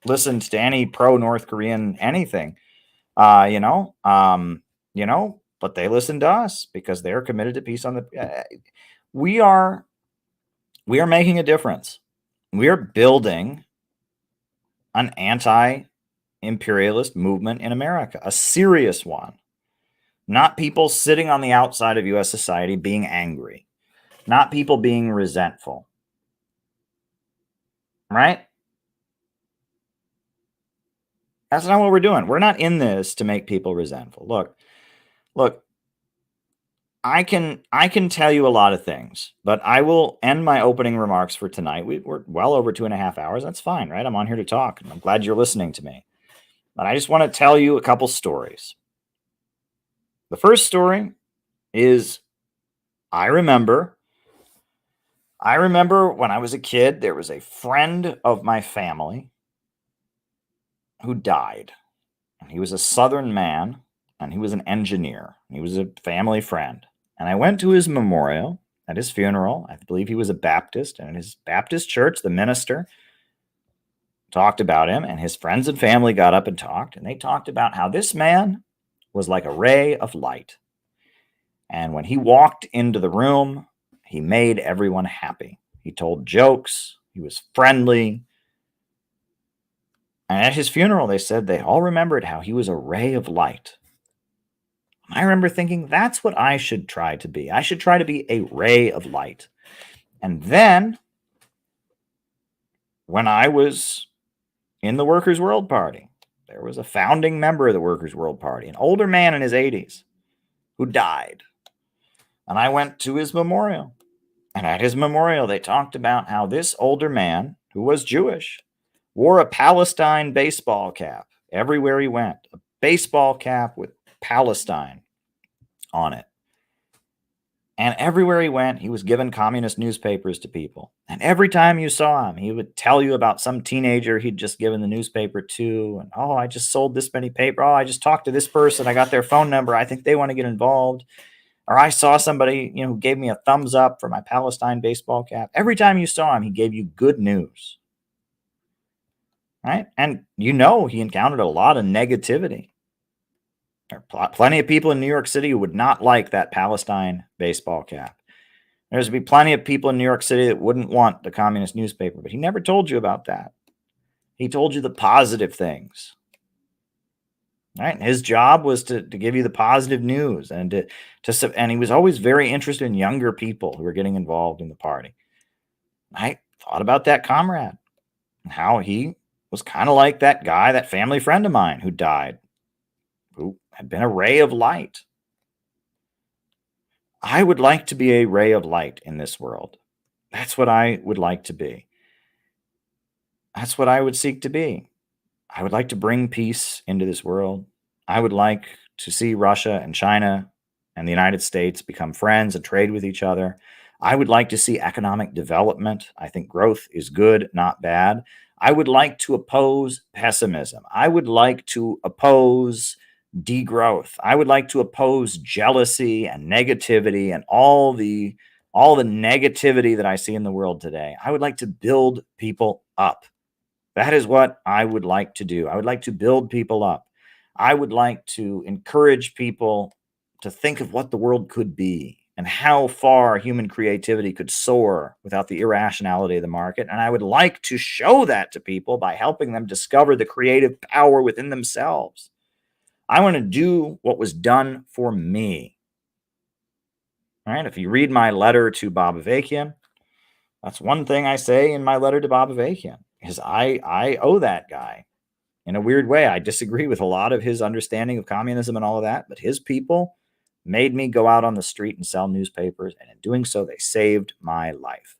listened to any pro-North Korean anything, but they listened to us because they're committed to peace on the. We are making a difference. We are building an anti-imperialist movement in America, a serious one, not people sitting on the outside of U.S. society being angry, not people being resentful, right? That's not what we're doing. We're not in this to make people resentful. Look, I can tell you a lot of things, but I will end my opening remarks for tonight. We're well over 2.5 hours. That's fine, right? I'm on here to talk, and I'm glad you're listening to me. But I just want to tell you a couple stories. The first story is I remember when I was a kid, there was a friend of my family who died. And he was a Southern man, and he was an engineer. He was a family friend. And I went to his memorial at his funeral. I believe he was a Baptist. And in his Baptist church, the minister talked about him, and his friends and family got up and talked. And they talked about how this man was like a ray of light. And when he walked into the room, he made everyone happy. He told jokes. He was friendly. And at his funeral, they said they all remembered how he was a ray of light. I remember thinking, that's what I should try to be. I should try to be a ray of light. And then, when I was in the Workers' World Party, there was a founding member of the Workers' World Party, an older man in his 80s, who died. And I went to his memorial. And at his memorial, they talked about how this older man, who was Jewish, wore a Palestine baseball cap everywhere he went. A baseball cap with Palestine on it. And everywhere he went, he was giving communist newspapers to people. And every time you saw him, he would tell you about some teenager he'd just given the newspaper to. And, oh, I just sold this many paper. Oh, I just talked to this person. I got their phone number. I think they want to get involved. Or I saw somebody, who gave me a thumbs up for my Palestine baseball cap. Every time you saw him, he gave you good news. Right? And he encountered a lot of negativity. There are plenty of people in New York City who would not like that Palestine baseball cap. There's be plenty of people in New York City that wouldn't want the communist newspaper, but he never told you about that. He told you the positive things. Right? And his job was to give you the positive news, and and he was always very interested in younger people who were getting involved in the party. I thought about that comrade and how he was kind of like that guy, that family friend of mine who died, who had been a ray of light. I would like to be a ray of light in this world. That's what I would like to be. That's what I would seek to be. I would like to bring peace into this world. I would like to see Russia and China and the United States become friends and trade with each other. I would like to see economic development. I think growth is good, not bad. I would like to oppose pessimism. I would like to oppose degrowth. I would like to oppose jealousy and negativity and all the negativity that I see in the world today. I would like to build people up. That is what I would like to do. I would like to build people up. I would like to encourage people to think of what the world could be and how far human creativity could soar without the irrationality of the market. And I would like to show that to people by helping them discover the creative power within themselves. I want to do what was done for me. All right. If you read my letter to Bob Avakian, that's one thing I say in my letter to Bob Avakian is I owe that guy in a weird way. I disagree with a lot of his understanding of communism and all of that, but his people made me go out on the street and sell newspapers. And in doing so, they saved my life.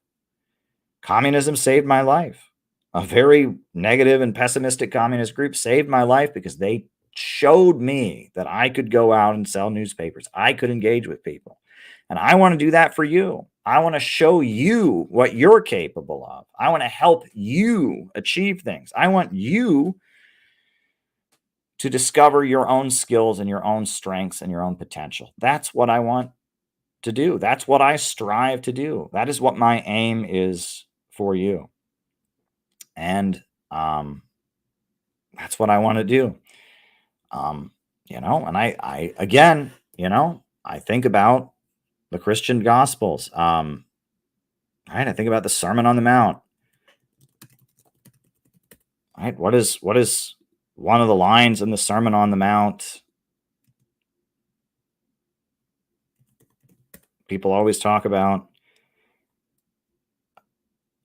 Communism saved my life. A very negative and pessimistic communist group saved my life because they showed me that I could go out and sell newspapers. I could engage with people. And I want to do that for you. I want to show you what you're capable of. I want to help you achieve things. I want you to discover your own skills and your own strengths and your own potential. That's what I want to do. That's what I strive to do. That is what my aim is for you. And that's what I want to do. And I again, I think about the Christian Gospels. Right? I think about the Sermon on the Mount. Right? What is one of the lines in the Sermon on the Mount? People always talk about,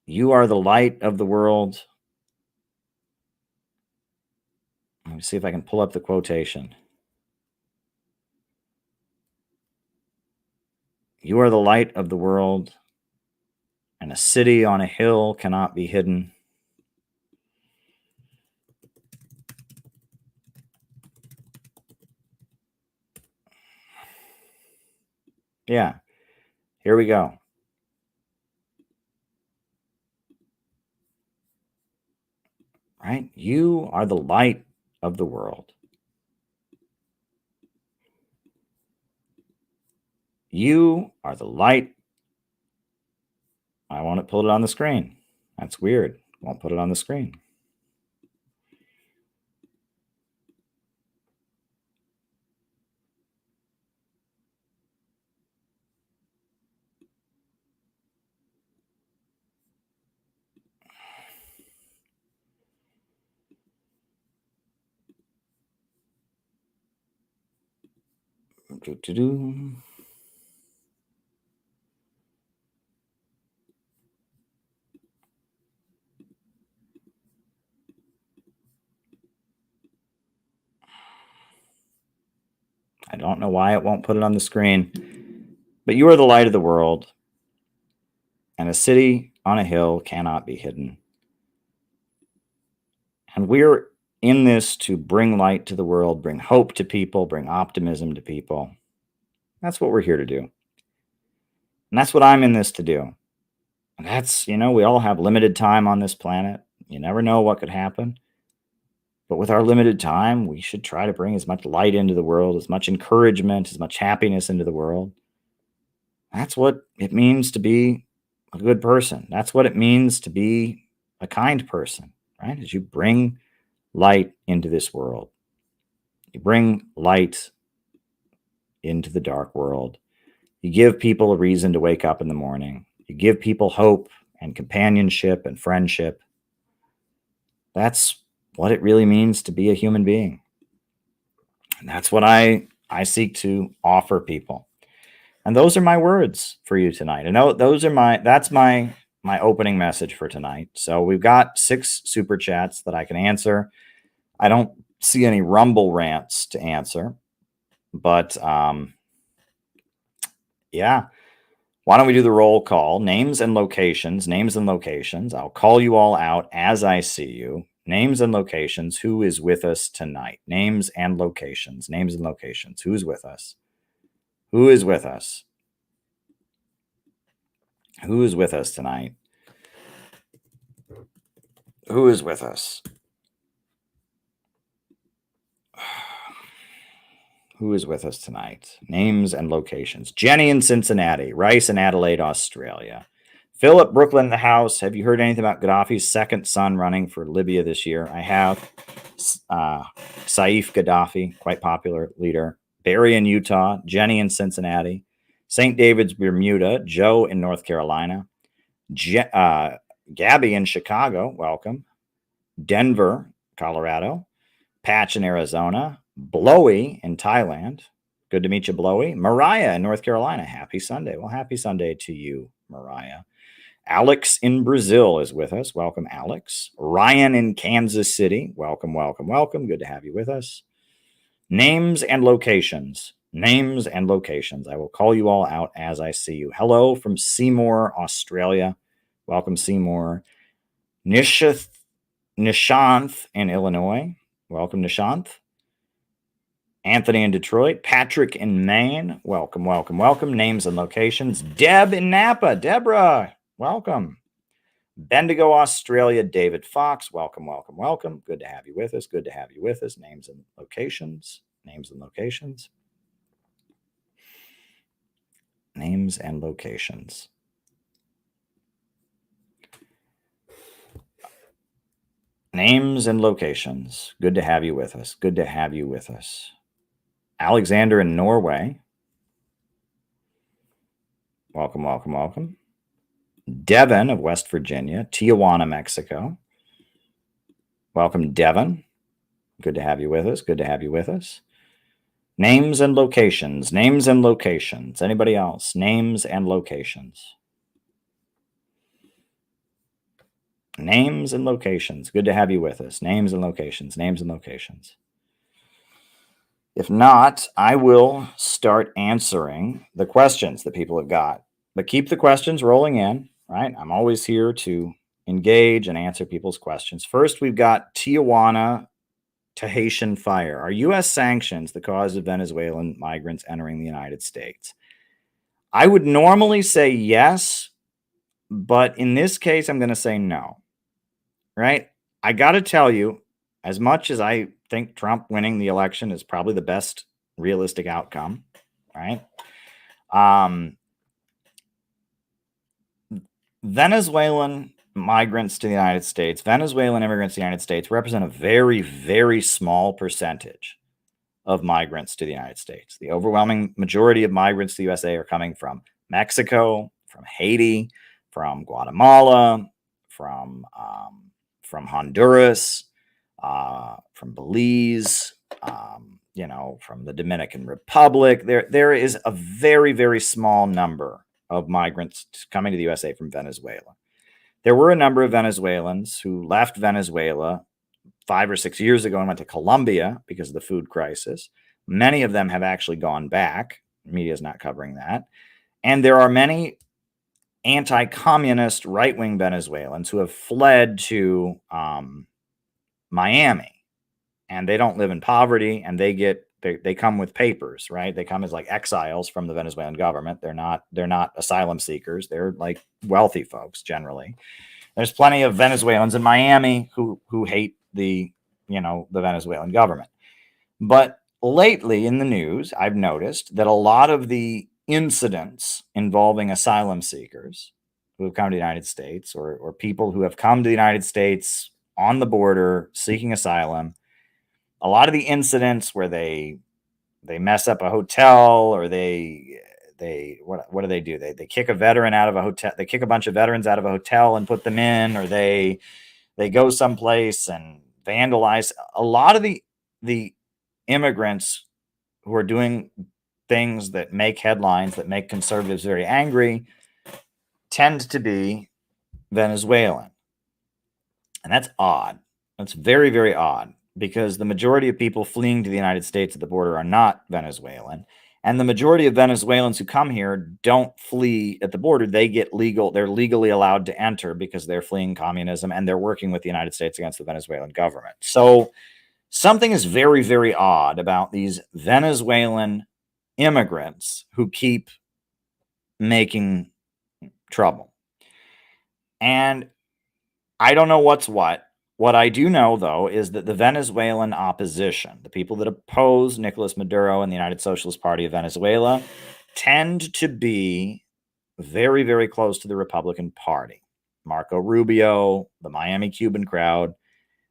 you are the light of the world. Let me see if I can pull up the quotation. You are the light of the world, and a city on a hill cannot be hidden. Yeah, here we go. Right? You are the light of the world. You are the light. I want to pull it on the screen. That's weird. Won't put it on the screen. I don't know why it won't put it on the screen, but you are the light of the world, and a city on a hill cannot be hidden. And we're in this to bring light to the world, bring hope to people, bring optimism to people. That's what we're here to do. And that's what I'm in this to do. And that's, we all have limited time on this planet. You never know what could happen. But with our limited time, we should try to bring as much light into the world, as much encouragement, as much happiness into the world. That's what it means to be a good person. That's what it means to be a kind person, right? As you bring light into this world. You bring light into the dark world. You give people a reason to wake up in the morning. You give people hope and companionship and friendship. That's what it really means to be a human being. And that's what I seek to offer people. And those are my words for you tonight. I know that's my opening message for tonight. So we've got 6 super chats that I can answer. I don't see any Rumble rants to answer, but yeah. Why don't we do the roll call? Names and locations. I'll call you all out as I see you. Names and locations. Who is with us tonight? Names and locations. Who's with us? Who is with us? Who is with us tonight? Who is with us? Who is with us tonight? Names and locations. Jenny in Cincinnati. Rice in Adelaide, Australia. Philip Brooklyn in the house. Have you heard anything about Gaddafi's second son running for Libya this year? I have. Saif Gaddafi, quite popular leader. Barry in Utah. Jenny in Cincinnati. St. David's, Bermuda. Joe in North Carolina. Gabby in Chicago. Welcome. Denver, Colorado. Patch in Arizona. Blowy in Thailand. Good to meet you, Blowy. Mariah in North Carolina. Happy Sunday. Well, happy Sunday to you, Mariah. Alex in Brazil is with us. Welcome, Alex. Ryan in Kansas City. Welcome, welcome, welcome. Good to have you with us. Names and locations. Names and locations. I will call you all out as I see you. Hello from Seymour, Australia. Welcome, Seymour. Nishanth in Illinois. Welcome, Nishanth. Anthony in Detroit. Patrick in Maine. Welcome, welcome, welcome. Names and locations. Deb in Napa. Deborah. Welcome. Bendigo, Australia. David Fox. Welcome, welcome, welcome. Good to have you with us. Good to have you with us. Names and locations. Names and locations. Names and locations. Names and locations. Good to have you with us. Good to have you with us. Alexander in Norway. Welcome, welcome, welcome. Devin of West Virginia. Tijuana, Mexico. Welcome, Devin. Good to have you with us. Good to have you with us. Names and locations. Names and locations. Anybody else? Names and locations. Names and locations. Good to have you with us. Names and locations. Names and locations. If not, I will start answering the questions that people have got. But keep the questions rolling in, right? I'm always here to engage and answer people's questions. First, we've got Tijuana to Haitian fire. Are U.S. sanctions the cause of Venezuelan migrants entering the United States? I would normally say yes, but in this case, I'm going to say no, right? I got to tell you, as much as I think Trump winning the election is probably the best realistic outcome, right? Venezuelan migrants to the United States, Venezuelan immigrants to the United States represent a very, very small percentage of migrants to the United States. The overwhelming majority of migrants to the USA are coming from Mexico, from Haiti, from Guatemala, from Honduras, from Belize, from the Dominican Republic. There is a very, very small number of migrants coming to the USA from Venezuela. There were a number of Venezuelans who left Venezuela 5 or 6 years ago and went to Colombia because of the food crisis. Many of them have actually gone back. The media is not covering that. And there are many anti-communist right-wing Venezuelans who have fled to Miami, and they don't live in poverty, and they come with papers, right? They come as like exiles from the Venezuelan government. They're not asylum seekers. They're like wealthy folks generally. There's plenty of Venezuelans in Miami who hate the Venezuelan government. But lately in the news, I've noticed that a lot of the incidents involving asylum seekers who have come to the United States or people who have come to the United States on the border seeking asylum, a lot of the incidents where they mess up a hotel or what do they do? They kick a veteran out of a hotel. They kick a bunch of veterans out of a hotel and put them in, or they go someplace and vandalize. A lot of the immigrants who are doing things that make headlines, that make conservatives very angry, tend to be Venezuelan. And that's odd. That's very, very odd, because the majority of people fleeing to the United States at the border are not Venezuelan. And the majority of Venezuelans who come here don't flee at the border. They're legally allowed to enter because they're fleeing communism and they're working with the United States against the Venezuelan government. So something is very, very odd about these Venezuelan immigrants who keep making trouble. And I don't know what's what. What I do know, though, is that the Venezuelan opposition, the people that oppose Nicolas Maduro and the United Socialist Party of Venezuela, tend to be very, very close to the Republican Party. Marco Rubio, the Miami Cuban crowd,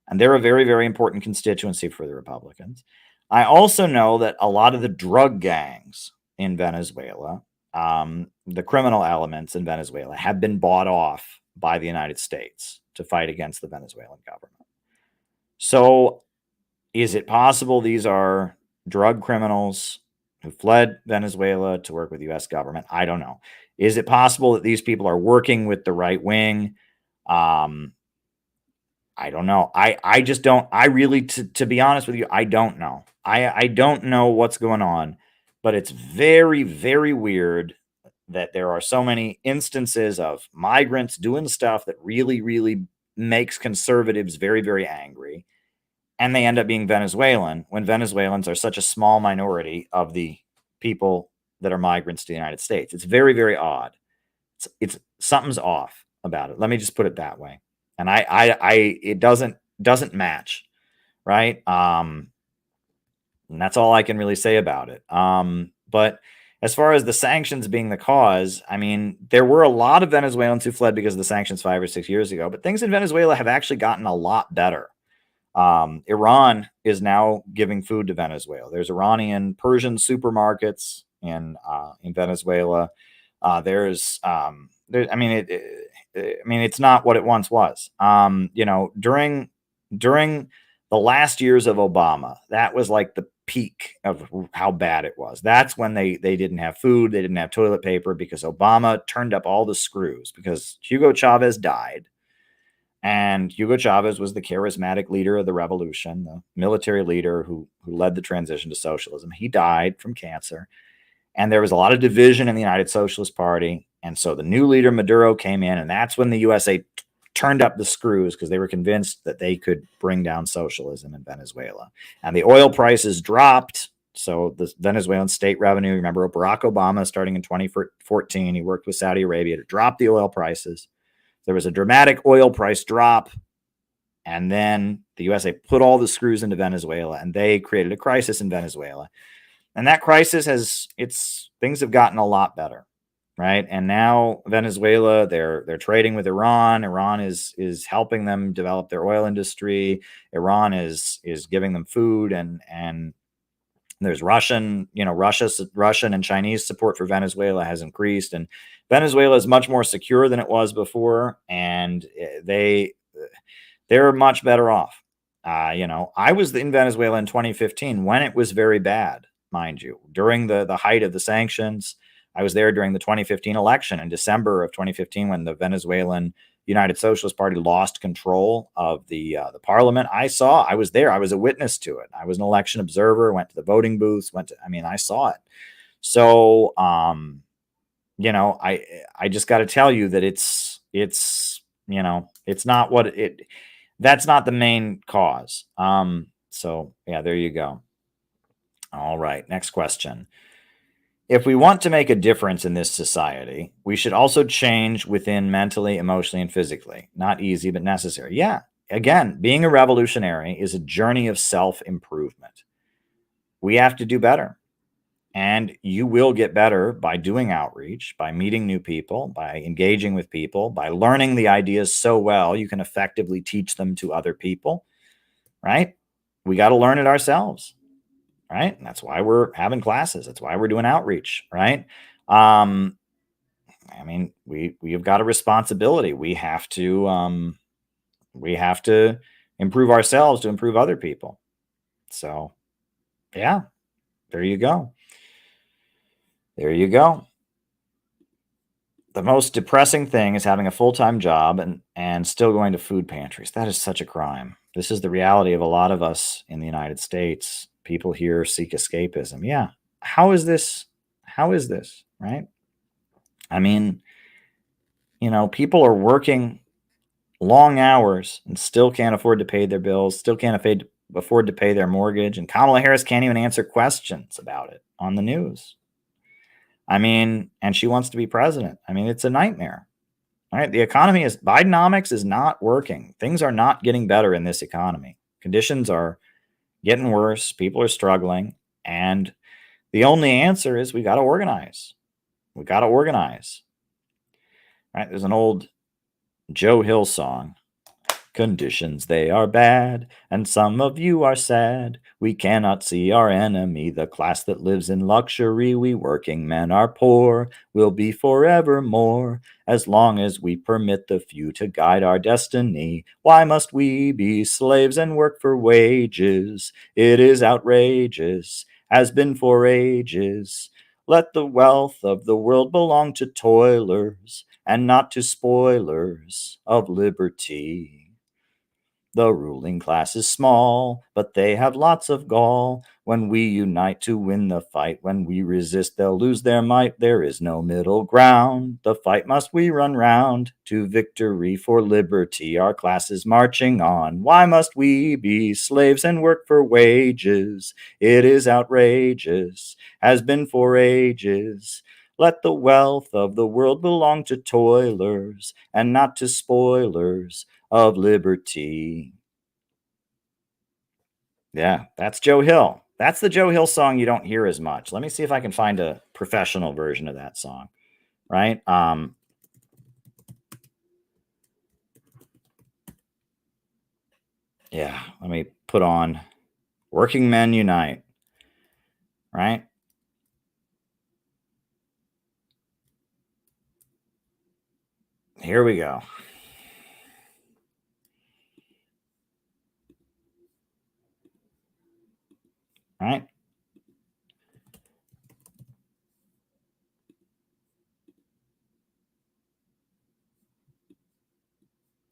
and they're a very, very important constituency for the Republicans. I also know that a lot of the drug gangs in Venezuela, the criminal elements in Venezuela, have been bought off by the United States to fight against the Venezuelan government. So is it possible these are drug criminals who fled Venezuela to work with the U.S. government? I don't know. Is it possible that these people are working with the right wing? I don't know. I just don't. I really, to be honest with you, I don't know. I don't know what's going on, but it's very, very weird that there are so many instances of migrants doing stuff that really, really makes conservatives very, very angry. And they end up being Venezuelan when Venezuelans are such a small minority of the people that are migrants to the United States. It's very, very odd. It's something's off about it. Let me just put it that way. And it doesn't match, right? And that's all I can really say about it. But as far as the sanctions being the cause, I mean, there were a lot of Venezuelans who fled because of the sanctions 5 or 6 years ago, but things in Venezuela have actually gotten a lot better. Iran is now giving food to Venezuela. There's Iranian Persian supermarkets in Venezuela. It's not what it once was. During the last years of Obama, that was like the peak of how bad it was. That's when they didn't have food, they didn't have toilet paper because Obama turned up all the screws because Hugo Chavez died. And Hugo Chavez was the charismatic leader of the revolution, the military leader who led the transition to socialism. He died from cancer. And there was a lot of division in the United Socialist Party. And so the new leader, Maduro, came in, and that's when the USA turned up the screws because they were convinced that they could bring down socialism in Venezuela. And the oil prices dropped. So the Venezuelan state revenue, remember Barack Obama starting in 2014, he worked with Saudi Arabia to drop the oil prices. There was a dramatic oil price drop, and then the USA put all the screws into Venezuela, and they created a crisis in Venezuela. And that crisis things have gotten a lot better, right? And now Venezuela, they're trading with Iran. Iran is helping them develop their oil industry. Iran is giving them food, and there's Russian and Chinese support for Venezuela has increased, and Venezuela is much more secure than it was before, and they're much better off. I was in Venezuela in 2015 when it was very bad, mind you, during the height of the sanctions. I was there during the 2015 election in December of 2015 when the Venezuelan United Socialist Party lost control of the parliament. I was there. I was a witness to it. I was an election observer, went to the voting booths, I saw it. So, I just got to tell you that it's not that's not the main cause. So yeah, there you go. All right. Next question. If we want to make a difference in this society, we should also change within mentally, emotionally, and physically. Not easy, but necessary. Yeah. Again, being a revolutionary is a journey of self-improvement. We have to do better. And you will get better by doing outreach, by meeting new people, by engaging with people, by learning the ideas so well you can effectively teach them to other people, right? We got to learn it ourselves. Right. And that's why we're having classes. That's why we're doing outreach. Right. We have got a responsibility. We have to improve ourselves to improve other people. So, yeah, there you go. There you go. The most depressing thing is having a full-time job and still going to food pantries. That is such a crime. This is the reality of a lot of us in the United States. People here seek escapism. Yeah. How is this? Right? I mean, people are working long hours and still can't afford to pay their bills, still can't afford to pay their mortgage. And Kamala Harris can't even answer questions about it on the news. And she wants to be president. It's a nightmare. All right. The economy Bidenomics is not working. Things are not getting better in this economy. Conditions are getting worse. People are struggling. And the only answer is we got to organize. We got to organize. Right? There's an old Joe Hill song. Conditions, they are bad, and some of you are sad. We cannot see our enemy, the class that lives in luxury. We working men are poor, will be forevermore, as long as we permit the few to guide our destiny. Why must we be slaves and work for wages? It is outrageous, has been for ages. Let the wealth of the world belong to toilers, and not to spoilers of liberty. The ruling class is small, but they have lots of gall. When we unite to win the fight, when we resist, they'll lose their might. There is no middle ground. The fight must we run round to victory for liberty. Our class is marching on. Why must we be slaves and work for wages? It is outrageous, has been for ages. Let the wealth of the world belong to toilers, and not to spoilers of liberty. Yeah, that's Joe Hill. That's the Joe Hill song you don't hear as much. Let me see if I can find a professional version of that song, right? Yeah, let me put on Working Men Unite, right? Here we go. Right?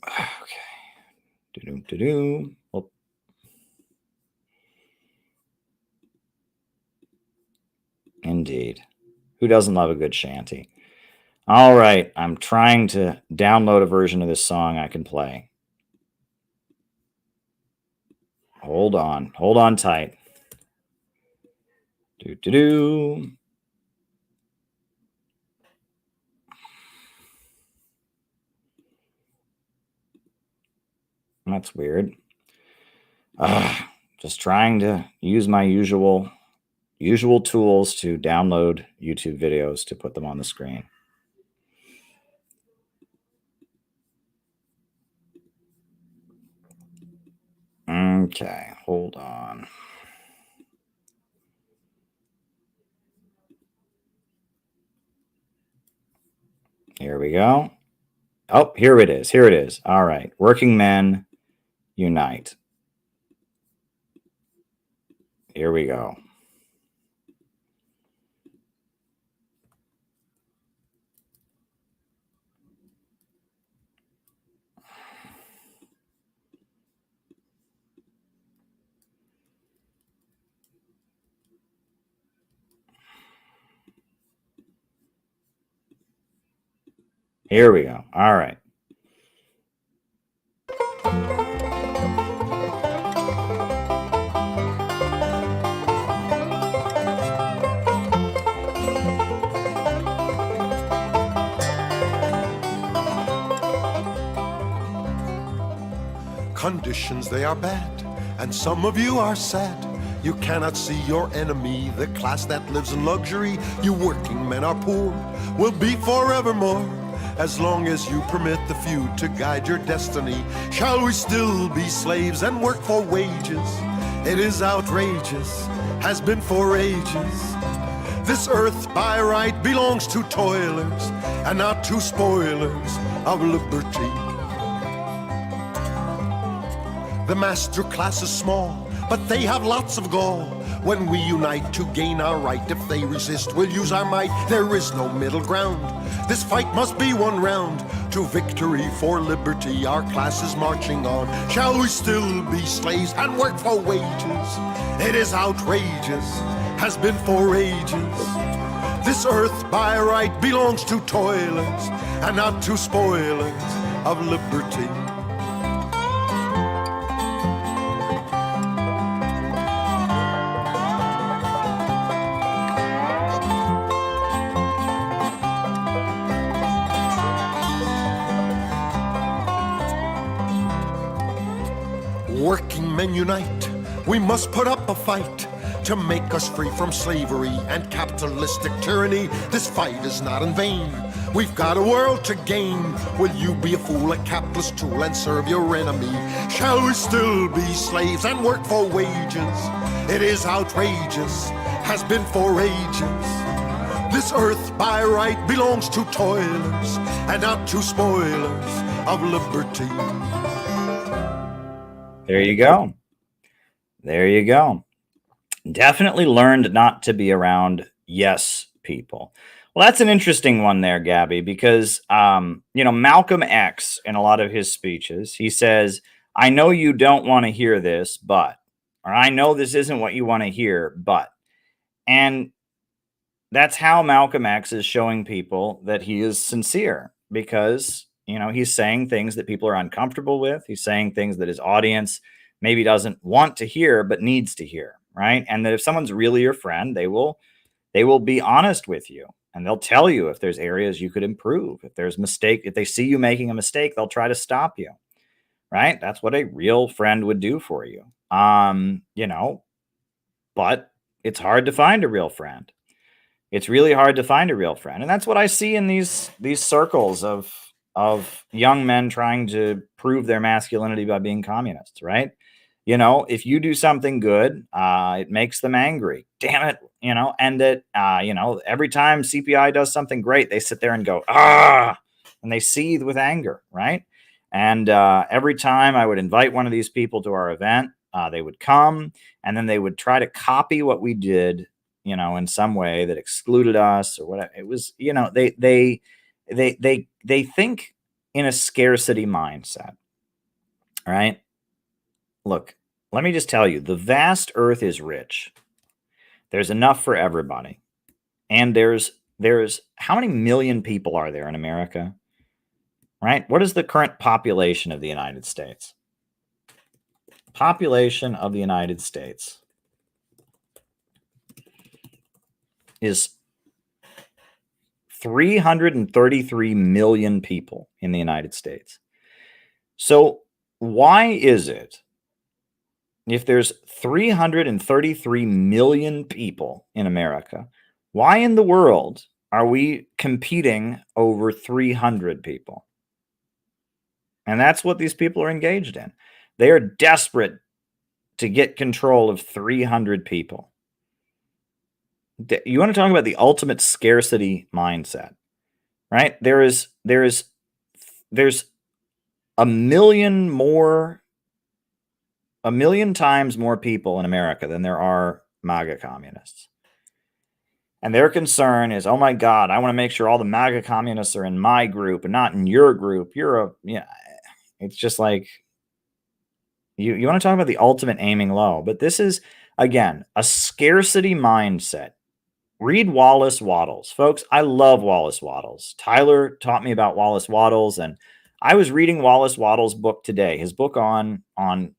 Okay. Do-do-do-do. Oh. Indeed. Who doesn't love a good shanty? All right. I'm trying to download a version of this song I can play. Hold on. Hold on tight. Do-do-do. That's weird. Just trying to use my usual tools to download YouTube videos to put them on the screen. Okay, hold on. Here we go. Oh, here it is. Here it is. All right. Working Men Unite. Here we go. Here we go. All right. Conditions, they are bad, and some of you are sad. You cannot see your enemy, the class that lives in luxury. You working men are poor, will be forevermore. As long as you permit the few to guide your destiny, shall we still be slaves and work for wages? It is outrageous, has been for ages. This earth by right belongs to toilers, and not to spoilers of liberty. The master class is small, but they have lots of gall. When we unite to gain our right, if they resist, we'll use our might. There is no middle ground. This fight must be one round to victory for liberty. Our class is marching on. Shall we still be slaves and work for wages? It is outrageous, has been for ages. This earth by right belongs to toilers, and not to spoilers of liberty. Working men unite, we must put up a fight to make us free from slavery and capitalistic tyranny. This fight is not in vain. We've got a world to gain. Will you be a fool, a capitalist tool, and serve your enemy? Shall we still be slaves and work for wages? It is outrageous, has been for ages. This earth by right belongs to toilers and not to spoilers of liberty. There you go. There you go. Definitely learned not to be around yes people. Well, that's an interesting one there, Gabby, because, Malcolm X, in a lot of his speeches, he says, I know you don't want to hear this, but, or I know this isn't what you want to hear, but. And that's how Malcolm X is showing people that he is sincere, because, he's saying things that people are uncomfortable with. He's saying things that his audience maybe doesn't want to hear, but needs to hear, right? And that if someone's really your friend, they will be honest with you, and they'll tell you if there's areas you could improve. If there's mistake, if they see you making a mistake, they'll try to stop you, right? That's what a real friend would do for you. But it's hard to find a real friend. It's really hard to find a real friend. And that's what I see in these circles of young men trying to prove their masculinity by being communists, right? If you do something good, it makes them angry. Damn it, and that, every time CPI does something great, they sit there and go, and they seethe with anger, right? And every time I would invite one of these people to our event, they would come, and then they would try to copy what we did, in some way that excluded us or whatever. It was, they think in a scarcity mindset, right? Look, let me just tell you, the vast earth is rich. There's enough for everybody. And there's how many million people are there in America? Right? What is the current population of the United States? Population of the United States is 333 million people in the United States. So why is it, if there's 333 million people in America, why in the world are we competing over 300 people? And that's what these people are engaged in. They are desperate to get control of 300 people. You want to talk about the ultimate scarcity mindset, right? There's a million times more people in America than there are MAGA communists. And their concern is, oh my God, I want to make sure all the MAGA communists are in my group and not in your group. It's just like, you want to talk about the ultimate aiming low. But this is, again, a scarcity mindset. Read Wallace Wattles. Folks, I love Wallace Wattles. Tyler taught me about Wallace Wattles, and I was reading Wallace Wattles' book today, his book on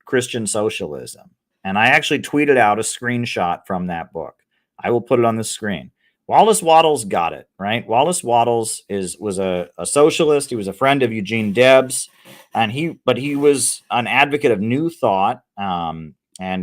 Christian socialism. And I actually tweeted out a screenshot from that book. I will put it on the screen. Wallace Wattles got it, right? Wallace Wattles was a socialist. He was a friend of Eugene Debs, and he was an advocate of New Thought. And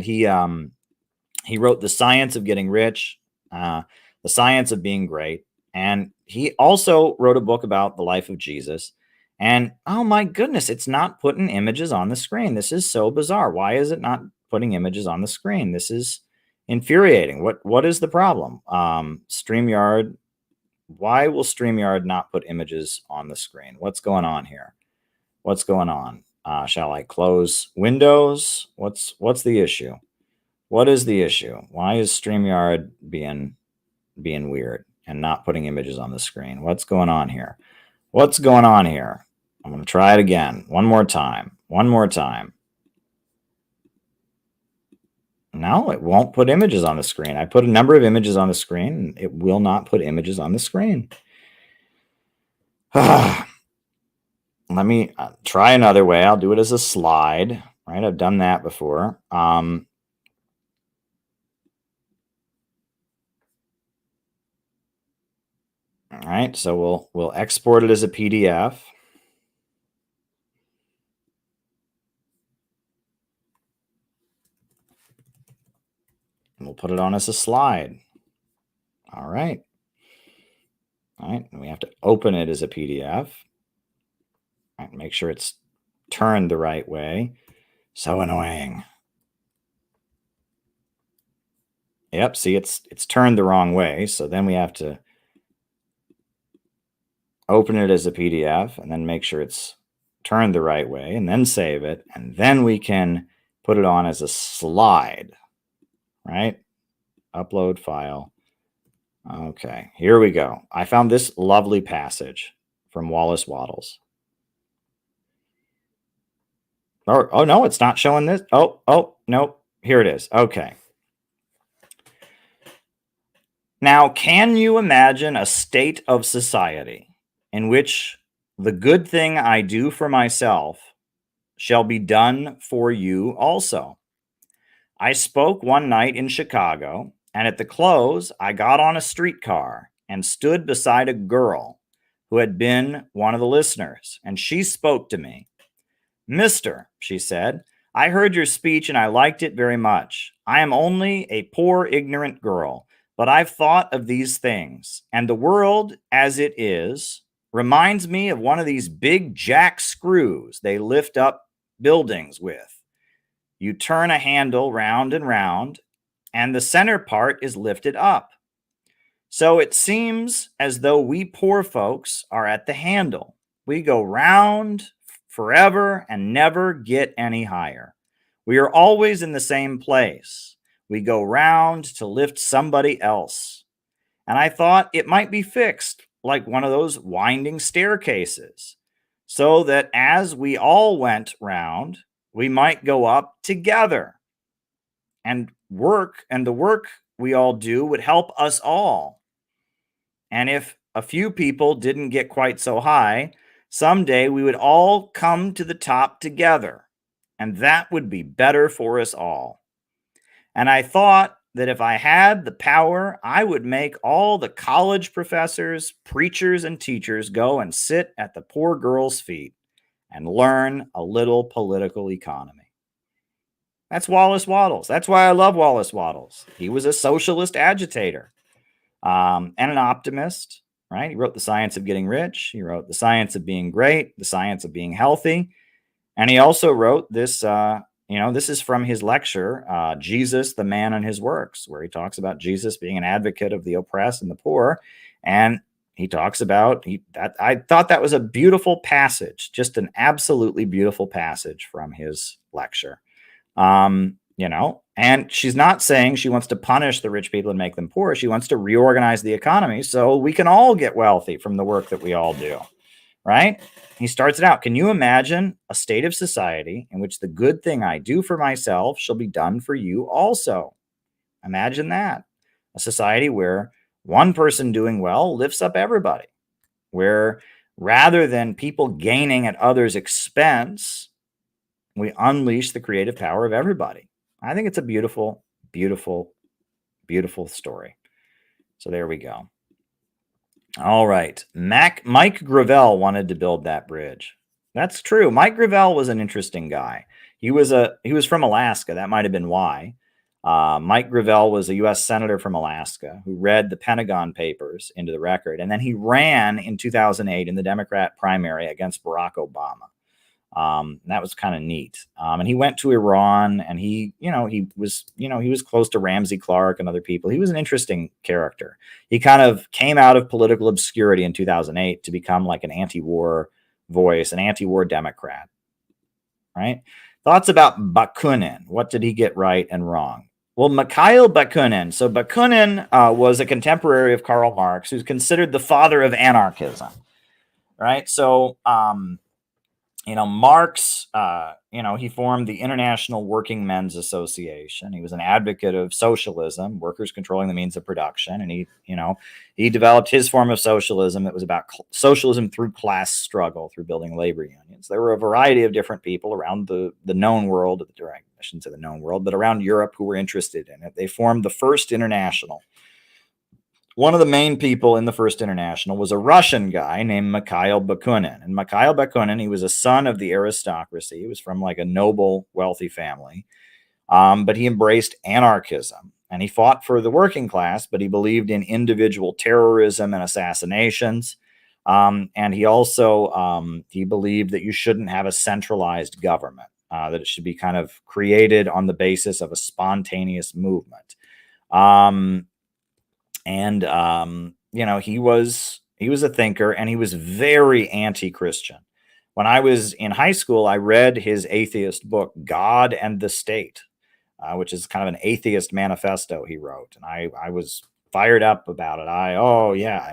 he wrote The Science of Getting Rich, The Science of Being Great. And he also wrote a book about the life of Jesus. And oh my goodness, it's not putting images on the screen. This is so bizarre. Why is it not putting images on the screen? This is infuriating. What is the problem? StreamYard. Why will StreamYard not put images on the screen? What's going on here? What's going on? Shall I close Windows? What's the issue? What is the issue? Why is StreamYard being weird and not putting images on the screen? What's going on here? What's going on here? I'm going to try it again. One more time. No, it won't put images on the screen. I put a number of images on the screen, and it will not put images on the screen. Let me try another way. I'll do it as a slide, right? I've done that before. All right, so we'll export it as a PDF. And we'll put it on as a slide. All right. All right, and we have to open it as a PDF. All right, make sure it's turned the right way. So annoying. Yep, see, it's turned the wrong way. So then we have to open it as a PDF and then make sure it's turned the right way and then save it. And then we can put it on as a slide, right? Upload file. Okay, here we go. I found this lovely passage from Wallace Wattles. Oh, no, it's not showing this. Oh, nope. Here it is. Okay. Now, can you imagine a state of society in which the good thing I do for myself shall be done for you also? I spoke one night in Chicago, and at the close, I got on a streetcar and stood beside a girl who had been one of the listeners, and she spoke to me. "Mister," she said, "I heard your speech and I liked it very much. I am only a poor, ignorant girl, but I've thought of these things, and the world as it is reminds me of one of these big jack screws they lift up buildings with. You turn a handle round and round, and the center part is lifted up. So it seems as though we poor folks are at the handle. We go round forever and never get any higher. We are always in the same place. We go round to lift somebody else. And I thought it might be fixed like one of those winding staircases, so that as we all went round, we might go up together. And the work we all do would help us all. And if a few people didn't get quite so high, someday we would all come to the top together, and that would be better for us all. And I thought that if I had the power, I would make all the college professors, preachers, and teachers go and sit at the poor girl's feet and learn a little political economy." That's Wallace Wattles. That's why I love Wallace Wattles. He was a socialist agitator and an optimist. Right? He wrote The Science of Getting Rich. He wrote The Science of Being Great, The Science of Being Healthy. And he also wrote this, this is from his lecture, Jesus, the Man and His Works, where he talks about Jesus being an advocate of the oppressed and the poor. And he talks about that. I thought that was a beautiful passage, just an absolutely beautiful passage from his lecture. And she's not saying she wants to punish the rich people and make them poor. She wants to reorganize the economy so we can all get wealthy from the work that we all do, right? He starts it out. Can you imagine a state of society in which the good thing I do for myself shall be done for you also? Imagine that. A society where one person doing well lifts up everybody, where rather than people gaining at others' expense, we unleash the creative power of everybody. I think it's a beautiful, beautiful, beautiful story. So there we go. All right. Mike Gravel wanted to build that bridge. That's true. Mike Gravel was an interesting guy. He was from Alaska. That might have been why. Mike Gravel was a U.S. senator from Alaska who read the Pentagon Papers into the record. And then he ran in 2008 in the Democrat primary against Barack Obama. That was kind of neat. And he went to Iran, and he was close to Ramsey Clark and other people. He was an interesting character. He kind of came out of political obscurity in 2008 to become like an anti-war voice, an anti-war Democrat, right? Thoughts about Bakunin. What did he get right and wrong? Well, Mikhail Bakunin. So Bakunin was a contemporary of Karl Marx, who's considered the father of anarchism, right? So, Marx, he formed the International Working Men's Association. He was an advocate of socialism, workers controlling the means of production. And he developed his form of socialism that was about socialism through class struggle, through building labor unions. There were a variety of different people around the known world, I shouldn't say the known world, but around Europe who were interested in it. They formed the First International. One of the main people in the First International was a Russian guy named Mikhail Bakunin. And Mikhail Bakunin, he was a son of the aristocracy. He was from like a noble, wealthy family. But he embraced anarchism. and he fought for the working class, but he believed in individual terrorism and assassinations. And he also he believed that you shouldn't have a centralized government, that it should be kind of created on the basis of a spontaneous movement. You know, he was a thinker, and he was very anti-Christian. When I was in high school, I read his atheist book, God and the State, which is kind of an atheist manifesto he wrote. And I was fired up about it.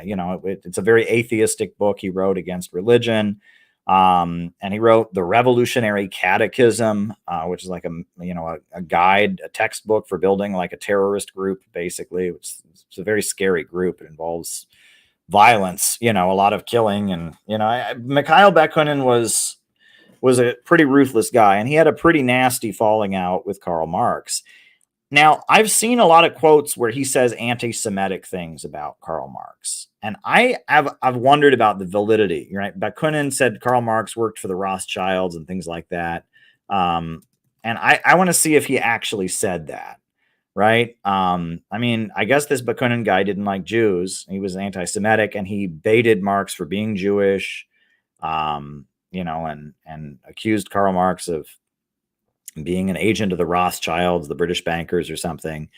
You know, it's a very atheistic book he wrote against religion. And he wrote the Revolutionary Catechism, which is like a guide, a textbook for building like a terrorist group, basically. It's a very scary group. It involves violence, you know, a lot of killing. And, you know, Mikhail Bakunin was a pretty ruthless guy, and he had a pretty nasty falling out with Karl Marx. Now, I've seen a lot of quotes where he says anti-Semitic things about Karl Marx, and I've wondered about the validity. Right? Bakunin said Karl Marx worked for the Rothschilds and things like that, and I want to see if he actually said that. Right? I mean, I guess this Bakunin guy didn't like Jews. He was anti-Semitic, and he baited Marx for being Jewish. You know, and accused Karl Marx of being an agent of the Rothschilds, the British bankers or something.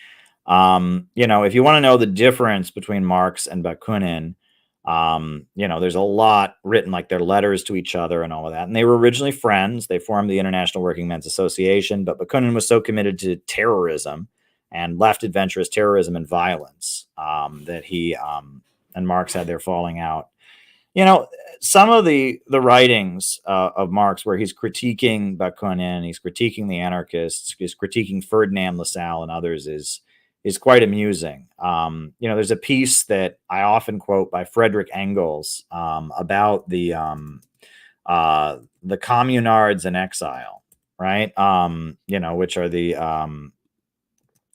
You know, if you want to know the difference between Marx and Bakunin, you know, there's a lot written, like their letters to each other and all of that. And they were originally friends. They formed the International Working Men's Association, but Bakunin was so committed to terrorism and left adventurous terrorism and violence that he and Marx had their falling out. You know, some of the writings of Marx where he's critiquing Bakunin, he's critiquing the anarchists, he's critiquing Ferdinand Lassalle and others is quite amusing. You know, there's a piece that I often quote by Frederick Engels about the communards in exile, right? You know, which are the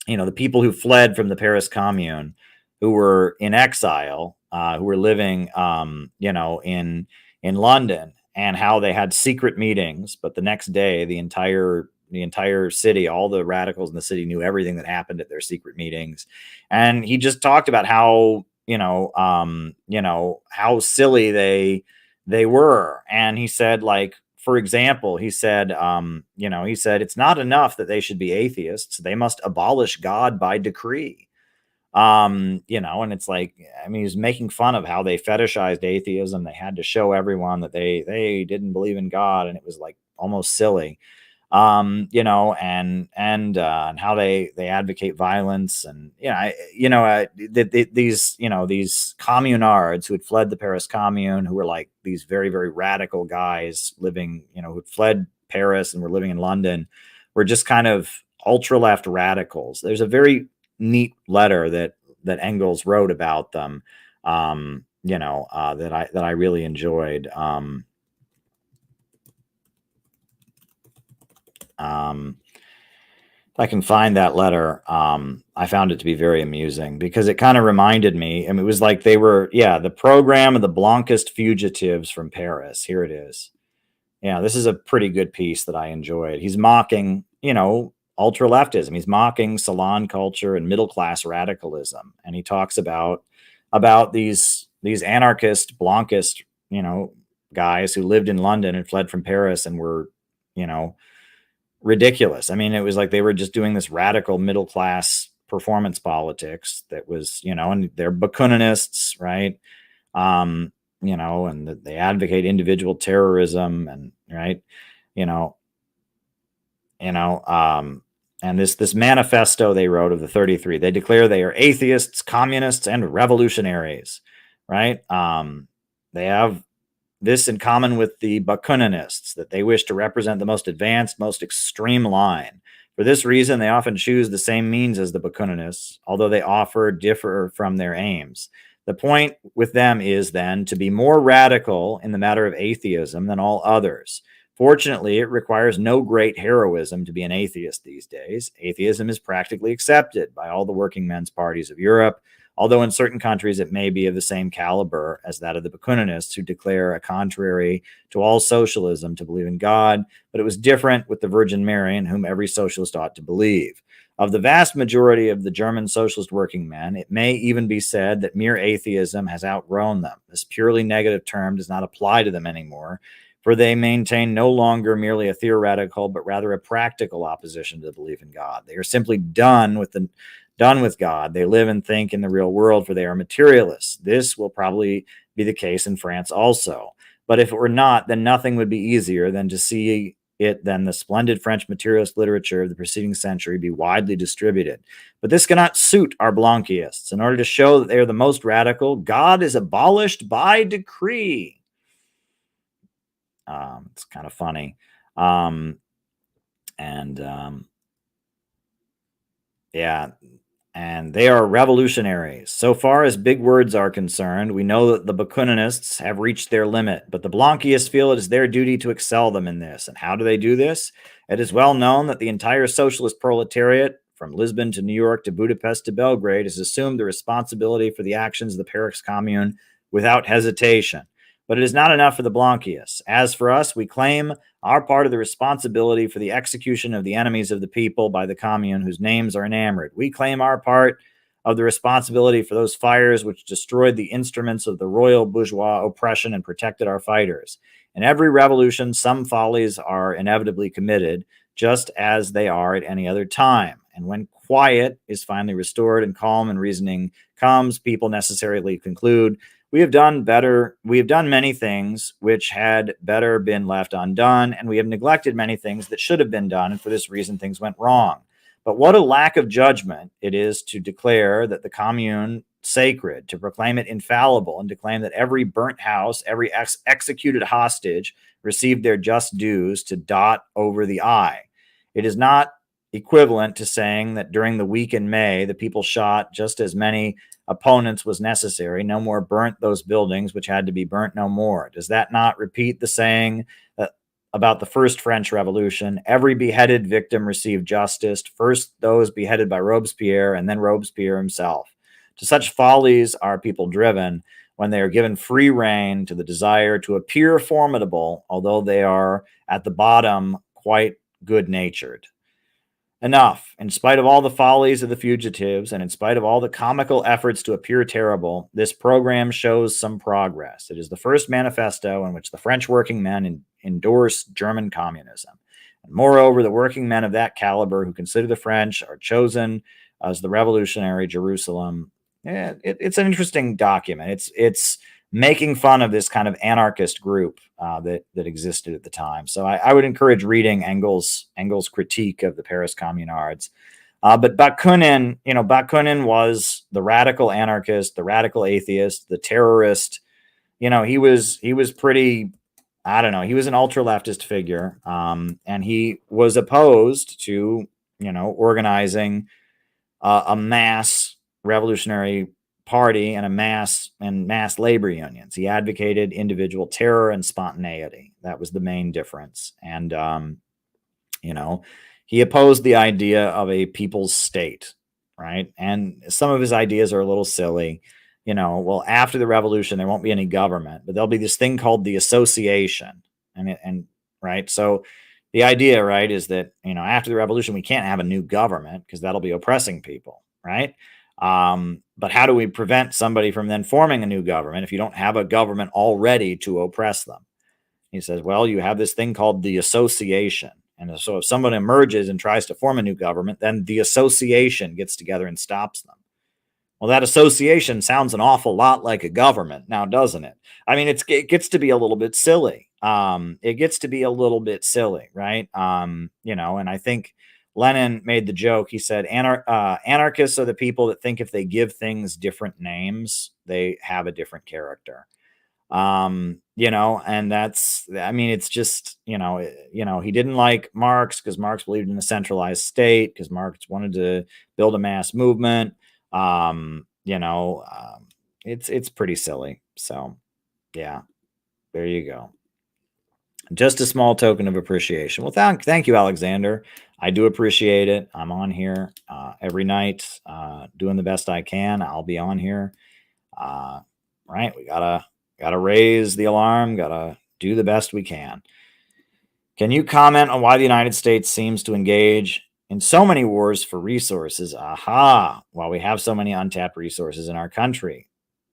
you know, the people who fled from the Paris Commune, who were in exile, who were living, you know, in London, and how they had secret meetings. But the next day, the entire city, all the radicals in the city knew everything that happened at their secret meetings. And he just talked about how, you know, how silly they were. And he said, like, for example, he said, you know, he said, it's not enough that they should be atheists. They must abolish God by decree. You know, and it's like, I mean, he's making fun of how they fetishized atheism. They had to show everyone that they didn't believe in God, and it was like almost silly. You know, and how they advocate violence, and these communards who had fled the Paris Commune, who were like these very, very radical guys living, you know, who fled Paris and were living in London, were just kind of ultra left radicals. There's a very neat letter that Engels wrote about them, you know, that I really enjoyed. If I can find that letter, I found it to be very amusing because it kind of reminded me, I mean, it was like they were, the program of the Blancist fugitives from Paris. Here it is. Yeah, this is a pretty good piece that I enjoyed. He's mocking, you know, ultra leftism. He's mocking salon culture and middle class radicalism, and he talks about these anarchist Blancist, you know, guys who lived in London and fled from Paris and were, you know, ridiculous. I mean, it was like they were just doing this radical middle class performance politics that was, you know, and they're Bakuninists, right? You know, and they advocate individual terrorism, and right, and this manifesto they wrote of the 33, they declare they are atheists, communists, and revolutionaries, right? They have this in common with the Bakuninists, that they wish to represent the most advanced, most extreme line. For this reason, they often choose the same means as the Bakuninists, although they differ from their aims. The point with them is then to be more radical in the matter of atheism than all others. Fortunately, it requires no great heroism to be an atheist these days. Atheism is practically accepted by all the working men's parties of Europe. although in certain countries it may be of the same caliber as that of the Bakuninists, who declare a contrary to all socialism to believe in God, but it was different with the Virgin Mary, in whom every socialist ought to believe. Of the vast majority of the German socialist working men, it may even be said that mere atheism has outgrown them. This purely negative term does not apply to them anymore, for they maintain no longer merely a theoretical, but rather a practical opposition to the belief in God. They are simply done with God. They live and think in the real world, for they are materialists. This will probably be the case in France also. But if it were not, then nothing would be easier than to see it than the splendid French materialist literature of the preceding century be widely distributed. But this cannot suit our Blanquists. In order to show that they are the most radical, God is abolished by decree. It's kind of funny. Yeah, and they are revolutionaries. So far as big words are concerned, we know that the Bakuninists have reached their limit, but the Blanquists feel it is their duty to excel them in this. And how do they do this? It is well known that the entire socialist proletariat, from Lisbon to New York to Budapest to Belgrade, has assumed the responsibility for the actions of the Paris Commune without hesitation. But it is not enough for the Blanquists. As for us, we claim our part of the responsibility for the execution of the enemies of the people by the Commune, whose names are enamored. We claim our part of the responsibility for those fires which destroyed the instruments of the royal bourgeois oppression and protected our fighters. In every revolution, some follies are inevitably committed, just as they are at any other time. And when quiet is finally restored and calm and reasoning comes, people necessarily conclude, we have done many things which had better been left undone, and we have neglected many things that should have been done, and for this reason things went wrong. But what a lack of judgment it is to declare that the Commune sacred, to proclaim it infallible, and to claim that every burnt house, every executed hostage received their just dues, to dot over the I. It is not equivalent to saying that during the week in May, the people shot just as many opponents was necessary, no more burnt those buildings which had to be burnt no more. Does that not repeat the saying about the first French Revolution? Every beheaded victim received justice, first those beheaded by Robespierre, and then Robespierre himself. To such follies are people driven when they are given free rein to the desire to appear formidable, although they are at the bottom quite good-natured. Enough. In spite of all the follies of the fugitives, and in spite of all the comical efforts to appear terrible, this program shows some progress. It is the first manifesto in which the French working men endorse German communism. And moreover, the working men of that caliber who consider the French are chosen as the revolutionary Jerusalem. It's an interesting document. It's making fun of this kind of anarchist group that existed at the time. So I would encourage reading Engels' critique of the Paris Communards. But Bakunin, Bakunin was the radical anarchist, the radical atheist, the terrorist. He was pretty, I don't know, he was an ultra-leftist figure. And he was opposed to, organizing a mass revolutionary party and mass labor unions. He advocated individual terror and spontaneity. That was the main difference. And, he opposed the idea of a people's state, right? And some of his ideas are a little silly. Well, after the revolution, there won't be any government, but there'll be this thing called the association. And right. So the idea, right, is that, after the revolution, we can't have a new government because that'll be oppressing people, right? But how do we prevent somebody from then forming a new government if you don't have a government already to oppress them? He says, well, you have this thing called the association. And so if someone emerges and tries to form a new government, then the association gets together and stops them. Well, that association sounds an awful lot like a government now, doesn't it? I mean, it gets to be a little bit silly. It gets to be a little bit silly, right? And I think Lenin made the joke. He said, anarchists are the people that think if they give things different names, they have a different character. And that's, it's just, he didn't like Marx because Marx believed in a centralized state, because Marx wanted to build a mass movement. It's pretty silly. So yeah, there you go. Just a small token of appreciation. Well, thank you, Alexander. I do appreciate it. I'm on here every night, doing the best I can. I'll be on here. Right? We gotta raise the alarm. Gotta do the best we can. Can you comment on why the United States seems to engage in so many wars for resources? Aha! While we have so many untapped resources in our country.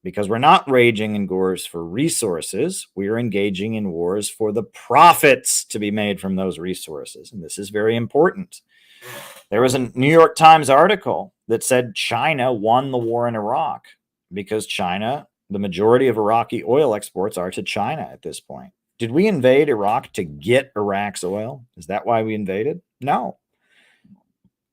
Because we're not raging in wars for resources, we are engaging in wars for the profits to be made from those resources. And this is very important. There was a New York Times article that said China won the war in Iraq because China, the majority of Iraqi oil exports are to China at this point. Did we invade Iraq to get Iraq's oil? Is that why we invaded? No.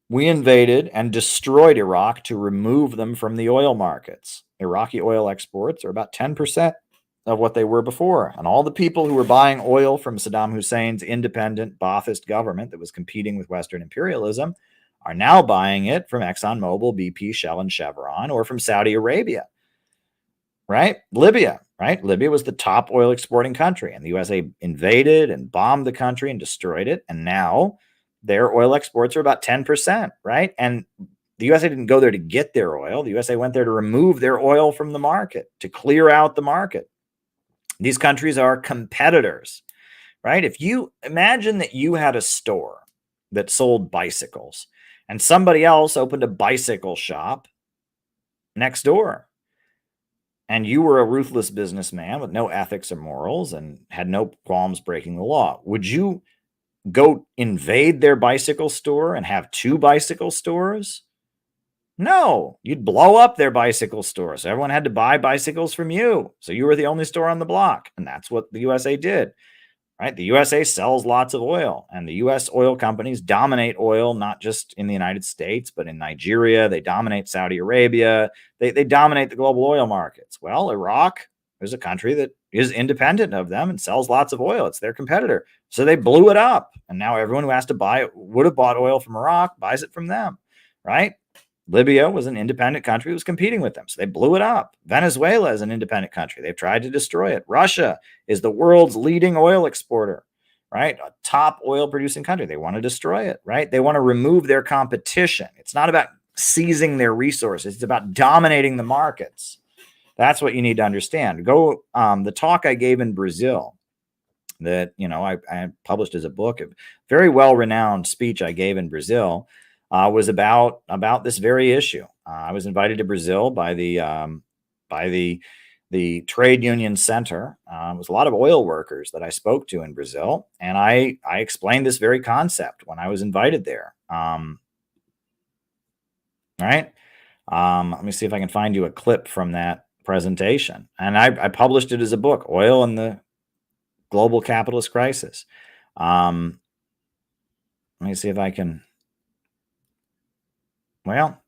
We invaded and destroyed Iraq to remove them from the oil markets. Iraqi oil exports are about 10% of what they were before. And all the people who were buying oil from Saddam Hussein's independent Ba'athist government that was competing with Western imperialism are now buying it from ExxonMobil, BP, Shell, and Chevron, or from Saudi Arabia. Right? Libya, right? Libya was the top oil exporting country, and the USA invaded and bombed the country and destroyed it. And now their oil exports are about 10%, right? And the USA didn't go there to get their oil. The USA went there to remove their oil from the market, to clear out the market. These countries are competitors, right? If you imagine that you had a store that sold bicycles and somebody else opened a bicycle shop next door, and you were a ruthless businessman with no ethics or morals and had no qualms breaking the law, would you go invade their bicycle store and have two bicycle stores? No, you'd blow up their bicycle store. So everyone had to buy bicycles from you. So you were the only store on the block. And that's what the USA did, right? The USA sells lots of oil, and the US oil companies dominate oil, not just in the United States, but in Nigeria. They dominate Saudi Arabia. They dominate the global oil markets. Well, Iraq is a country that is independent of them and sells lots of oil. It's their competitor. So they blew it up. And now everyone who has to buy it, would have bought oil from Iraq, buys it from them, right? Libya was an independent country who was competing with them. So they blew it up. Venezuela is an independent country. They've tried to destroy it. Russia is the world's leading oil exporter, right? A top oil producing country. They want to destroy it, right? They want to remove their competition. It's not about seizing their resources. It's about dominating the markets. That's what you need to understand. Go, the talk I gave in Brazil that, I published as a book, a very well-renowned speech I gave in Brazil, was about this very issue. I was invited to Brazil by the trade union center. It was a lot of oil workers that I spoke to in Brazil, and I explained this very concept when I was invited there. Right? Let me see if I can find you a clip from that presentation. And I published it as a book, Oil and the Global Capitalist Crisis. Let me see if I can. Well,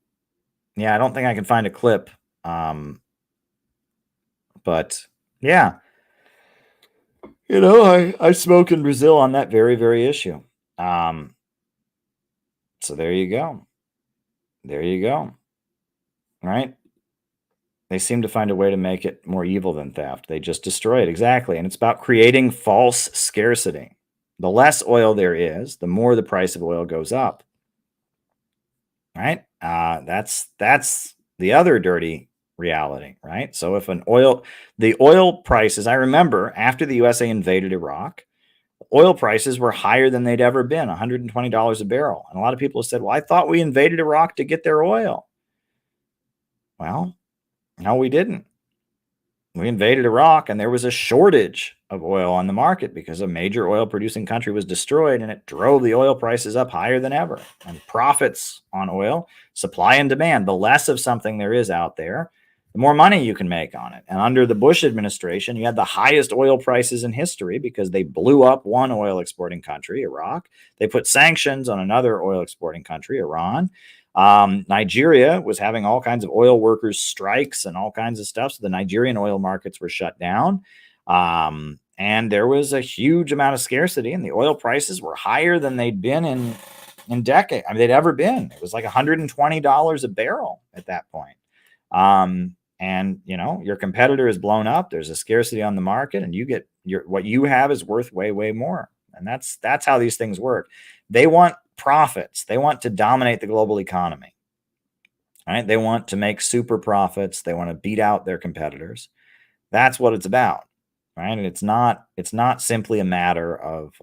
yeah, I don't think I can find a clip. But yeah, I spoke in Brazil on that very, very issue. So there you go. There you go. Right? They seem to find a way to make it more evil than theft. They just destroy it. Exactly. And it's about creating false scarcity. The less oil there is, the more the price of oil goes up. Right? That's the other dirty reality, right? So if the oil prices, I remember after the USA invaded Iraq, oil prices were higher than they'd ever been, $120 a barrel. And a lot of people have said, well, I thought we invaded Iraq to get their oil. Well, no, we didn't. We invaded Iraq and there was a shortage of oil on the market because a major oil producing country was destroyed, and it drove the oil prices up higher than ever. And profits on oil, supply and demand, the less of something there is out there, the more money you can make on it. And under the Bush administration, you had the highest oil prices in history because they blew up one oil exporting country, Iraq. They put sanctions on another oil exporting country, Iran. Nigeria was having all kinds of oil workers strikes and all kinds of stuff. So the Nigerian oil markets were shut down. And there was a huge amount of scarcity, and the oil prices were higher than they'd been in decades. I mean, they'd ever been. It was like $120 a barrel at that point. And your competitor is blown up. There's a scarcity on the market, and you what you have is worth way, way more. And that's how these things work. They want profits. They want to dominate the global economy. Right? They want to make super profits. They want to beat out their competitors. That's what it's about. Right? And it's not simply a matter of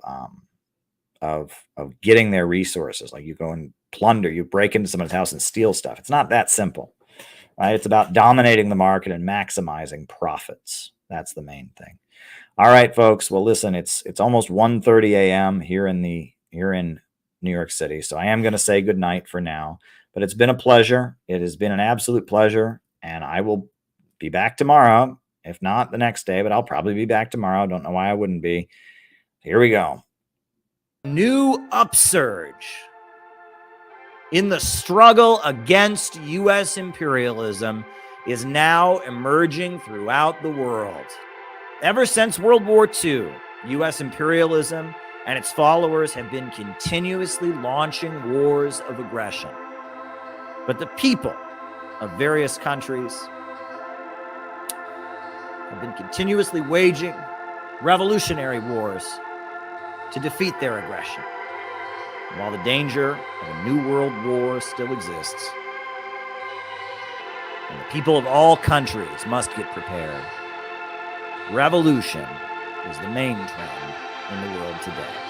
getting their resources. Like you go and plunder, you break into someone's house and steal stuff. It's not that simple. Right? It's about dominating the market and maximizing profits. That's the main thing. All right, folks. Well, listen, it's almost 1:30 a.m. here in New York City. So I am going to say good night for now, but it's been a pleasure. It has been an absolute pleasure. And I will be back tomorrow, if not the next day, but I'll probably be back tomorrow. Don't know why I wouldn't be. Here we go. New upsurge in the struggle against U.S. imperialism is now emerging throughout the world. Ever since World War II, U.S. imperialism and its followers have been continuously launching wars of aggression. But the people of various countries have been continuously waging revolutionary wars to defeat their aggression. And while the danger of a new world war still exists, and the people of all countries must get prepared, revolution is the main trend in the world today.